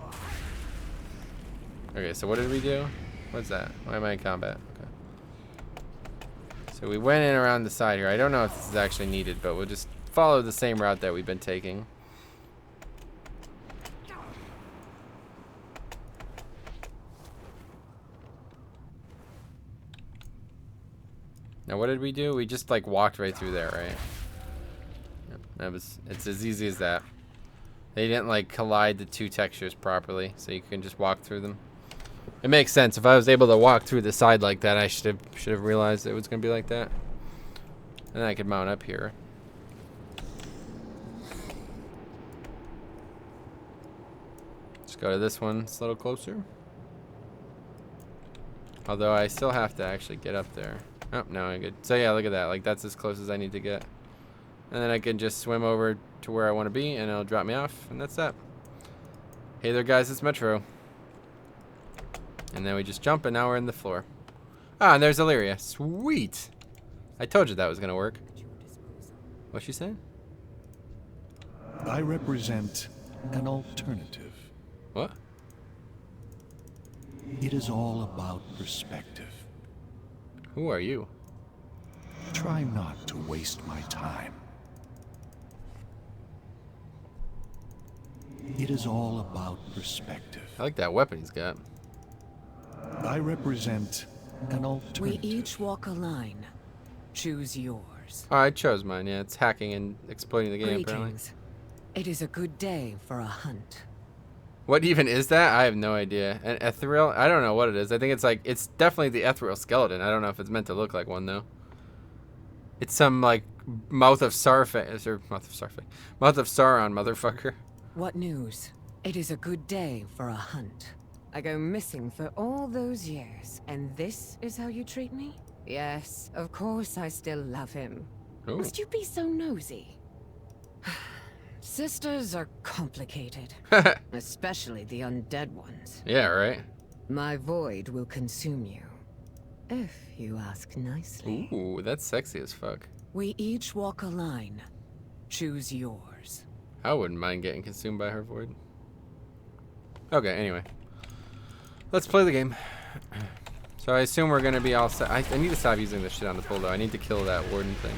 Okay, so what did we do? What's that? Why am I in combat? Okay. So we went in around the side here. I don't know if this is actually needed, but we'll just follow the same route that we've been taking. Now what did we do? We just like walked right through there, right? Yep, it's as easy as that. They didn't like collide the 2 textures properly, so you can just walk through them. It makes sense. If I was able to walk through the side like that, I should have realized it was gonna be like that. And then I could mount up here. Let's go to this one. It's a little closer. Although I still have to actually get up there. Oh, no, I'm good. So yeah, look at that. Like, that's as close as I need to get. And then I can just swim over to where I want to be, and it'll drop me off, and that's that. Hey there, guys, it's Metro. And then we just jump, and now we're in the floor. Ah, and there's Illyria. Sweet! I told you that was going to work. What's she saying? I represent an alternative. What? It is all about perspective. Who are you? Try not to waste my time. It is all about perspective. I like that weapon he's got. I represent an alternative. We each walk a line. Choose yours. Oh, I chose mine. Yeah, it's hacking and exploiting the game, apparently. Greetings. It is a good day for a hunt. What even is that? I have no idea. An ethereal? I don't know what it is. I think it's like, it's definitely the ethereal skeleton. I don't know if it's meant to look like one, though. It's some, like, Mouth of Sauron, motherfucker. What news? It is a good day for a hunt. I go missing for all those years, and this is how you treat me? Yes, of course I still love him. Ooh. Must you be so nosy? Sisters are complicated, especially the undead ones. Yeah, right? My void will consume you, if you ask nicely. Ooh, that's sexy as fuck. We each walk a line. Choose yours. I wouldn't mind getting consumed by her void. Okay, anyway. Let's play the game. So I assume we're gonna be all set. I need to stop using this shit on the pull, though. I need to kill that warden thing.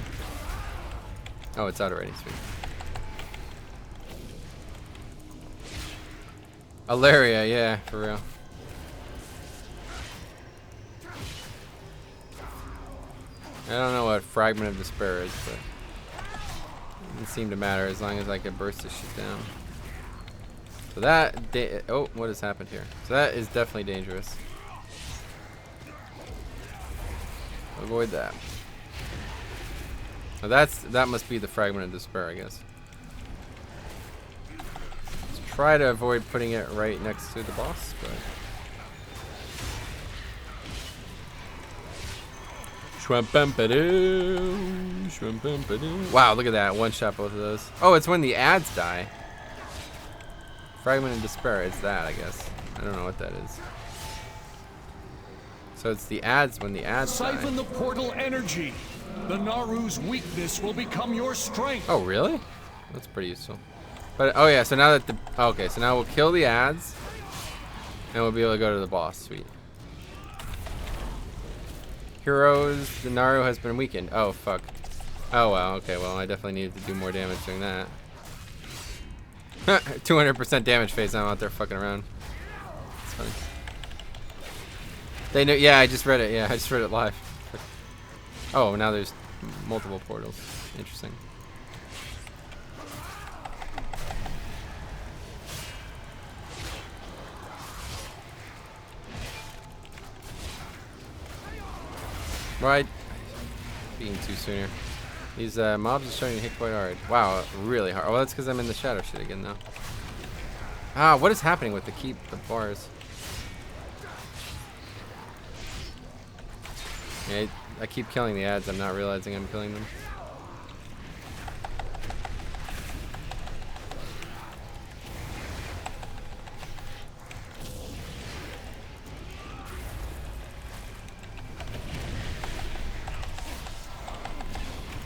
Oh, it's out already. Sweet. Illyria, yeah, for real. I don't know what Fragment of Despair is, but it doesn't seem to matter as long as I can burst this shit down. So that, oh, what has happened here? So that is definitely dangerous. Avoid that. Now that must be the Fragment of Despair, I guess. Let's try to avoid putting it right next to the boss, but. Wow, look at that. One shot both of those. Oh, it's when the ads die. Fragment and Despair is that, I guess. I don't know what that is. So it's the ads when the ads Siphon die. the portal energy. The Naru's weakness will become your strength. Oh, really? That's pretty useful. But, oh yeah, so now that the... Okay, so now we'll kill the ads. And we'll be able to go to the boss. Sweet. Heroes, the Naru has been weakened. Oh, fuck. Oh, wow. Okay, well, I definitely needed to do more damage doing that. 200% damage phase. I'm out there fucking around. It's funny. They know. Yeah, I just read it. Yeah, I just read it live. Oh, now there's multiple portals. Interesting. Right. Being too sooner. These mobs are starting to hit quite hard. Wow, really hard. Oh, that's because I'm in the shadow shit again, though. Ah, what is happening with the bars? Yeah, I keep killing the ads. I'm not realizing I'm killing them.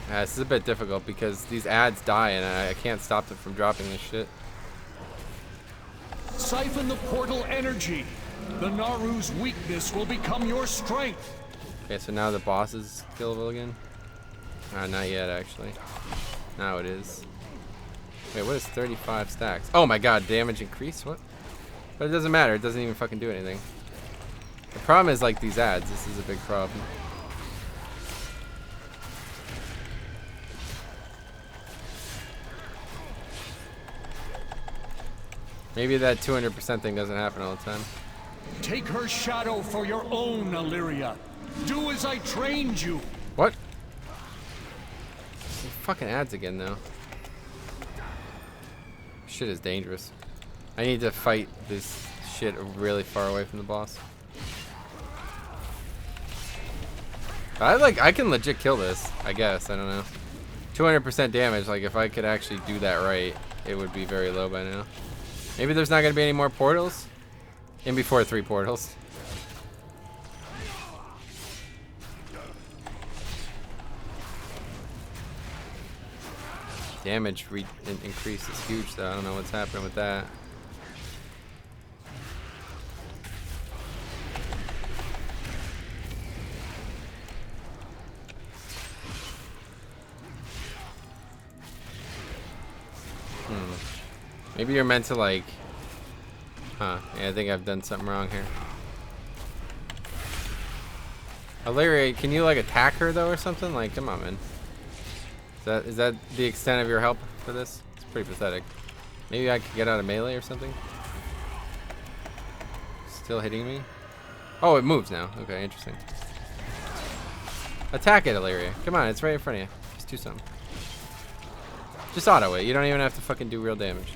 This is a bit difficult because these ads die and I can't stop them from dropping this shit. Siphon the portal energy. The Naru's weakness will become your strength. Okay, so now the boss is killable again? Not yet, actually. Now it is. Wait, what is 35 stacks? Oh my god, damage increase? What? But it doesn't matter. It doesn't even fucking do anything. The problem is, like, these ads. This is a big problem. Maybe that 200% thing doesn't happen all the time. Take her shadow for your own, Illyria. Do as I trained you. What? Fucking ads again, though. Shit is dangerous. I need to fight this shit really far away from the boss. I can legit kill this, I guess. I don't know. 200% damage, like if I could actually do that right, it would be very low by now. Maybe there's not going to be any more portals? In before 3 portals. Damage increase is huge though. I don't know what's happening with that. Maybe you're meant to like... Huh. Yeah, I think I've done something wrong here. Illyria, can you like attack her though or something? Like, come on, man. Is that the extent of your help for this? It's pretty pathetic. Maybe I could get out of melee or something? Still hitting me? Oh, it moves now. Okay, interesting. Attack it, Illyria. Come on, it's right in front of you. Just do something. Just auto it. You don't even have to fucking do real damage.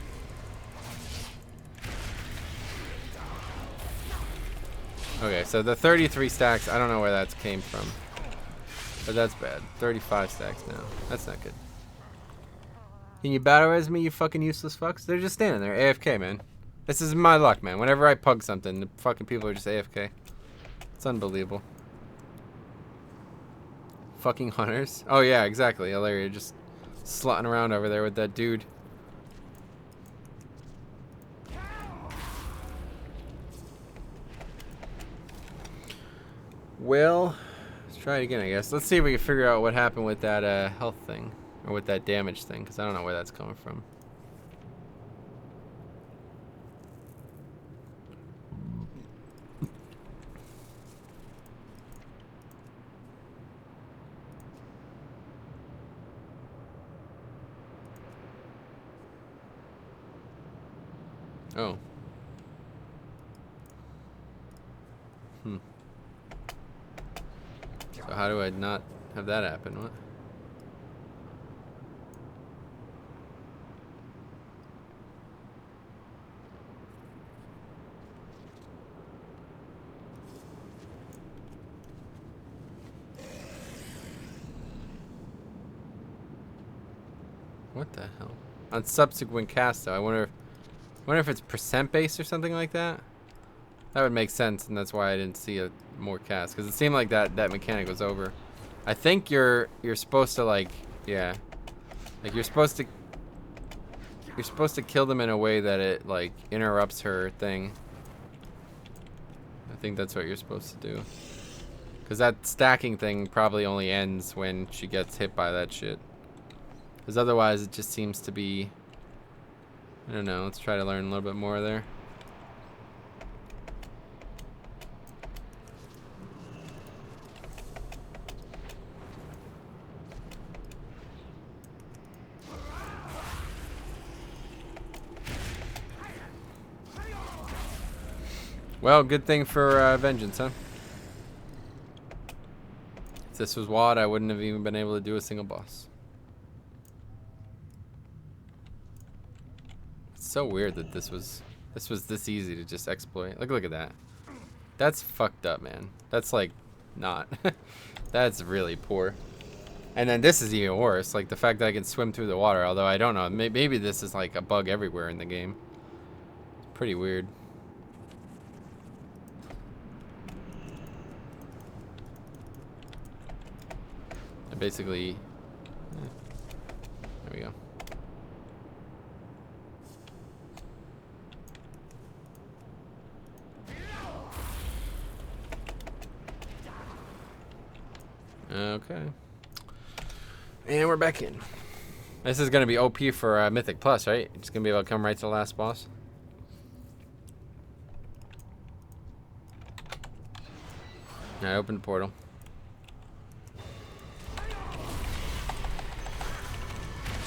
Okay, so the 33 stacks, I don't know where that came from. But that's bad. 35 stacks now. That's not good. Can you battle res me, you fucking useless fucks? They're just standing there, AFK, man. This is my luck, man. Whenever I pug something, the fucking people are just AFK. It's unbelievable. Fucking hunters. Oh yeah, exactly. Illyria just slutting around over there with that dude. Well, let's try it again, I guess. Let's see if we can figure out what happened with that health thing. Or with that damage thing, because I don't know where that's coming from. Oh. So how do I not have that happen? What? What the hell? On subsequent cast, though, I wonder if wonder if it's percent based or something like that. That would make sense, and that's why I didn't see more casts, because it seemed like that mechanic was over. I think you're supposed to like, yeah, like you're supposed to kill them in a way that it like interrupts her thing. I think that's what you're supposed to do, because that stacking thing probably only ends when she gets hit by that shit. Because otherwise, it just seems to be. I don't know. Let's try to learn a little bit more there. Well, good thing for vengeance, huh? If this was WoD, I wouldn't have even been able to do a single boss. It's so weird that this was this easy to just exploit. Look at that. That's fucked up, man. That's like not. That's really poor. And then this is even worse. Like the fact that I can swim through the water. Although I don't know. Maybe this is like a bug everywhere in the game. It's pretty weird. Basically, there we go. Okay, and we're back in. This is gonna be OP for Mythic Plus, right? It's gonna be able to come right to the last boss. All right, open the portal.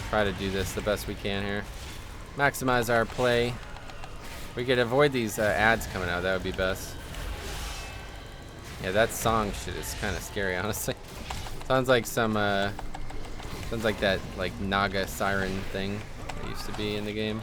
Try to do this the best we can here. Maximize our play. We could avoid these ads coming out. That would be best. Yeah, that song shit is kind of scary, honestly. Sounds like some, sounds like that like Naga siren thing that used to be in the game.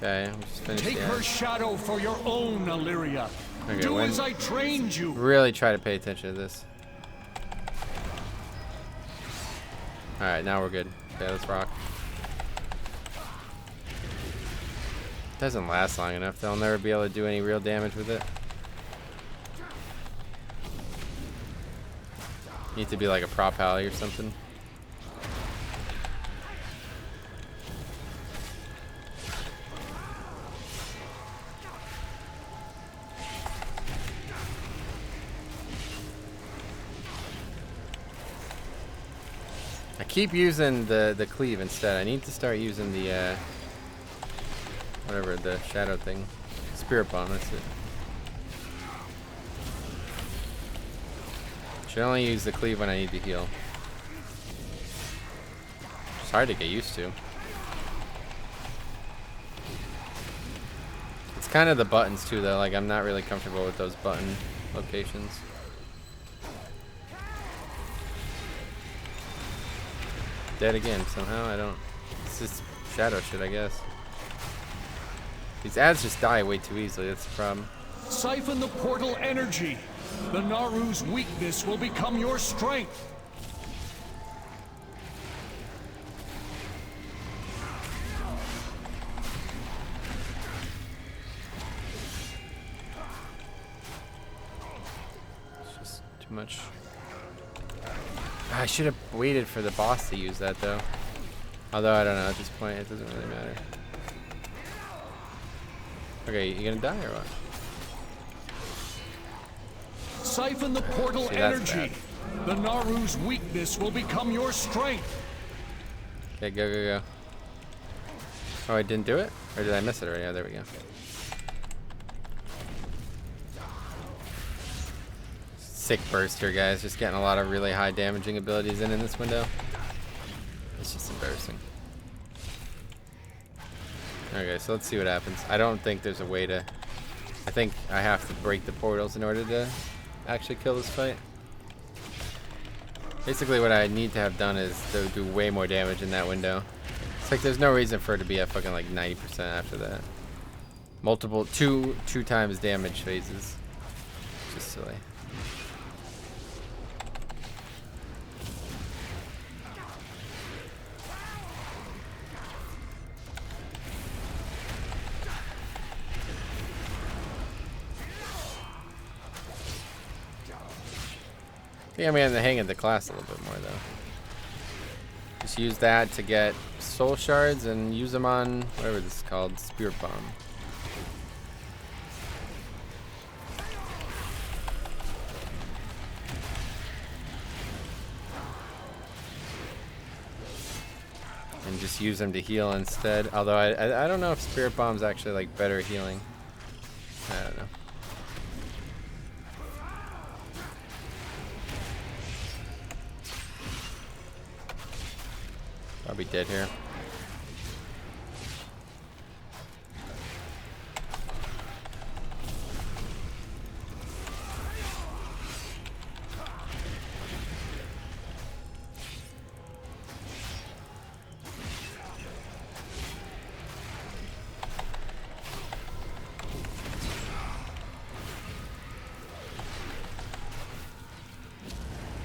Okay, I'm just finished. Take her shadow for your own, Illyria. Okay, Do as I trained you. Really try to pay attention to this. Alright, now we're good. Okay, let's rock. Doesn't last long enough. They'll never be able to do any real damage with it. Need to be like a prop pally or something. I keep using the cleave instead. I need to start using the whatever, the shadow thing. Spirit bomb, that's it. Should only use the cleave when I need to heal. It's hard to get used to. It's kind of the buttons too though, like I'm not really comfortable with those button locations. Dead again somehow. I don't. It's just shadow shit, I guess. These ads just die way too easily. That's the problem. Siphon the portal energy. The Naru's weakness will become your strength. It's just too much. I should have waited for the boss to use that though. Although I don't know, at this point it doesn't really matter. Okay, you gonna die or what? Siphon the portal energy. The Naru's weakness will become your strength. Okay, go, go, go. Oh, I didn't do it? Or did I miss it already? Oh, there we go. Sick burst here, guys. Just getting a lot of really high damaging abilities in this window. It's just embarrassing. Okay, so let's see what happens. I don't think there's a way to... I think I have to break the portals in order to actually kill this fight. Basically what I need to have done is to do way more damage in that window. It's like there's no reason for it to be at fucking like 90% after that. Multiple two times damage phases. Just silly. I think I'm getting the hang of the class a little bit more though. Just use that to get soul shards and use them on whatever this is called, Spirit Bomb. And just use them to heal instead. Although I don't know if Spirit Bomb's actually like better healing. I don't know. Probably dead here.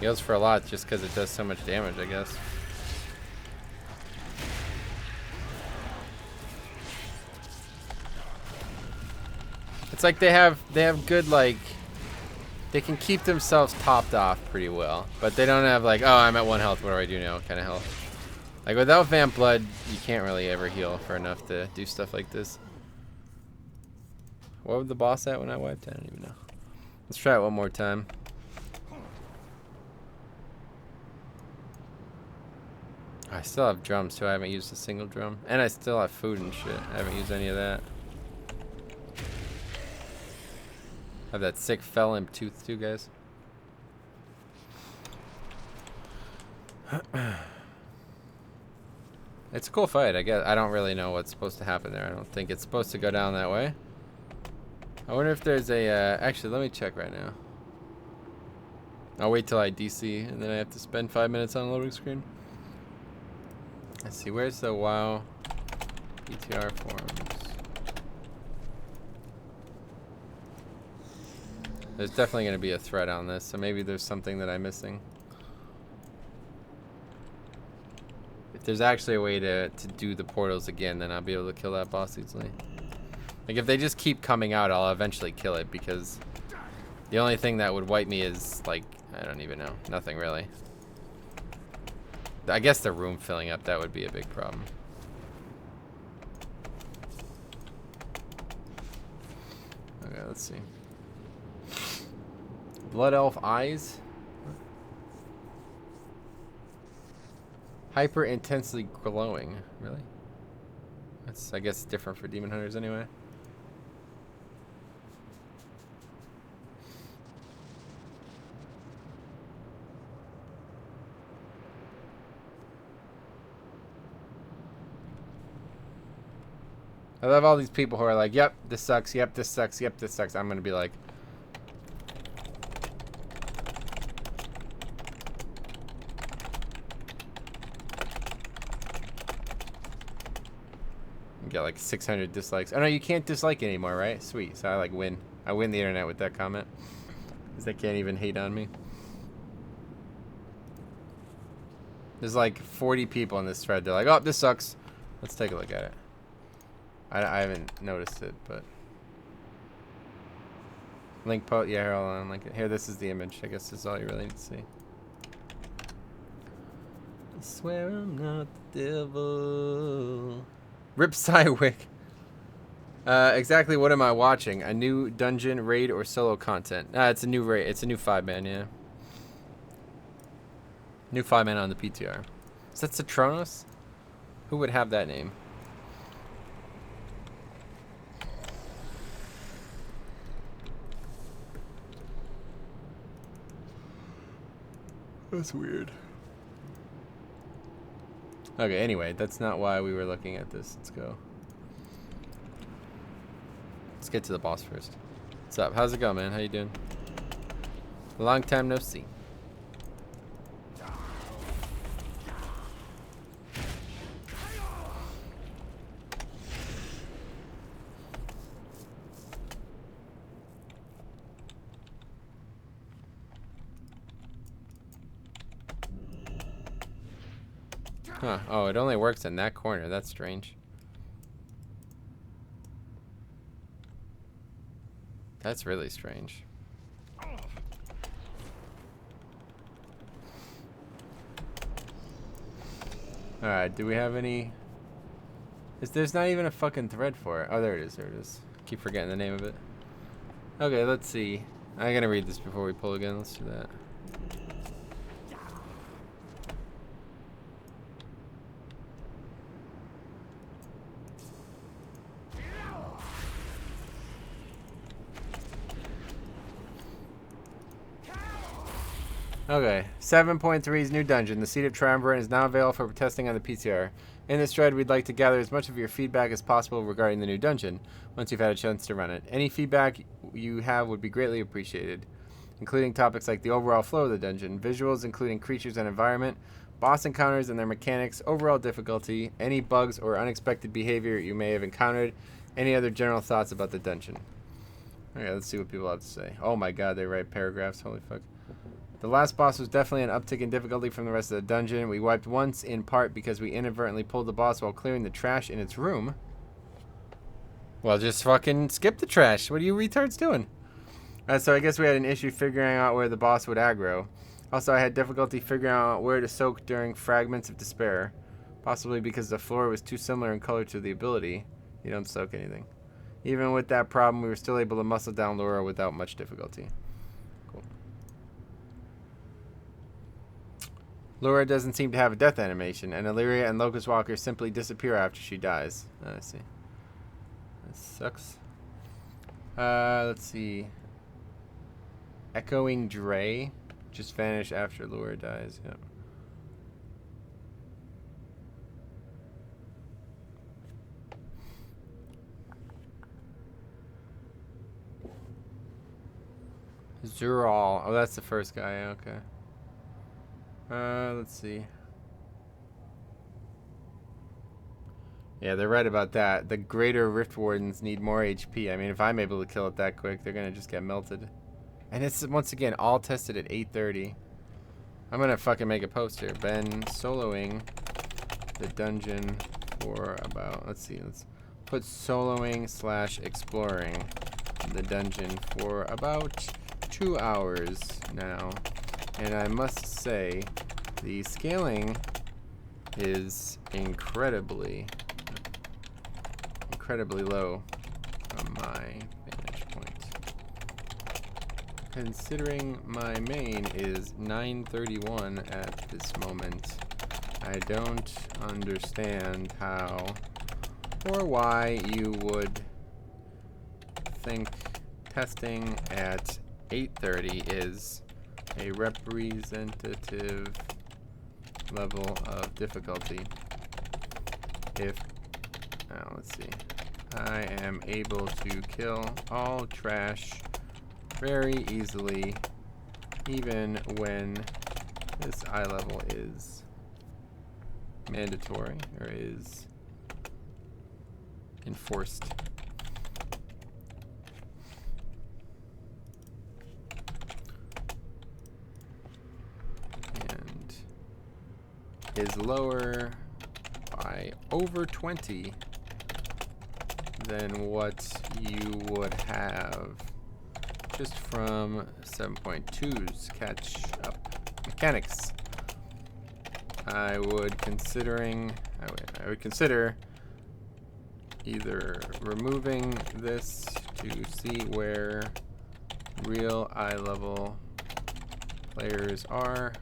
Heals for a lot just because it does so much damage, I guess. It's like they have good, like, they can keep themselves topped off pretty well, but they don't have like, oh, I'm at 1 health, what do I do now kind of health. Like without Vamp Blood, you can't really ever heal for enough to do stuff like this. What was the boss at when I wiped? I don't even know. Let's try it one more time. I still have drums too. I haven't used a single drum, and I still have food and shit. I haven't used any of that. I have that sick Felon tooth too, guys. It's a cool fight, I guess. I don't really know what's supposed to happen there. I don't think it's supposed to go down that way. I wonder if there's a, actually, let me check right now. I'll wait till I DC, and then I have to spend 5 minutes on a loading screen. Let's see, where's the WoW PTR forums? There's definitely going to be a thread on this, so maybe there's something that I'm missing. If there's actually a way to do the portals again, then I'll be able to kill that boss easily. Like, if they just keep coming out, I'll eventually kill it, because the only thing that would wipe me is, like, I don't even know. Nothing, really. I guess the room filling up, that would be a big problem. Okay, let's see. Blood Elf Eyes. Hyper intensely glowing. Really? That's, I guess, different for demon hunters anyway. I love all these people who are like, yep, this sucks, yep, this sucks, yep, this sucks. I'm gonna be like, get like 600 dislikes. Oh no, you can't dislike anymore, right? Sweet. So I like win. I win the internet with that comment. Because they can't even hate on me. There's like 40 people in this thread. They're like, oh, this sucks. Let's take a look at it. I haven't noticed it, but link post. Yeah, here, hold on. Like here, this is the image. I guess this is all you really need to see. I swear I'm not the devil. Rip Cywick. Exactly what am I watching? A new dungeon, raid, or solo content? It's a new raid. It's a new 5-man, yeah. New 5-man on the PTR. Is that Citronos? Who would have that name? That's weird. Okay, anyway, that's not why we were looking at this. Let's go. Let's get to the boss first. What's up? How's it going, man? How you doing? Long time no see. Huh. Oh, it only works in that corner. That's strange. That's really strange. Alright, do we have any... There's not even a fucking thread for it. Oh, there it is. There it is. Keep forgetting the name of it. Okay, let's see. I'm gonna read this before we pull again. Let's do that. Okay, 7.3's new dungeon. The Seat of Triumvirate is now available for testing on the PTR. In this thread, we'd like to gather as much of your feedback as possible regarding the new dungeon, once you've had a chance to run it. Any feedback you have would be greatly appreciated, including topics like the overall flow of the dungeon, visuals including creatures and environment, boss encounters and their mechanics, overall difficulty, any bugs or unexpected behavior you may have encountered, any other general thoughts about the dungeon. Okay, let's see what people have to say. Oh my god, they write paragraphs. Holy fuck. The last boss was definitely an uptick in difficulty from the rest of the dungeon. We wiped once, in part because we inadvertently pulled the boss while clearing the trash in its room. Well, just fucking skip the trash. What are you retards doing? So I guess we had an issue figuring out where the boss would aggro. Also, I had difficulty figuring out where to soak during Fragments of Despair. Possibly because the floor was too similar in color to the ability. You don't soak anything. Even with that problem, we were still able to muscle down Laura without much difficulty. Laura doesn't seem to have a death animation, and Illyria and Locust Walker simply disappear after she dies. I see. That sucks. Let's see. Echoing Dre just vanish after Laura dies. Yep. Zural. Oh, that's the first guy. Okay. Let's see. Yeah, they're right about that. The greater Rift Wardens need more HP. I mean, if I'm able to kill it that quick, they're gonna just get melted. And it's, once again, all tested at 8:30. I'm gonna fucking make a poster. Been soloing the dungeon for about... Let's see, let's put soloing / exploring the dungeon for about 2 hours now. And I must say, the scaling is incredibly low from my vantage point. Considering my main is 931 at this moment, I don't understand how or why you would think testing at 8:30 is a representative level of difficulty. If, let's see, I am able to kill all trash very easily, even when this eye level is mandatory or is enforced. Is lower by over 20 than what you would have just from 7.2's catch up mechanics. I would consider either removing this to see where real eye level players are,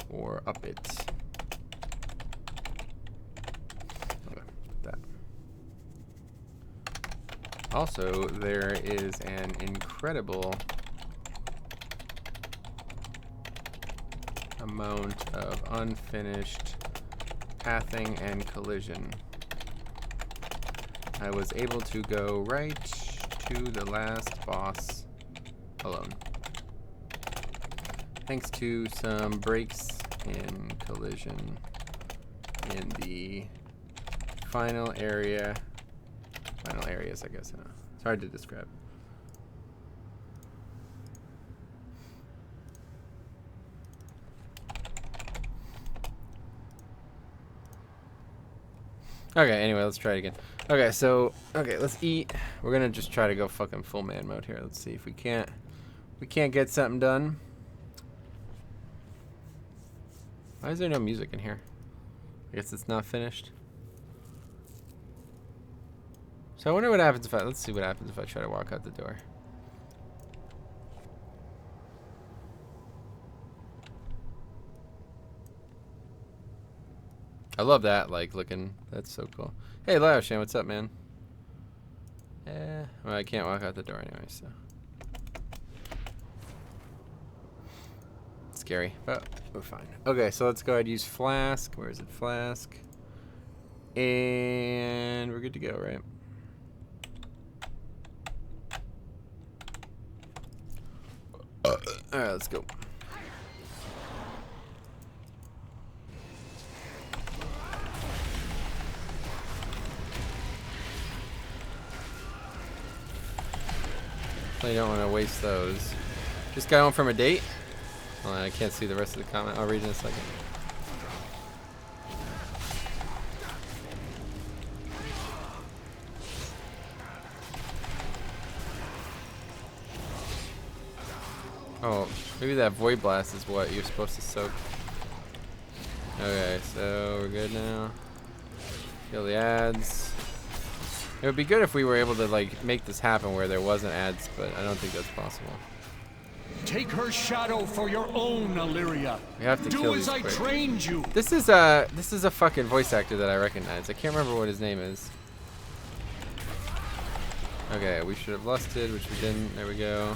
or up it. Also, there is an incredible amount of unfinished pathing and collision. I was able to go right to the last boss alone, thanks to some breaks in collision in the final areas, I guess. It's hard to describe. Okay, anyway, let's try it again. Okay, so, okay, let's eat. We're gonna just try to go fucking full man mode here. Let's see if we can't get something done. Why is there no music in here? I guess it's not finished. So I wonder what happens if let's see what happens if I try to walk out the door. I love that, like, looking. That's so cool. Hey, Laoshan, what's up, man? Well, I can't walk out the door anyway, so. Scary, but we're fine. Okay, so let's go ahead and use Flask. Where is it? Flask. And we're good to go, right? Alright, let's go. I don't want to waste those. Just got home from a date. Well, I can't see the rest of the comment. I'll read in a second. Oh, maybe that Void Blast is what you're supposed to soak. Okay, so we're good now. Kill the ads. It would be good if we were able to like make this happen where there wasn't ads, but I don't think that's possible. Take her shadow for your own, Illyria. We have to Do kill as these I quick. trained you. This is a fucking voice actor that I recognize. I can't remember what his name is. Okay, we should have lusted, which we didn't. There we go.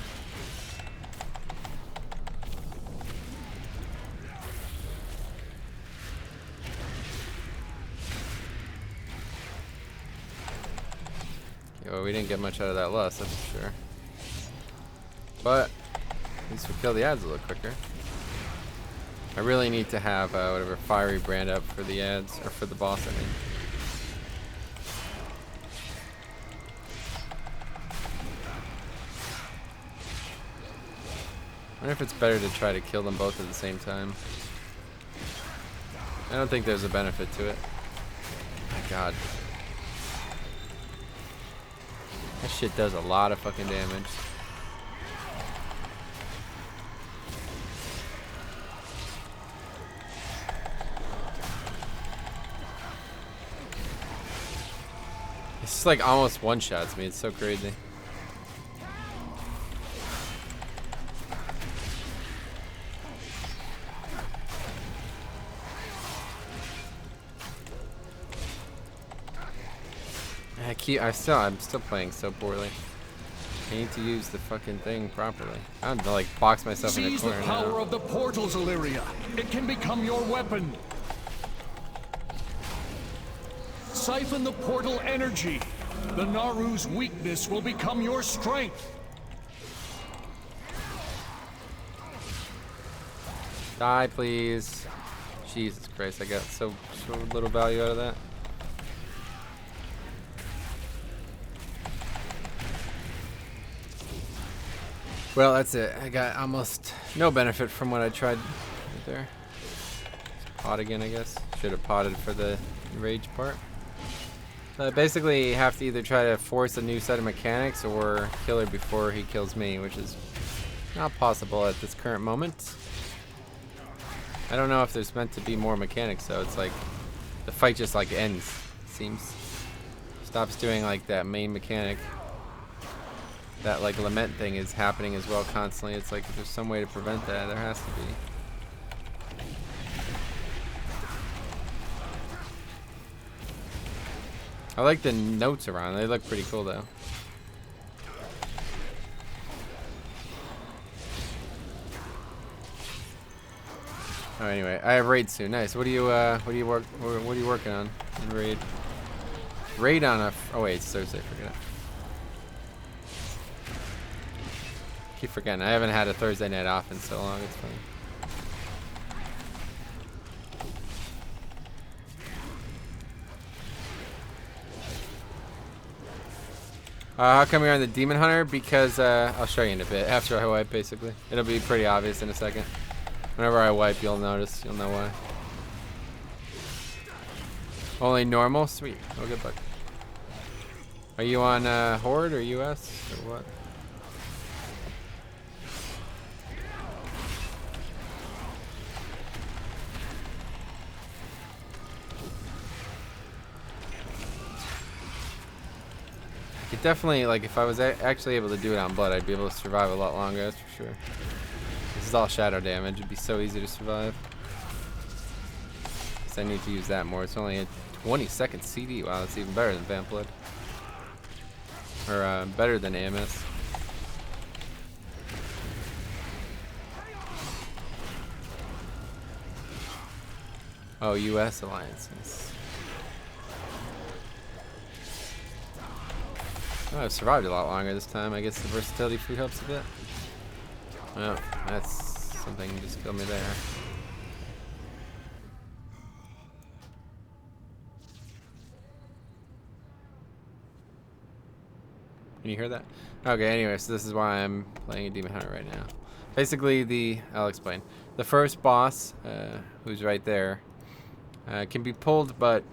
Okay, well, we didn't get much out of that lust, that's for sure. But at least we kill the ads a little quicker. I really need to have whatever fiery brand up for the ads, or for the boss, I mean. I wonder if it's better to try to kill them both at the same time. I don't think there's a benefit to it. My god. That shit does a lot of fucking damage. It's like almost one-shots me. It's so crazy. I'm still playing so poorly. I need to use the fucking thing properly. I don't know, like box myself in a Seize the corner power now. of the portals, Illyria. It can become your weapon. Siphon the portal energy. The Naru's weakness will become your strength. Die, please. Jesus Christ, I got so little value out of that. Well, that's it. I got almost no benefit from what I tried right there. Let's pot again, I guess. Should have potted for the rage part. So I basically have to either try to force a new set of mechanics or kill her before he kills me, which is not possible at this current moment. I don't know if there's meant to be more mechanics, though. It's like the fight just like ends, it seems. Stops doing like that main mechanic. That like lament thing is happening as well constantly. It's like if there's some way to prevent that, there has to be. I like the notes around. They look pretty cool though. Oh, anyway, I have raid soon. Nice. What are you working on in raid? Raid on a. Oh wait, it's Thursday. Forget it. Keep forgetting. I haven't had a Thursday night off in so long. It's funny. How come you're on the Demon Hunter? Because I'll show you in a bit after I wipe. Basically, it'll be pretty obvious in a second. Whenever I wipe, you'll notice. You'll know why. Only normal? Sweet. Oh, good luck. Are you on Horde or US or what? It definitely, like, if I was actually able to do it on Blood, I'd be able to survive a lot longer, that's for sure. This is all shadow damage. It'd be so easy to survive. Guess I need to use that more. It's only a 20-second CD. Wow, that's even better than Vamp Blood. Or better than AMS. Oh, US alliances. Oh, I've survived a lot longer this time. I guess the versatility food helps a bit. Well, that's something just killed me there. Can you hear that? Okay, anyway, so this is why I'm playing a Demon Hunter right now. Basically, I'll explain. The first boss, who's right there, can be pulled, but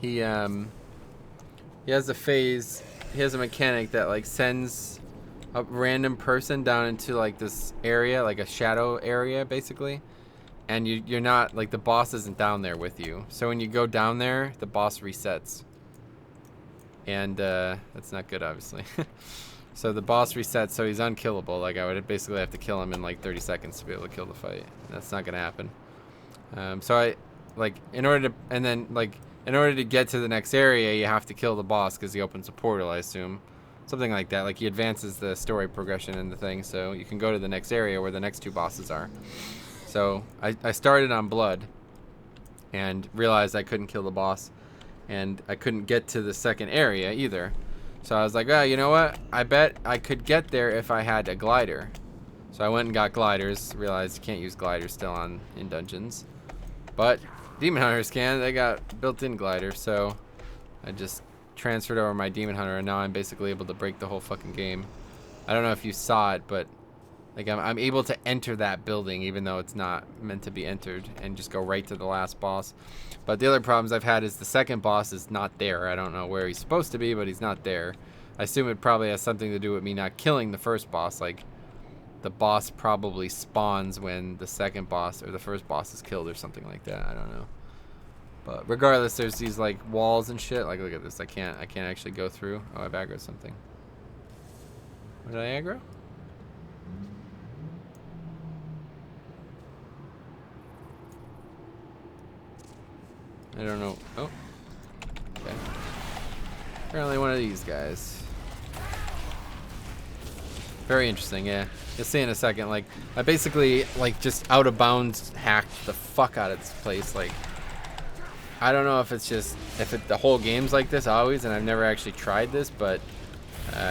he has a phase. He has a mechanic that like sends a random person down into like this area, like a shadow area, basically. And you're not like the boss isn't down there with you. So when you go down there, the boss resets. And that's not good, obviously. So the boss resets, so he's unkillable. Like I would basically have to kill him in like 30 seconds to be able to kill the fight. That's not gonna happen. So I like in order to get to the next area, you have to kill the boss because he opens a portal, I assume. Something like that. Like he advances the story progression in the thing, so you can go to the next area where the next two bosses are. So I started on Blood and realized I couldn't kill the boss. And I couldn't get to the second area either. So I was like, oh, you know what? I bet I could get there if I had a glider. So I went and got gliders. Realized you can't use gliders still in dungeons. But Demon Hunters can. They got built-in gliders. So I just transferred over my Demon Hunter, and now I'm basically able to break the whole fucking game. I don't know if you saw it, but like I'm able to enter that building even though it's not meant to be entered, and just go right to the last boss. But the other problems I've had is the second boss is not there. I don't know where he's supposed to be, but he's not there. I assume it probably has something to do with me not killing the first boss. Like the boss probably spawns when the second boss or the first boss is killed or something like that. I don't know. But regardless, there's these like walls and shit. Like look at this. I can't actually go through. Oh, I've aggroed something. What did I aggro? I don't know. Oh. Okay. Apparently one of these guys. Very interesting, yeah. You'll see in a second. Like, I basically, like, just out of bounds hacked the fuck out of this place. Like, I don't know if it's just, the whole game's like this always, and I've never actually tried this, but,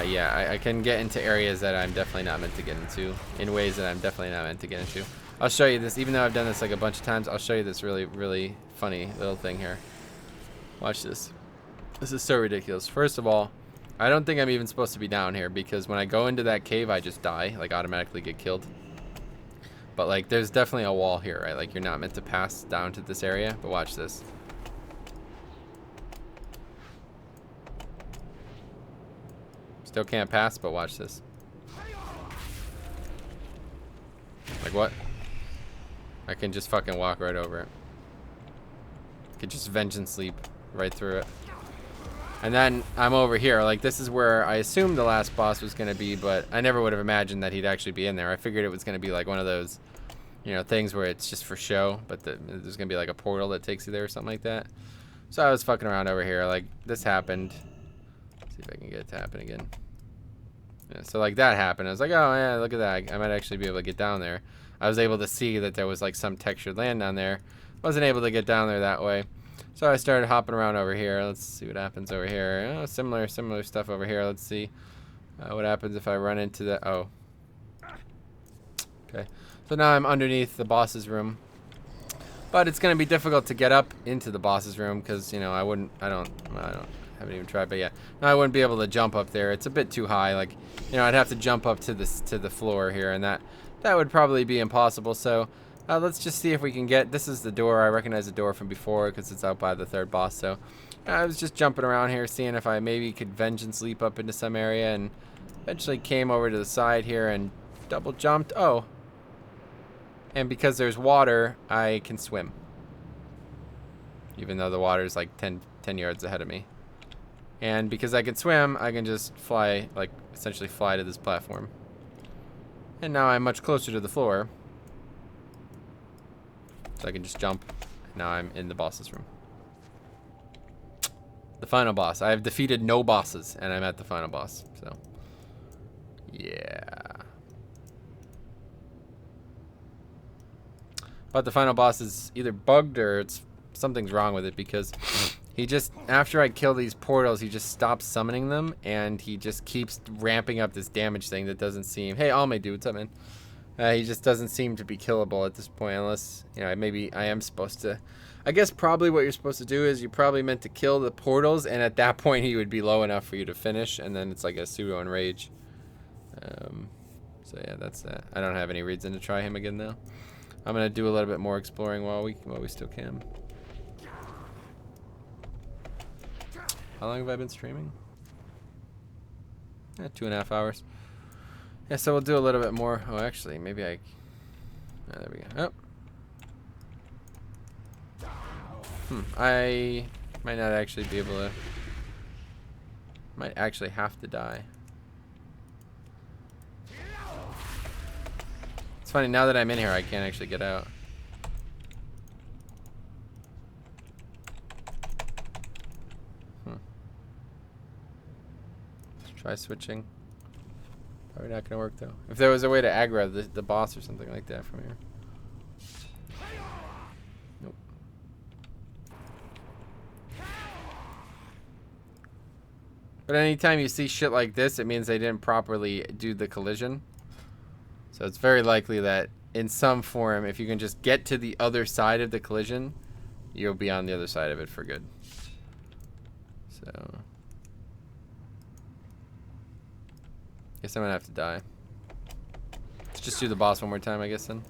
yeah, I can get into areas that I'm definitely not meant to get into, in ways that I'm definitely not meant to get into. I'll show you this, even though I've done this like a bunch of times, I'll show you this really, really funny little thing here. Watch this. This is so ridiculous. First of all, I don't think I'm even supposed to be down here, because when I go into that cave, I just die, like automatically get killed. But like, there's definitely a wall here, right? Like, you're not meant to pass down to this area, but watch this. Still can't pass, but watch this. Like what? I can just fucking walk right over it. I could just vengeance leap right through it. And then I'm over here. Like, this is where I assumed the last boss was going to be, but I never would have imagined that he'd actually be in there. I figured it was going to be like one of those, you know, things where it's just for show, but there's going to be like a portal that takes you there or something like that. So I was fucking around over here. Like, this happened. Let's see if I can get it to happen again. Yeah, so like that happened. I was like, oh yeah, look at that. I might actually be able to get down there. I was able to see that there was like some textured land down there. Wasn't able to get down there that way. So I started hopping around over here. Let's see what happens over here. Oh, similar stuff over here. Let's see what happens if I run into the... Oh. Okay. So now I'm underneath the boss's room. But it's going to be difficult to get up into the boss's room because, you know, I haven't even tried, but yeah. No, I wouldn't be able to jump up there. It's a bit too high. Like, you know, I'd have to jump up to the floor here, and that would probably be impossible. So Let's just see if we can get... This is the door. I recognize the door from before because it's out by the third boss. So I was just jumping around here, seeing if I maybe could vengeance leap up into some area, and eventually came over to the side here and double jumped. Oh. And because there's water, I can swim. Even though the water is like 10 yards ahead of me. And because I can swim, I can just fly, like essentially fly to this platform. And now I'm much closer to the floor. So I can just jump. Now I'm in the boss's room. The final boss. I have defeated no bosses, and I'm at the final boss. So, yeah. But the final boss is either bugged or something's wrong with it, because he just, after I kill these portals, he just stops summoning them, and he just keeps ramping up this damage thing that doesn't seem... Hey, Alme, dude, what's up, man? He just doesn't seem to be killable at this point, unless, you know, maybe I am supposed to... I guess probably what you're supposed to do is you're probably meant to kill the portals, and at that point he would be low enough for you to finish, and then it's like a pseudo-enrage. So yeah, that's that. I don't have any reason to try him again, though. I'm going to do a little bit more exploring while we still can. How long have I been streaming? 2.5 hours. Yeah, so we'll do a little bit more. Oh, actually, maybe I... Oh, there we go. Oh. I might not actually be able to... Might actually have to die. It's funny, now that I'm in here, I can't actually get out. Try switching. Probably not gonna work though. If there was a way to aggro the boss or something like that from here. Nope. But anytime you see shit like this, it means they didn't properly do the collision. So it's very likely that in some form, if you can just get to the other side of the collision, you'll be on the other side of it for good. So... Guess I'm gonna have to die. Let's just do the boss one more time, I guess, then.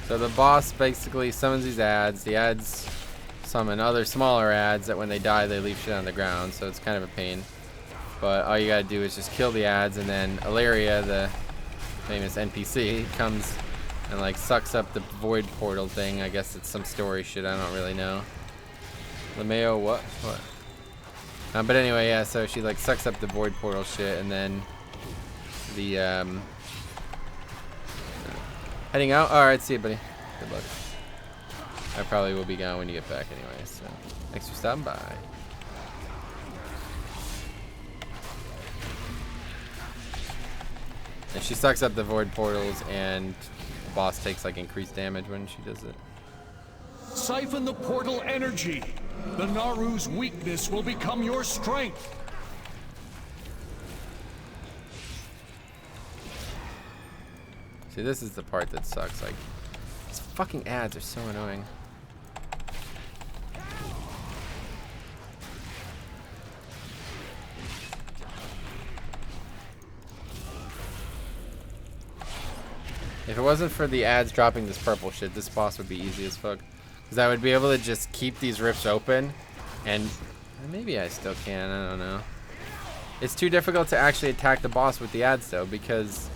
So the boss basically summons these ads. The ads summon other smaller ads that when they die, they leave shit on the ground. So it's kind of a pain. But all you gotta do is just kill the ads, and then Ilaria, the famous NPC, comes and like sucks up the void portal thing. I guess it's some story shit, I don't really know. Lameo, what? But anyway, yeah, so she like sucks up the void portal shit, and then the heading out. Alright, see you, buddy. Good luck. I probably will be gone when you get back anyway, so thanks for stopping by. And she sucks up the void portals, and boss takes like increased damage when she does it. Siphon the portal energy. The Naru's weakness will become your strength. See, this is the part that sucks. Like, these fucking ads are so annoying. If it wasn't for the ads dropping this purple shit, this boss would be easy as fuck. Because I would be able to just keep these rifts open, and maybe I still can, I don't know. It's too difficult to actually attack the boss with the ads though, because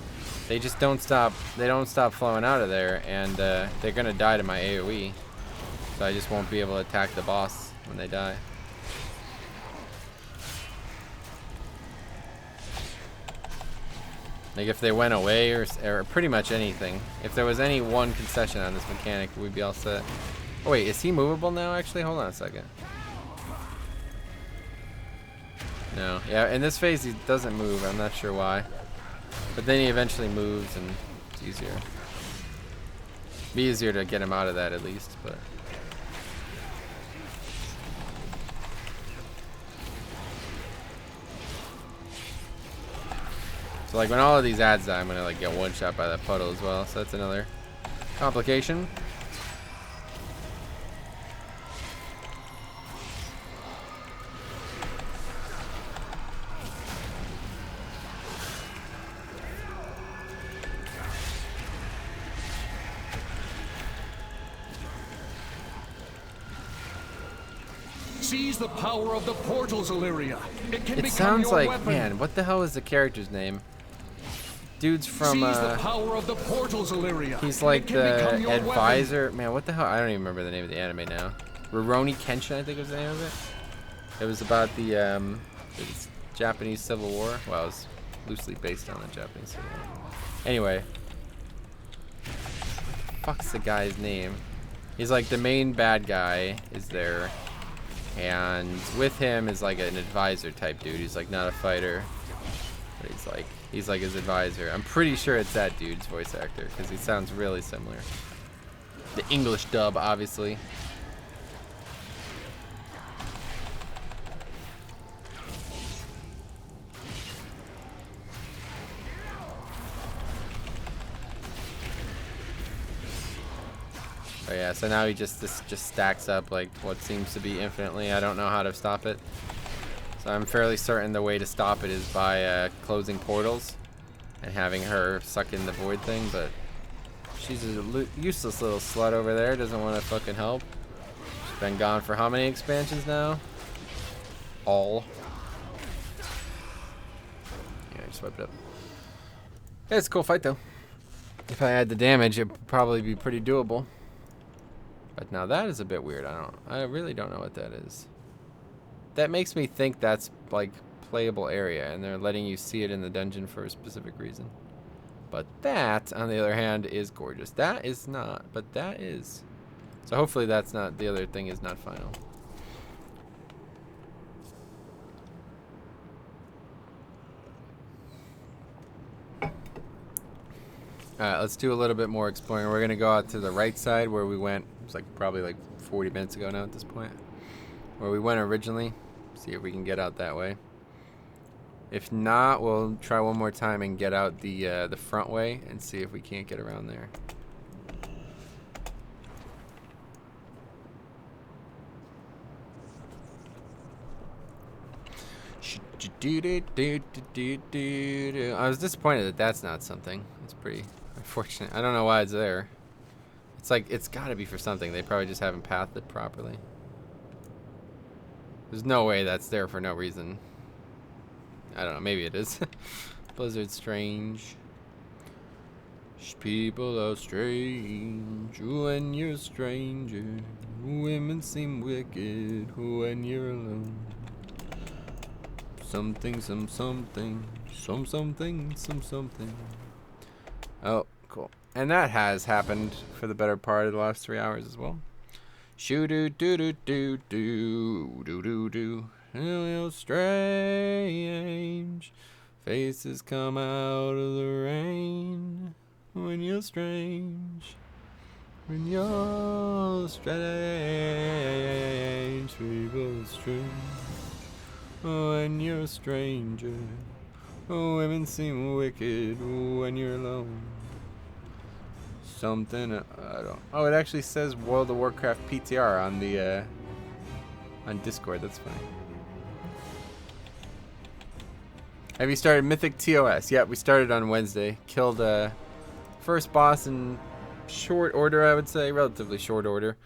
they just don't stop flowing out of there, and they're gonna die to my AoE. So I just won't be able to attack the boss when they die. Like if they went away or pretty much anything. If there was any one concession on this mechanic, we'd be all set. Oh wait, is he movable now actually? Hold on a second. No, yeah, in this phase he doesn't move, I'm not sure why. But then he eventually moves and it's easier. Be easier to get him out of that at least, but... So like when all of these ads die, I'm gonna like get one shot by that puddle as well. So that's another complication. Seize the power of the portals, Illyria. It can It become sounds your like, weapon. man, what the hell is the character's name? Dude's from, Seize the power of the portals, Illyria. he's like It can become the your advisor. Man, what the hell? I don't even remember the name of the anime now. Rurouni Kenshin, I think was the name of it. It was about the Japanese Civil War. Well, it was loosely based on the Japanese Civil War. Anyway. Fuck's the guy's name? He's like the main bad guy is there. And with him is like an advisor type dude. He's like not a fighter. But he's like his advisor. I'm pretty sure it's that dude's voice actor because he sounds really similar. The English dub, obviously. Oh yeah, so now this just stacks up like what seems to be infinitely. I don't know how to stop it. So I'm fairly certain the way to stop it is by closing portals and having her suck in the void thing, but she's a useless little slut over there, doesn't want to fucking help. She's been gone for how many expansions now? All. Yeah, just wiped it up. Yeah, it's a cool fight though. If I had the damage, it would probably be pretty doable. But now that is a bit weird. I really don't know what that is. That makes me think that's like playable area and they're letting you see it in the dungeon for a specific reason. But that, on the other hand, is gorgeous. That is not, but that is. So hopefully that's not, the other thing is not final. Alright, let's do a little bit more exploring. We're going to go out to the right side where we went. It's like probably like 40 minutes ago now at this point. Where we went originally. See if we can get out that way. If not, we'll try one more time and get out the front way and see if we can't get around there. I was disappointed that that's not something. It's pretty unfortunate. I don't know why it's there. It's like, it's gotta be for something. They probably just haven't pathed it properly. There's no way that's there for no reason. I don't know, maybe it is. Blizzard strange. People are strange when you're a stranger. Women seem wicked when you're alone. Something, something. Oh, cool. And that has happened for the better part of the last 3 hours as well. Shoo doo doo doo doo doo doo doo doo. Real strange. Faces come out of the rain when you're strange. When you're strange, people strange. When you're a stranger, women seem wicked when you're alone. Something I don't. Oh, it actually says World of Warcraft PTR on the on Discord. That's funny. Have you started Mythic TOS? Yeah, we started on Wednesday. Killed first boss in short order, I would say, relatively short order.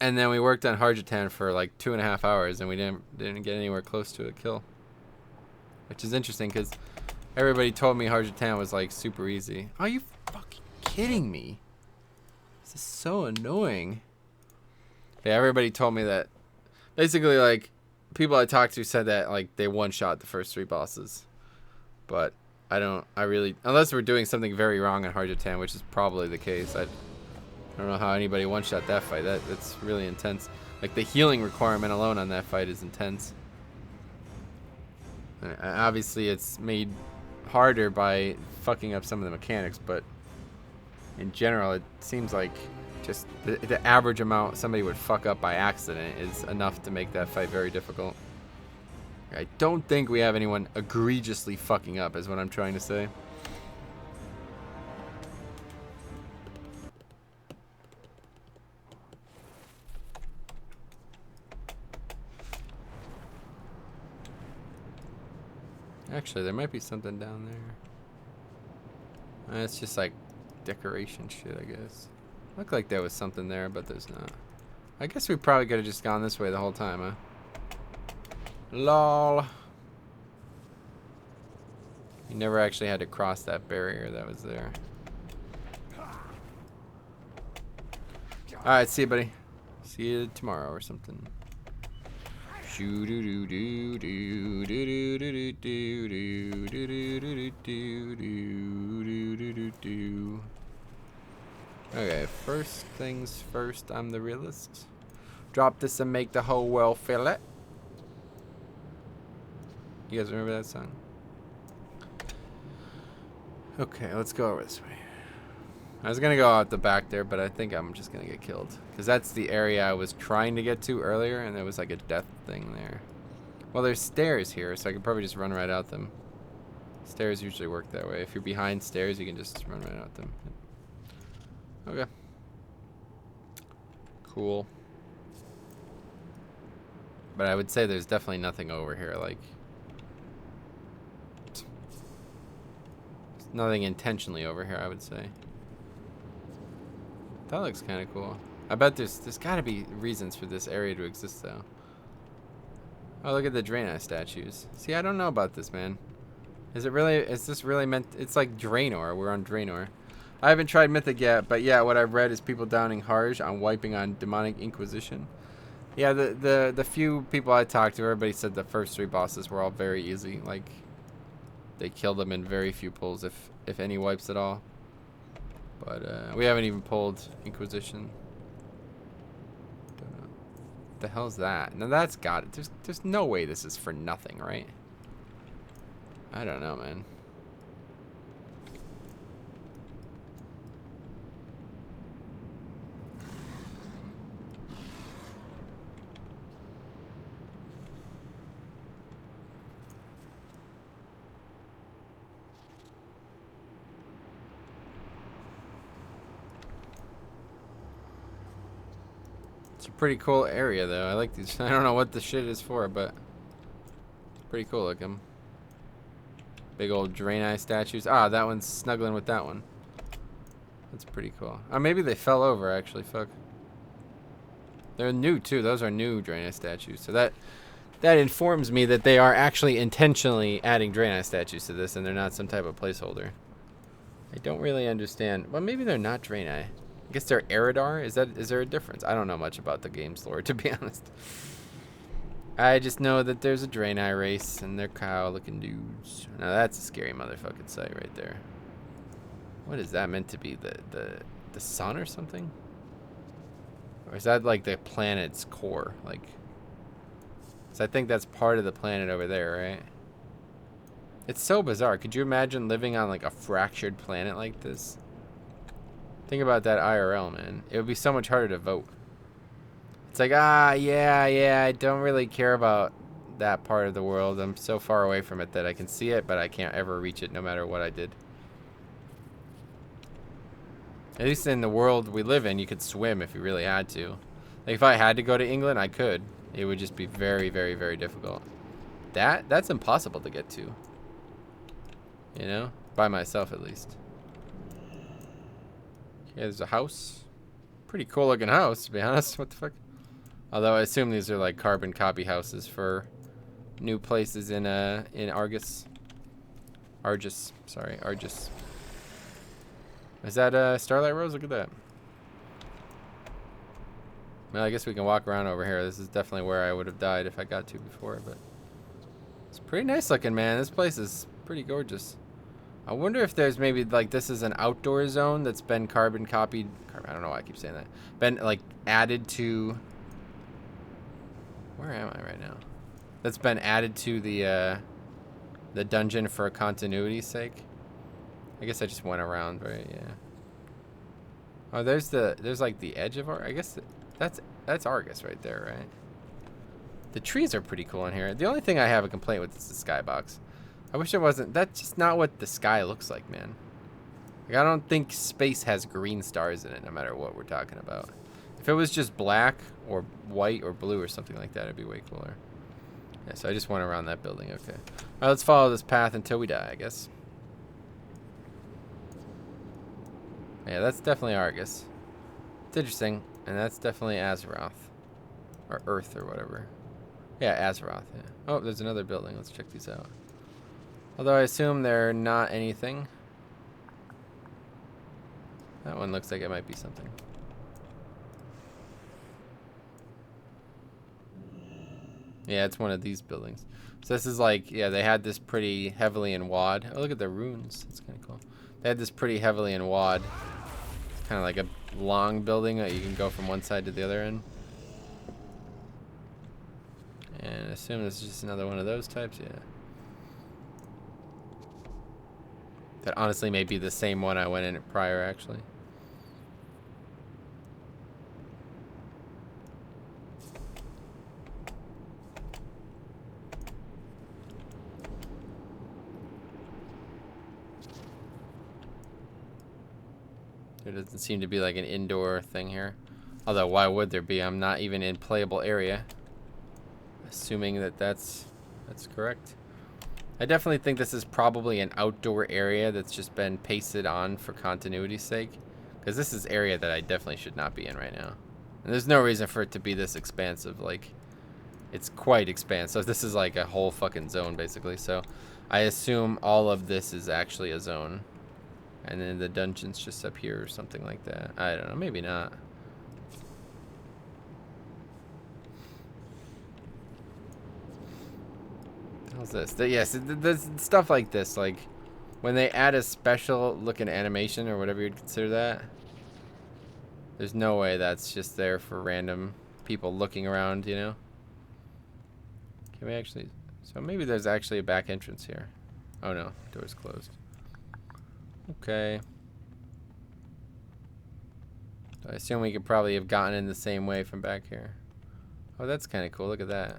And then we worked on Harjatan for like 2.5 hours, and we didn't get anywhere close to a kill, which is interesting because everybody told me Harjatan was like super easy. Are you fucking kidding me? This is so annoying. Yeah, everybody told me that. Basically, like, people I talked to said that like they one-shot the first 3 bosses, but I really, unless we're doing something very wrong on Harjatan, which is probably the case. I don't know how anybody one-shot that fight. That's really intense. Like, the healing requirement alone on that fight is intense. Obviously, it's made harder by fucking up some of the mechanics, but in general, it seems like just the average amount somebody would fuck up by accident is enough to make that fight very difficult. I don't think we have anyone egregiously fucking up, is what I'm trying to say. Actually, there might be something down there. It's just like decoration shit, I guess. Looked like there was something there, but there's not. I guess we probably could have just gone this way the whole time, huh? Lol. You never actually had to cross that barrier that was there. Alright, see you, buddy. See you tomorrow or something. Okay, first things first, I'm the realist. Drop this and make the whole world feel it. You guys remember that song? Okay, let's go over this way. I was gonna go out the back there, but I think I'm just gonna get killed. Because that's the area I was trying to get to earlier, and there was like a death thing there. Well, there's stairs here, so I could probably just run right out them. Stairs usually work that way. If you're behind stairs, you can just run right out them. Okay. Cool. But I would say there's definitely nothing over here, like... Nothing intentionally over here, I would say. That looks kind of cool. I bet there's got to be reasons for this area to exist, though. Oh, look at the Draenei statues. See, I don't know about this, man. Is this really meant... It's like Draenor. We're on Draenor. I haven't tried Mythic yet, but yeah, what I've read is people downing Harj on wiping on Demonic Inquisition. Yeah, the few people I talked to, everybody said the first 3 bosses were all very easy. Like, they killed them in very few pulls, if any wipes at all. But we haven't even pulled Inquisition. What the hell's that? Now that's got it. There's no way this is for nothing, right? I don't know, man. It's a pretty cool area, though. I like these. I don't know what the shit is for, but it's pretty cool looking. Big old Draenei statues. Ah, that one's snuggling with that one. That's pretty cool. Oh, maybe they fell over, actually. Fuck. They're new, too. Those are new Draenei statues. So that informs me that they are actually intentionally adding Draenei statues to this, and they're not some type of placeholder. I don't really understand. Well, maybe they're not Draenei. I guess they're Eridar. Is there a difference? I don't know much about the game's lore, to be honest. I just know that there's a Draenei race, and they're cow-looking dudes. Now that's a scary motherfucking sight right there. What is that meant to be? The sun or something? Or is that like the planet's core? Like, so I think that's part of the planet over there, right? It's so bizarre. Could you imagine living on like a fractured planet like this? Think about that IRL, man. It would be so much harder to vote. It's like, yeah, I don't really care about that part of the world. I'm so far away from it that I can see it, but I can't ever reach it no matter what I did. At least in the world we live in, you could swim if you really had to. Like, if I had to go to England, I could. It would just be very, very, very difficult. That's impossible to get to. You know? By myself, at least. Yeah, there's a house. Pretty cool looking house, to be honest. What the fuck? Although I assume these are like carbon copy houses for new places in Argus. Argus. Sorry, Argus. Is that Starlight Rose? Look at that. Well, I guess we can walk around over here. This is definitely where I would have died if I got to before, but it's pretty nice looking, man. This place is pretty gorgeous. I wonder if there's maybe like this is an outdoor zone that's been carbon copied. I don't know why I keep saying that. Been like added to. Where am I right now? That's been added to the dungeon for continuity's sake. I guess I just went around, right? Yeah. Oh, there's like the edge of I guess that's Argus right there, right? The trees are pretty cool in here. The only thing I have a complaint with is the skybox. I wish it wasn't. That's just not what the sky looks like, man. Like, I don't think space has green stars in it, no matter what we're talking about. If it was just black or white or blue or something like that, it'd be way cooler. Yeah, so I just went around that building. Okay. All right, let's follow this path until we die, I guess. Yeah, that's definitely Argus. It's interesting, and that's definitely Azeroth. Or Earth, or whatever. Yeah, Azeroth, yeah. Oh, there's another building. Let's check these out. Although I assume they're not anything. That one looks like it might be something. Yeah, it's one of these buildings. So this is like, yeah, they had this pretty heavily in WoD. Oh, look at the runes. That's kind of cool. They had this pretty heavily in WoD. It's kind of like a long building that you can go from one side to the other end. And I assume this is just another one of those types, yeah. That honestly may be the same one I went in prior, actually. There doesn't seem to be like an indoor thing here. Although, why would there be? I'm not even in playable area. Assuming that that's correct. I definitely think this is probably an outdoor area that's just been pasted on for continuity's sake. Because this is area that I definitely should not be in right now. And there's no reason for it to be this expansive. Like, it's quite expansive. This is like a whole fucking zone, basically. So, I assume all of this is actually a zone. And then the dungeon's just up here or something like that. I don't know, maybe not. How's this? Yes, there's stuff like this, like when they add a special looking animation or whatever you'd consider that. There's no way that's just there for random people looking around, you know? Can we actually... So maybe there's actually a back entrance here. Oh no, door's closed. Okay. I assume we could probably have gotten in the same way from back here. Oh, that's kind of cool. Look at that.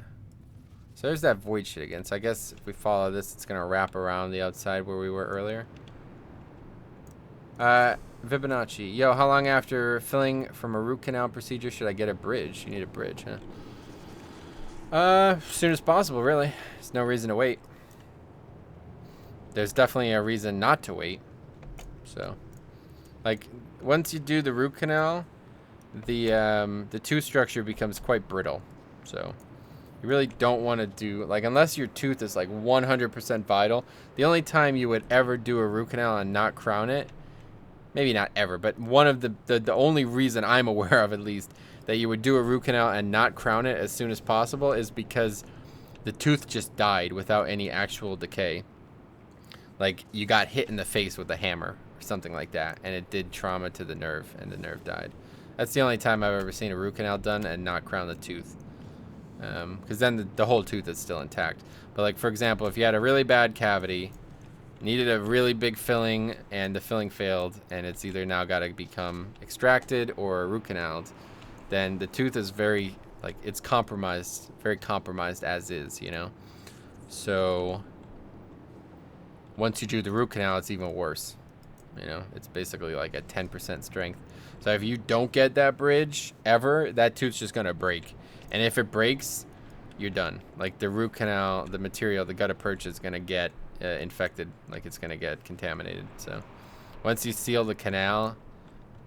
So there's that void shit again. So I guess if we follow this, it's going to wrap around the outside where we were earlier. Fibonacci. Yo, how long after filling from a root canal procedure should I get a bridge? You need a bridge, huh? As soon as possible, really. There's no reason to wait. There's definitely a reason not to wait. So, like, once you do the root canal, the tooth structure becomes quite brittle. So, you really don't want to do, like, unless your tooth is like 100% vital. The only time you would ever do a root canal and not crown it, maybe not ever, but one of the only reason I'm aware of, at least, that you would do a root canal and not crown it as soon as possible is because the tooth just died without any actual decay. Like, you got hit in the face with a hammer or something like that, and it did trauma to the nerve, and the nerve died. That's the only time I've ever seen a root canal done and not crown the tooth. Because then the whole tooth is still intact. But, like, for example, if you had a really bad cavity, needed a really big filling, and the filling failed, and it's either now got to become extracted or root canaled, then the tooth is very, like, it's compromised, very compromised as is, you know? So... once you do the root canal, it's even worse. You know, it's basically like a 10% strength. So if you don't get that bridge ever, that tooth's just gonna break. And if it breaks, you're done. Like the root canal, the material, the gutta percha is gonna get infected. Like it's gonna get contaminated. So once you seal the canal,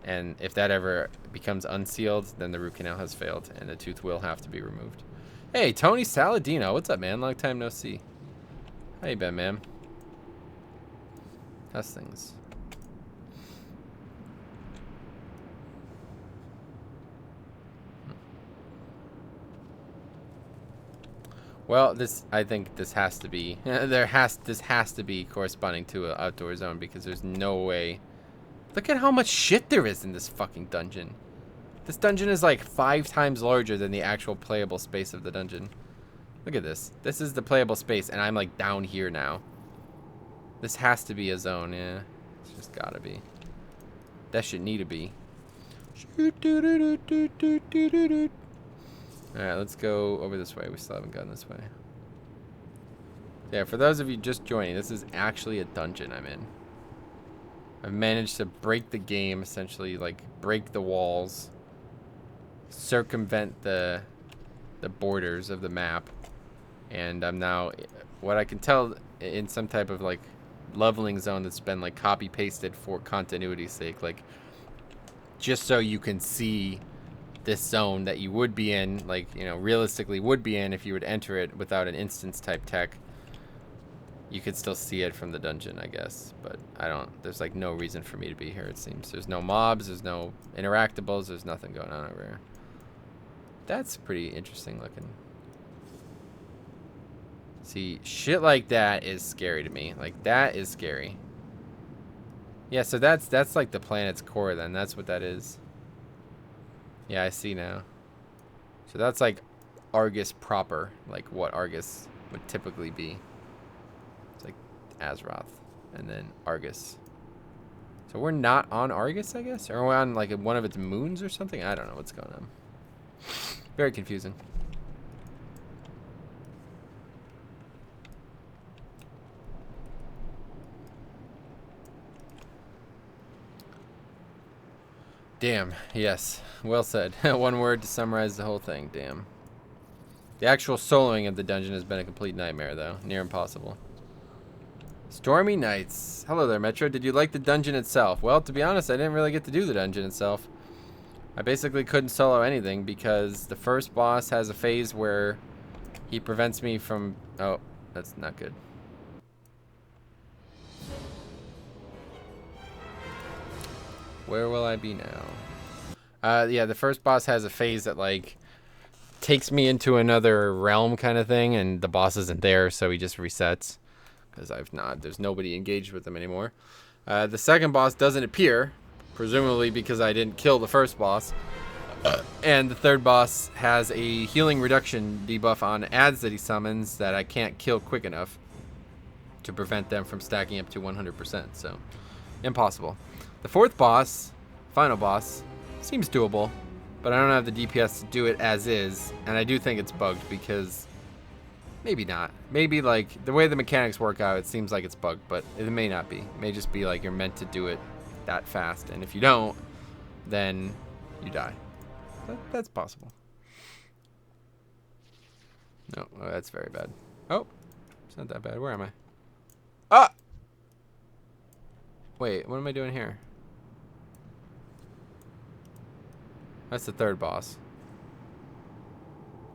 and if that ever becomes unsealed, then the root canal has failed, and the tooth will have to be removed. Hey, Tony Saladino, what's up, man? Long time no see. How you been, man? How's things? Well, I think this has to be this has to be corresponding to an outdoor zone, because there's no way. Look at how much shit there is in this fucking dungeon. This dungeon is like 5 times larger than the actual playable space of the dungeon. Look at this. This is the playable space, and I'm like down here now. This has to be a zone, yeah. It's just gotta be. That should need to be. Alright, let's go over this way. We still haven't gone this way. Yeah, for those of you just joining, this is actually a dungeon I'm in. I've managed to break the game, essentially, like, break the walls. Circumvent the borders of the map. And I'm now, what I can tell, in some type of, like, leveling zone that's been like copy pasted for continuity's sake. Like just so you can see this zone that you would be in, like, you know, realistically would be in if you would enter it without an instance type tech. You could still see it from the dungeon, I guess, but I don't, there's like no reason for me to be here, it seems. There's no mobs, there's no interactables, there's nothing going on over here. That's pretty interesting looking. See, shit like that is scary to me. Like, that is scary. Yeah, so that's like the planet's core then. That's what that is. Yeah, I see now. So that's like Argus proper, like what Argus would typically be. It's like Azeroth and then Argus. So we're not on Argus, I guess? Or we're on like one of its moons or something? I don't know what's going on. Very confusing. Damn, yes. Well said. One word to summarize the whole thing. Damn. The actual soloing of the dungeon has been a complete nightmare, though. Near impossible. Stormy Nights. Hello there, Metro. Did you like the dungeon itself? Well, to be honest, I didn't really get to do the dungeon itself. I basically couldn't solo anything because the first boss has a phase where he prevents me from... Oh, that's not good. Where will I be now? Yeah, the first boss has a phase that, like, takes me into another realm kind of thing, and the boss isn't there, so he just resets. Because there's nobody engaged with him anymore. The second boss doesn't appear, presumably because I didn't kill the first boss. And the third boss has a healing reduction debuff on adds that he summons that I can't kill quick enough to prevent them from stacking up to 100%, so impossible. The fourth boss, final boss, seems doable, but I don't have the DPS to do it as is, and I do think it's bugged because maybe not. Maybe like the way the mechanics work out, it seems like it's bugged, but it may not be. It may just be like you're meant to do it that fast, and if you don't, then you die. That's possible. No, oh, that's very bad. Oh, it's not that bad. Where am I? Ah! Wait, what am I doing here? That's the third boss.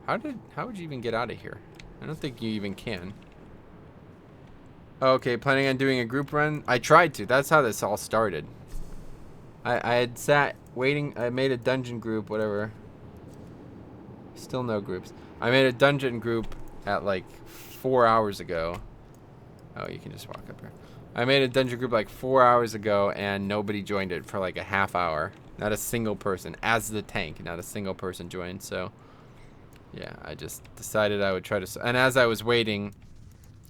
How would you even get out of here? I don't think you even can. Okay, planning on doing a group run? I tried to. That's how this all started. I had sat waiting. I made a dungeon group, whatever. Still no groups. I made a dungeon group at like 4 hours ago. Oh, you can just walk up here. I made a dungeon group like 4 hours ago, and nobody joined it for like a half hour. Not a single person. As the tank, not a single person joined. So, yeah, I just decided I would try to... And as I was waiting,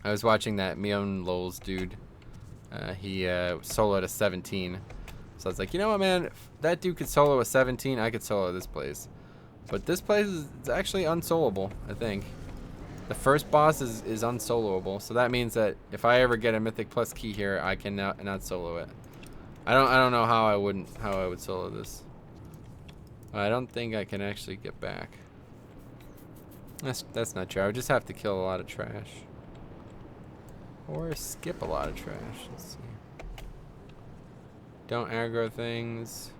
I was watching that Mion Lols dude. He soloed a 17. So I was like, you know what, man? If that dude could solo a 17, I could solo this place. But this place is actually unsoloable, I think. The first boss is unsoloable, so that means that if I ever get a Mythic Plus key here, I can not solo it. I don't know how I would solo this. I don't think I can actually get back. That's not true. I would just have to kill a lot of trash. Or skip a lot of trash. Let's see. Don't aggro things.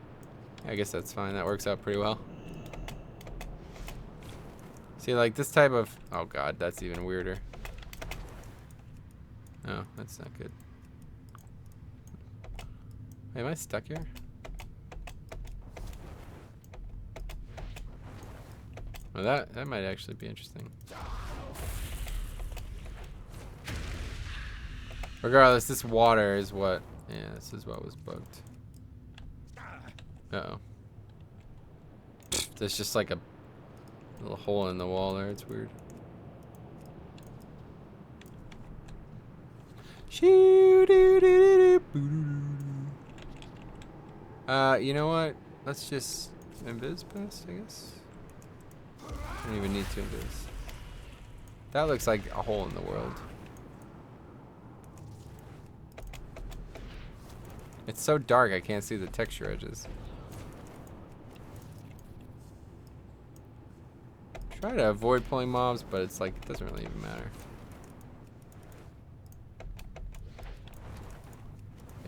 I guess that's fine. That works out pretty well. See, like this type of... Oh god, that's even weirder. Oh, that's not good. Wait, am I stuck here? Well, that might actually be interesting. Regardless, this water is what... Yeah, this is what was bugged. Uh-oh. There's just like a little hole in the wall there. It's weird. You know what? Let's just invis past, I guess. I don't even need to invis. That looks like a hole in the world. It's so dark I can't see the texture edges. Try to avoid pulling mobs, but it's like, it doesn't really even matter.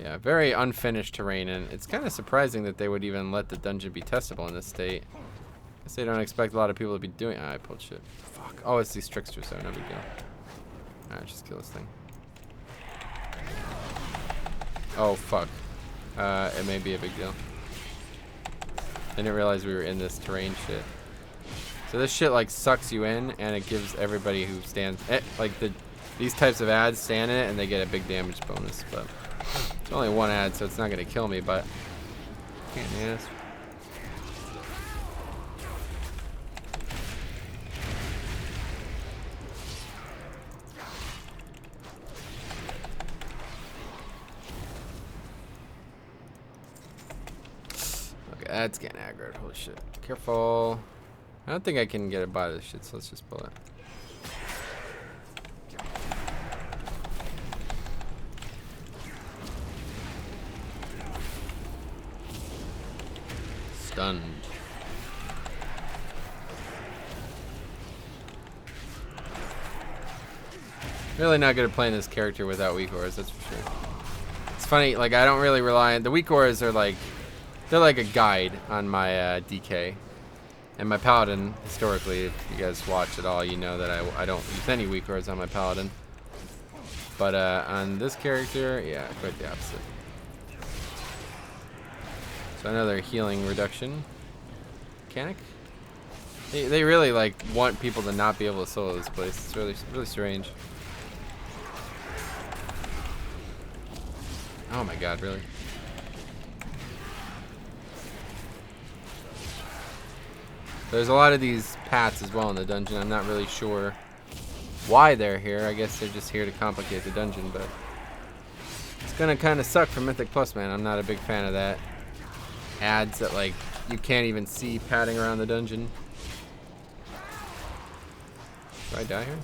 Yeah, very unfinished terrain, and it's kind of surprising that they would even let the dungeon be testable in this state. I guess they don't expect a lot of people to be doing. I pulled shit. Fuck. Oh, it's these tricksters, so no big deal. Alright, just kill this thing. Oh, fuck. It may be a big deal. I didn't realize we were in this terrain shit. So this shit like sucks you in, and it gives everybody who stands these types of ads stand in it, and they get a big damage bonus. But it's only one ad, so it's not gonna kill me. But can't ass. Okay, that's getting aggroed. Holy shit! Careful. I don't think I can get it by this shit, so let's just pull it. Stunned. Really not good at playing this character without weak auras, that's for sure. It's funny, like I don't really rely on the weak auras. Are like they're like a guide on my DK. And my paladin, historically, if you guys watch at all, you know that I don't use any weak auras on my paladin. But on this character, yeah, quite the opposite. So another healing reduction mechanic. They really like want people to not be able to solo this place. It's really strange. Oh my god, really? There's a lot of these paths as well in the dungeon. I'm not really sure why they're here. I guess they're just here to complicate the dungeon, but it's gonna kind of suck for Mythic Plus, man. I'm not a big fan of that. Ads that like you can't even see padding around the dungeon. Do I die here?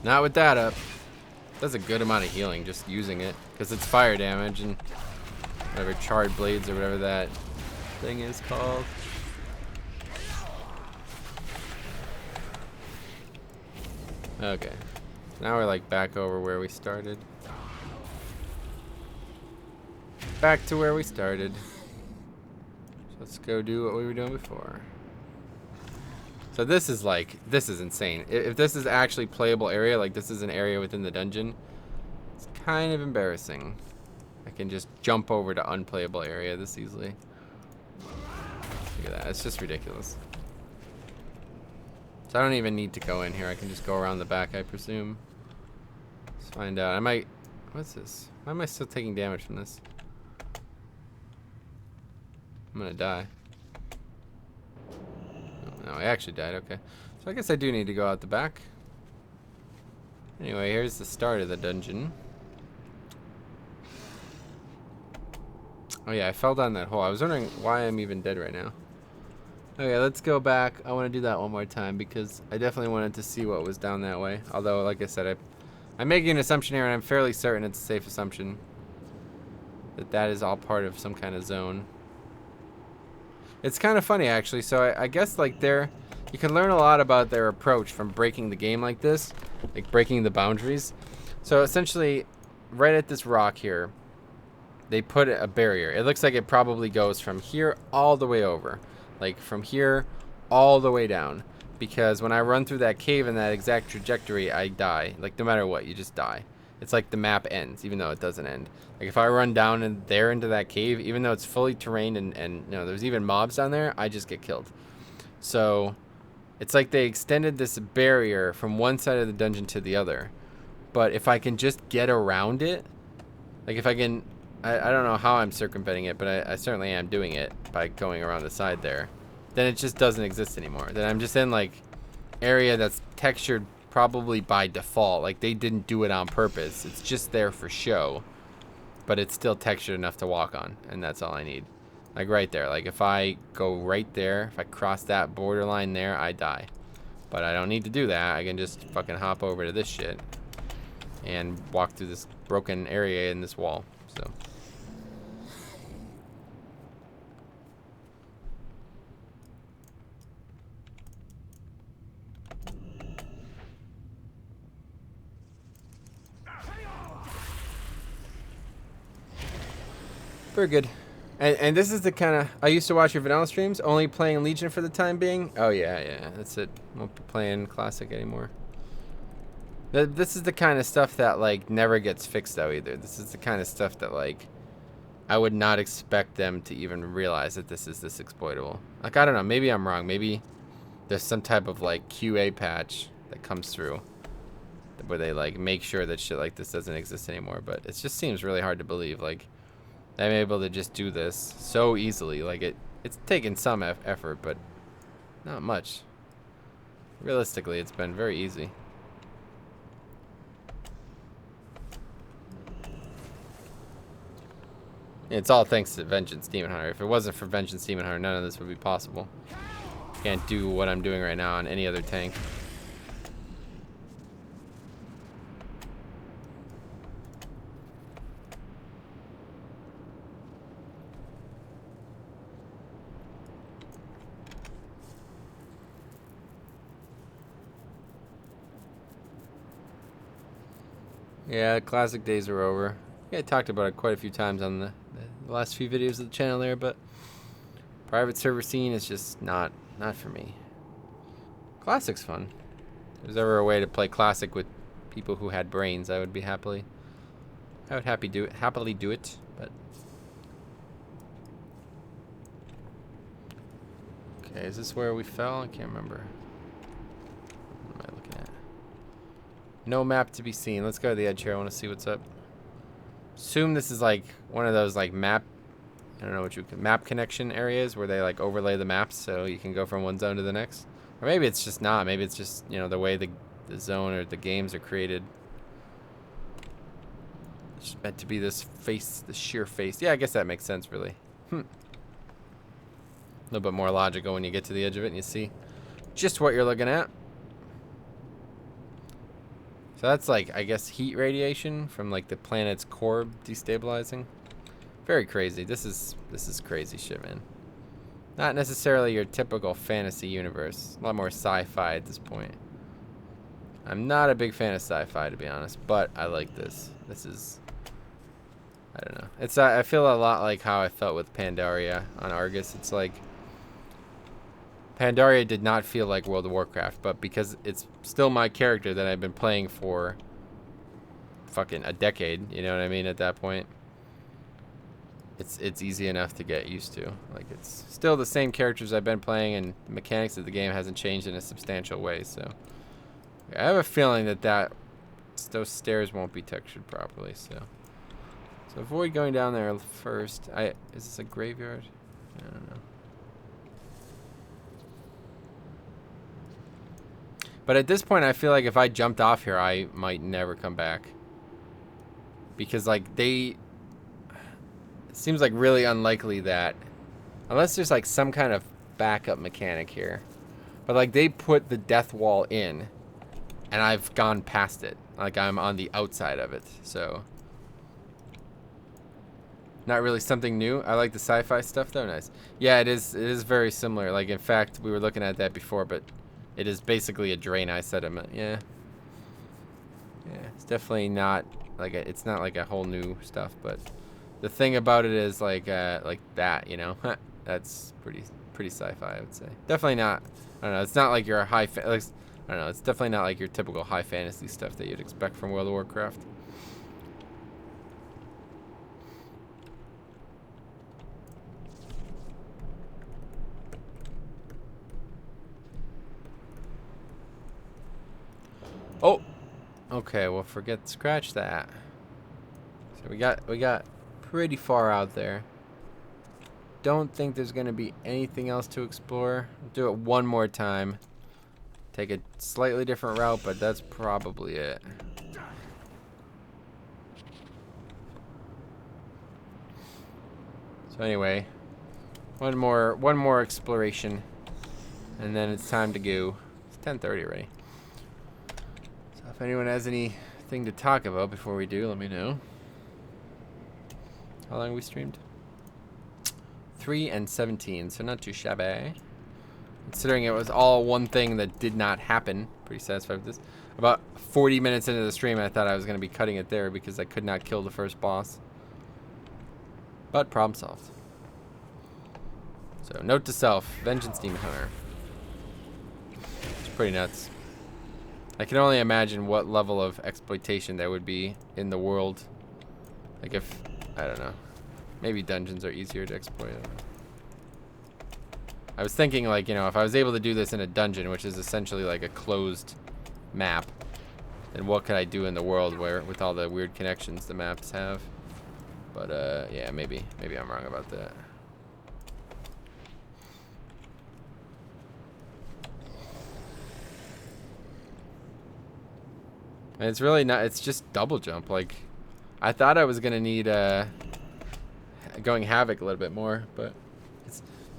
Not with that up. Does a good amount of healing just using it because it's fire damage and whatever charred blades or whatever that thing is called. Okay, now we're like back over where we started. Back to where we started. So let's go do what we were doing before. So this is insane. If this is actually playable area, like this is an area within the dungeon, it's kind of embarrassing. I can just jump over to unplayable area this easily. Look at that, it's just ridiculous. So I don't even need to go in here. I can just go around the back, I presume. Let's find out. What's this? Why am I still taking damage from this? I'm gonna die. No, I actually died, okay. So I guess I do need to go out the back. Anyway, here's the start of the dungeon. Oh yeah, I fell down that hole. I was wondering why I'm even dead right now. Okay, let's go back. I want to do that one more time because I definitely wanted to see what was down that way. Although, like I said, I'm making an assumption here and I'm fairly certain it's a safe assumption that that is all part of some kind of zone. It's kind of funny, actually. So I guess like you can learn a lot about their approach from breaking the game like this, like breaking the boundaries. So essentially, right at this rock here, they put a barrier. It looks like it probably goes from here all the way over, like from here all the way down. Because when I run through that cave in that exact trajectory, I die. Like no matter what, you just die. It's like the map ends, even though it doesn't end. Like if I run down in there into that cave, even though it's fully terrained and you know there's even mobs down there, I just get killed. So it's like they extended this barrier from one side of the dungeon to the other. But if I can just get around it, like if I can, I don't know how I'm circumventing it, but I certainly am doing it by going around the side there. Then it just doesn't exist anymore. Then I'm just in like area that's textured probably by default. Like they didn't do it on purpose. It's just there for show, but it's still textured enough to walk on, and that's all I need. Like right there. Like if I go right there, if I cross that borderline there, I die. But I don't need to do that. I can just fucking hop over to this shit and walk through this broken area in this wall. So Very good. And this is the kind of... I used to watch your vanilla streams, only playing Legion for the time being. Oh, yeah. That's it. Won't be playing Classic anymore. This is the kind of stuff that, like, never gets fixed, though, either. This is the kind of stuff that, like, I would not expect them to even realize that this is this exploitable. Like, I don't know. Maybe I'm wrong. Maybe there's some type of, like, QA patch that comes through where they, like, make sure that shit like this doesn't exist anymore. But it just seems really hard to believe, like... I'm able to just do this so easily. Like, it's taken some effort, but not much. Realistically, it's been very easy. It's all thanks to Vengeance Demon Hunter. If it wasn't for Vengeance Demon Hunter, none of this would be possible. Can't do what I'm doing right now on any other tank. Yeah, classic days are over. Yeah, I talked about it quite a few times on the last few videos of the channel there, but private server scene is just not for me. Classic's fun. If there's ever a way to play classic with people who had brains, I would happily do it, but okay, is this where we fell? I can't remember. What am I looking at? No map to be seen. Let's go to the edge here. I want to see what's up. Assume this is like one of those like map, I don't know what you map connection areas where they like overlay the maps so you can go from one zone to the next. Or maybe it's just not. Maybe it's just, you know, the way the zone or the games are created. It's meant to be this face, the sheer face. Yeah, I guess that makes sense, really. A little bit more logical when you get to the edge of it and you see just what you're looking at. So that's like, I guess, heat radiation from like the planet's core destabilizing. Very crazy. This is crazy shit, man. Not necessarily your typical fantasy universe. A lot more sci-fi at this point. I'm not a big fan of sci-fi, to be honest, but I like this. This is, I don't know. It's I feel a lot like how I felt with Pandaria on Argus. It's like Pandaria did not feel like World of Warcraft, but because it's still my character that I've been playing for fucking a decade, you know what I mean, at that point, it's easy enough to get used to. Like, it's still the same characters I've been playing, and the mechanics of the game hasn't changed in a substantial way, so I have a feeling that those stairs won't be textured properly, so avoid going down there first. Is this a graveyard? I don't know. But at this point, I feel like if I jumped off here, I might never come back. Because, like, it seems like really unlikely that, unless there's, like, some kind of backup mechanic here. But, like, they put the death wall in, and I've gone past it. Like, I'm on the outside of it, so. Not really something new. I like the sci-fi stuff, though. Nice. Yeah, it is very similar. Like, in fact, we were looking at that before, but it is basically a drain-eye sediment. Yeah. Yeah, it's definitely not like it's not like a whole new stuff, but the thing about it is like that, you know. That's pretty sci-fi, I would say. Definitely not. I don't know. It's not like your I don't know. It's definitely not like your typical high fantasy stuff that you'd expect from World of Warcraft. Oh, okay. Well, scratch that. So we got pretty far out there. Don't think there's gonna be anything else to explore. Do it one more time. Take a slightly different route, but that's probably it. So anyway, one more exploration, and then it's time to go. It's 10:30 already. If anyone has anything to talk about before we do, let me know. How long we streamed? 3 and 17, so not too shabby. Considering it was all one thing that did not happen. Pretty satisfied with this. About 40 minutes into the stream, I thought I was going to be cutting it there because I could not kill the first boss. But problem solved. So, note to self, Vengeance Demon Hunter. It's pretty nuts. I can only imagine what level of exploitation there would be in the world. Like if, I don't know, maybe dungeons are easier to exploit. I was thinking like, you know, if I was able to do this in a dungeon, which is essentially like a closed map, then what could I do in the world where with all the weird connections the maps have? But yeah, maybe I'm wrong about that. And it's really not, it's just double jump. Like, I thought I was gonna need going Havoc a little bit more, but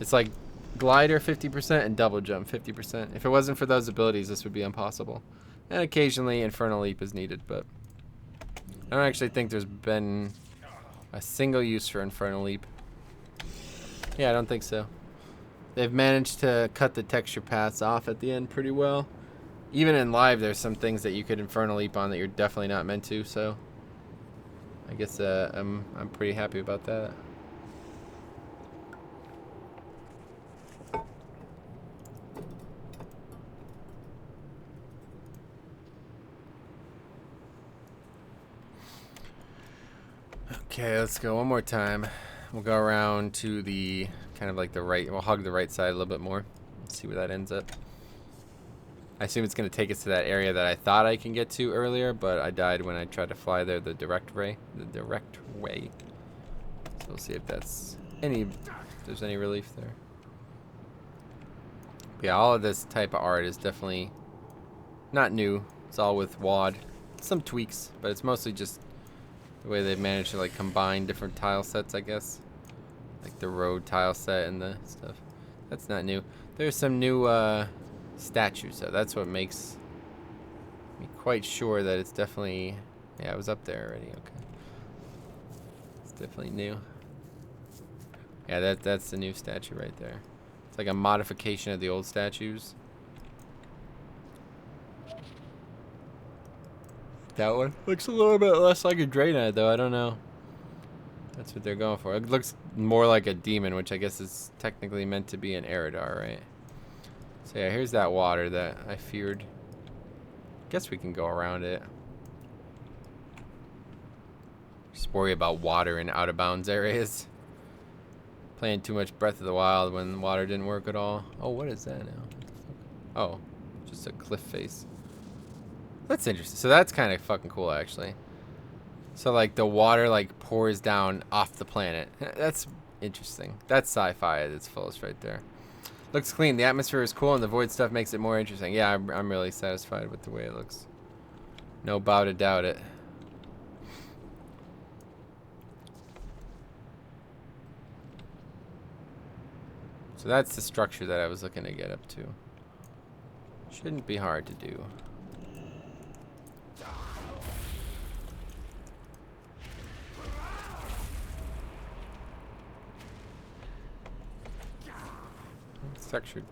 it's like glider 50% and double jump 50%. If it wasn't for those abilities, this would be impossible. And occasionally Infernal Leap is needed, but I don't actually think there's been a single use for Infernal Leap. Yeah, I don't think so. They've managed to cut the texture paths off at the end pretty well. Even in live, there's some things that you could Infernal Leap on that you're definitely not meant to, so I guess I'm pretty happy about that. Okay, let's go one more time. We'll go around to the kind of like the right. We'll hug the right side a little bit more. Let's see where that ends up. I assume it's going to take us to that area that I thought I can get to earlier, but I died when I tried to fly there the direct way. So we'll see if there's any relief there. But yeah, all of this type of art is definitely not new. It's all with WAD. Some tweaks, but it's mostly just the way they've managed to like combine different tile sets, I guess. Like the road tile set and the stuff. That's not new. There's some new statues, so that's what makes me quite sure that it's definitely, yeah, I was up there already. Okay, it's definitely new. Yeah, that's the new statue right there. It's like a modification of the old statues. That one looks a little bit less like a Draenei, though. I don't know. That's what they're going for. It looks more like a demon, which I guess is technically meant to be an Eridar, right? So yeah, here's that water that I feared. Guess we can go around it. Just worry about water in out of bounds areas. Playing too much Breath of the Wild when water didn't work at all. Oh, what is that now? Oh, just a cliff face. That's interesting. So that's kind of fucking cool, actually. So like the water like pours down off the planet. That's interesting. That's sci-fi at its fullest right there. Looks clean. The atmosphere is cool, and the void stuff makes it more interesting. Yeah, I'm really satisfied with the way it looks. No bow to doubt it. So that's the structure that I was looking to get up to. Shouldn't be hard to do. Structured.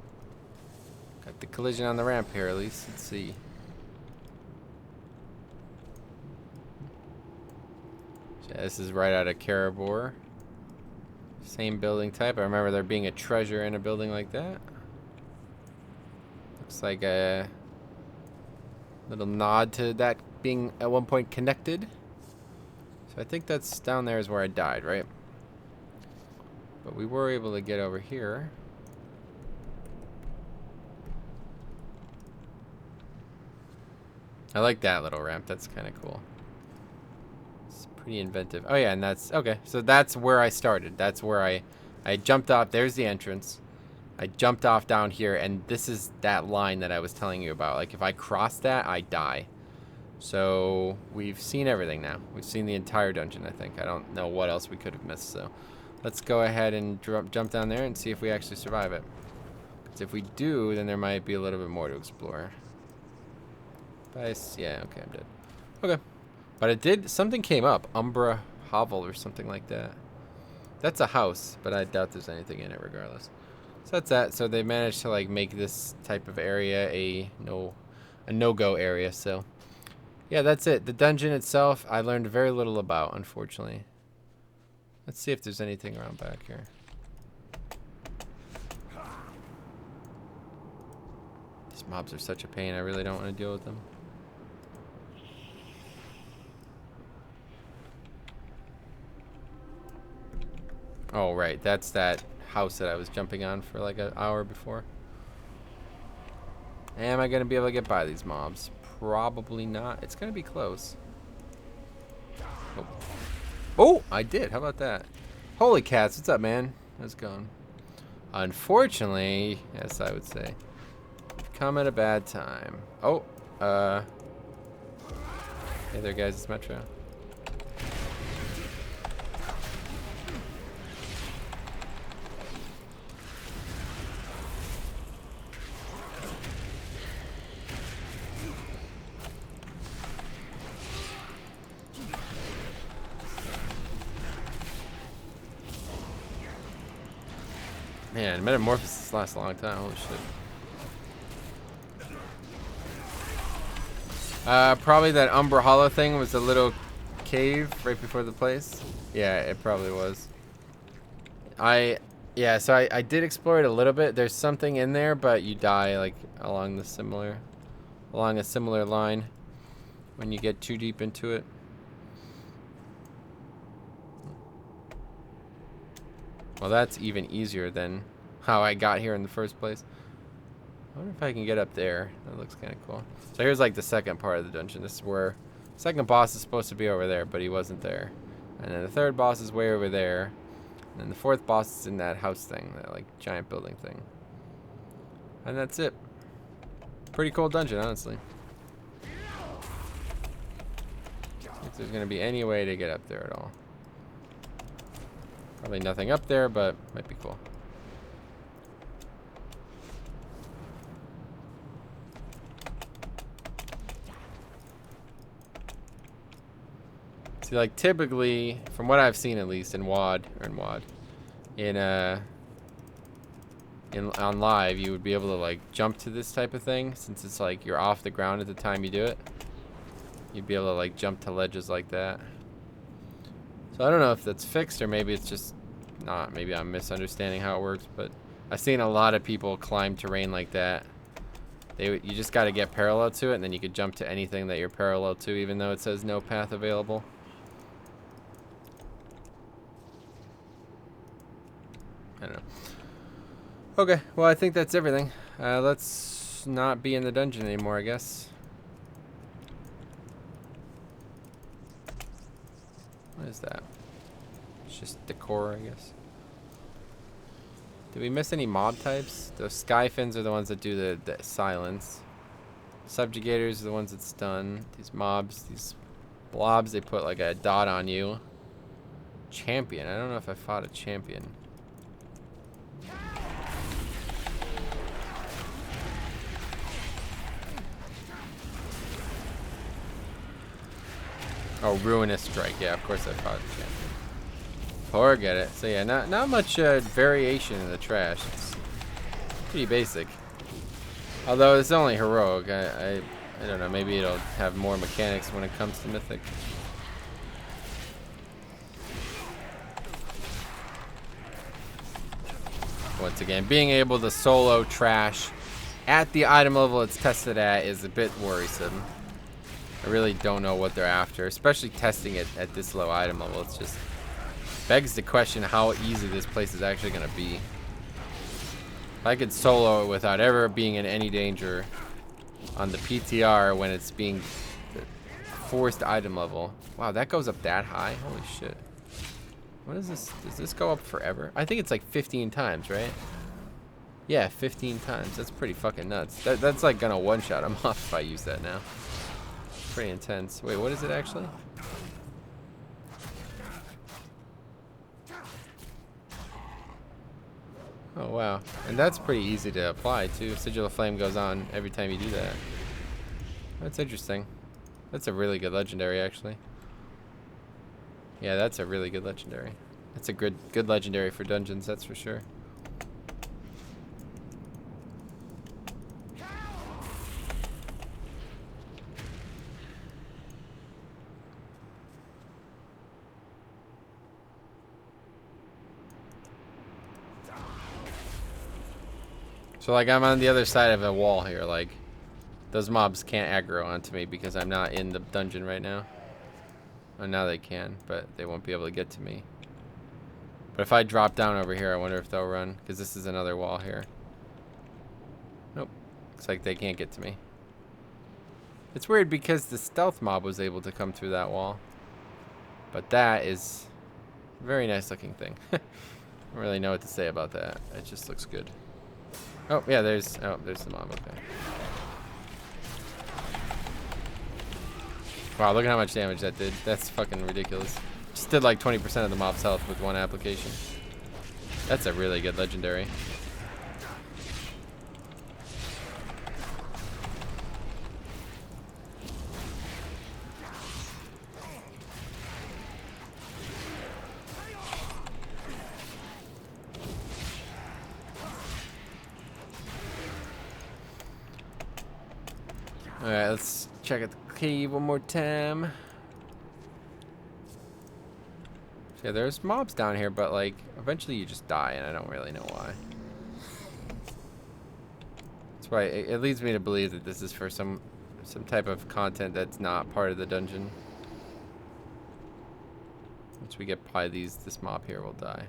Got the collision on the ramp here at least. Let's see. So this is right out of Karabor. Same building type. I remember there being a treasure in a building like that. Looks like a little nod to that being at one point connected. So I think that's down there is where I died, right? But we were able to get over here. I like that little ramp. That's kind of cool. It's pretty inventive. Oh yeah, and that's okay. So that's where I started. That's where I jumped off. There's the entrance. I jumped off down here, and this is that line that I was telling you about. Like if I cross that, I die. So we've seen everything now. We've seen the entire dungeon, I think. I don't know what else we could have missed. So let's go ahead and jump down there and see if we actually survive it. Because if we do, then there might be a little bit more to explore. Yeah, okay, I'm dead. Okay. But it did, something came up. Umbra Hovel or something like that. That's a house, but I doubt there's anything in it regardless. So that's that. So they managed to like make this type of area a no-go area. So yeah, that's it. The dungeon itself, I learned very little about, unfortunately. Let's see if there's anything around back here. These mobs are such a pain. I really don't want to deal with them. Oh, right. That's that house that I was jumping on for like an hour before. Am I going to be able to get by these mobs? Probably not. It's going to be close. Oh. Oh, I did. How about that? Holy cats. What's up, man? How's it going? Unfortunately, yes, I would say, come at a bad time. Oh, hey there, guys. It's Metro. Man, metamorphosis lasts a long time. Holy shit. Probably that Umbra Hollow thing was a little cave right before the place. Yeah, it probably was. Yeah, so I did explore it a little bit. There's something in there, but you die like along a similar line when you get too deep into it. Well, that's even easier than how I got here in the first place. I wonder if I can get up there. That looks kind of cool. So here's like the second part of the dungeon. This is where the second boss is supposed to be over there, but he wasn't there. And then the third boss is way over there. And then the fourth boss is in that house thing, that like giant building thing. And that's it. Pretty cool dungeon, honestly. If there's gonna be any way to get up there at all. Probably nothing up there, but might be cool. See, like typically, from what I've seen at least in WoD on live, you would be able to like jump to this type of thing since it's like you're off the ground at the time you do it. You'd be able to like jump to ledges like that. So I don't know if that's fixed or maybe it's just not. Maybe I'm misunderstanding how it works, but I've seen a lot of people climb terrain like that. You just got to get parallel to it, and then you could jump to anything that you're parallel to, even though it says no path available. I don't know. Okay, well, I think that's everything. Let's not be in the dungeon anymore, I guess. What is that? It's just decor, I guess. Did we miss any mob types? Those Skyfins are the ones that do the silence. Subjugators are the ones that stun. These mobs, these blobs, they put like a dot on you. Champion. I don't know if I fought a champion. Oh, Ruinous Strike. Yeah, of course I fought a champion. Forget it. So yeah, not much variation in the trash. It's pretty basic. Although it's only heroic. I don't know. Maybe it'll have more mechanics when it comes to mythic. Once again, being able to solo trash at the item level it's tested at is a bit worrisome. I really don't know what they're after, especially testing it at this low item level. It's just begs the question how easy this place is actually going to be. If I could solo it without ever being in any danger on the PTR when it's being forced item level. Wow, that goes up that high? Holy shit. What is this? Does this go up forever? I think it's like 15 times, right? Yeah, 15 times. That's pretty fucking nuts. That's like gonna one-shot him off if I use that now. Pretty intense. Wait, what is it actually? Oh wow, and that's pretty easy to apply too. Sigil of Flame goes on every time you do that. That's interesting. That's a really good legendary actually. Yeah, that's a really good legendary. That's a good legendary for dungeons, that's for sure. So like I'm on the other side of a wall here. Like those mobs can't aggro onto me because I'm not in the dungeon right now. Oh, now they can, but they won't be able to get to me. But if I drop down over here, I wonder if they'll run, because this is another wall here. Nope. Looks like they can't get to me. It's weird because the stealth mob was able to come through that wall. But that is a very nice looking thing. I don't really know what to say about that. It just looks good. Oh, yeah, there's the mob. Okay. Wow, look at how much damage that did. That's fucking ridiculous. Just did like 20% of the mob's health with one application. That's a really good legendary. Alright, let's check out the cave one more time. Yeah, there's mobs down here, but like eventually you just die, and I don't really know why. That's why it leads me to believe that this is for some type of content that's not part of the dungeon. Once we get by this mob here, we'll die.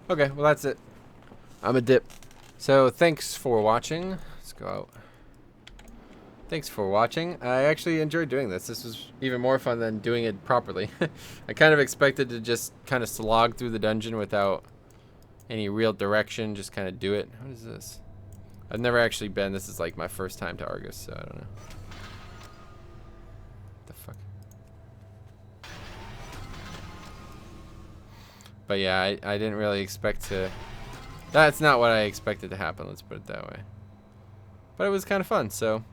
Okay, well that's it. I'm a dip. So thanks for watching. Let's go out. Thanks for watching. I actually enjoyed doing this. This was even more fun than doing it properly. I kind of expected to just kind of slog through the dungeon without any real direction, just kind of do it. What is this? I've never actually been. This is like my first time to Argus, so I don't know. What the fuck? But yeah, I didn't really expect to... That's not what I expected to happen, let's put it that way. But it was kind of fun, so...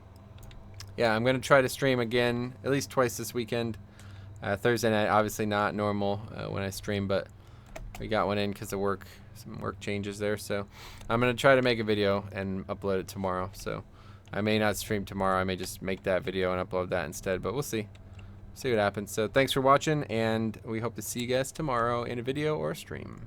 Yeah, I'm going to try to stream again at least twice this weekend. Thursday night, obviously not normal when I stream, but we got one in because of work, some work changes there. So I'm going to try to make a video and upload it tomorrow. So I may not stream tomorrow. I may just make that video and upload that instead, but we'll see. See what happens. So thanks for watching, and we hope to see you guys tomorrow in a video or a stream.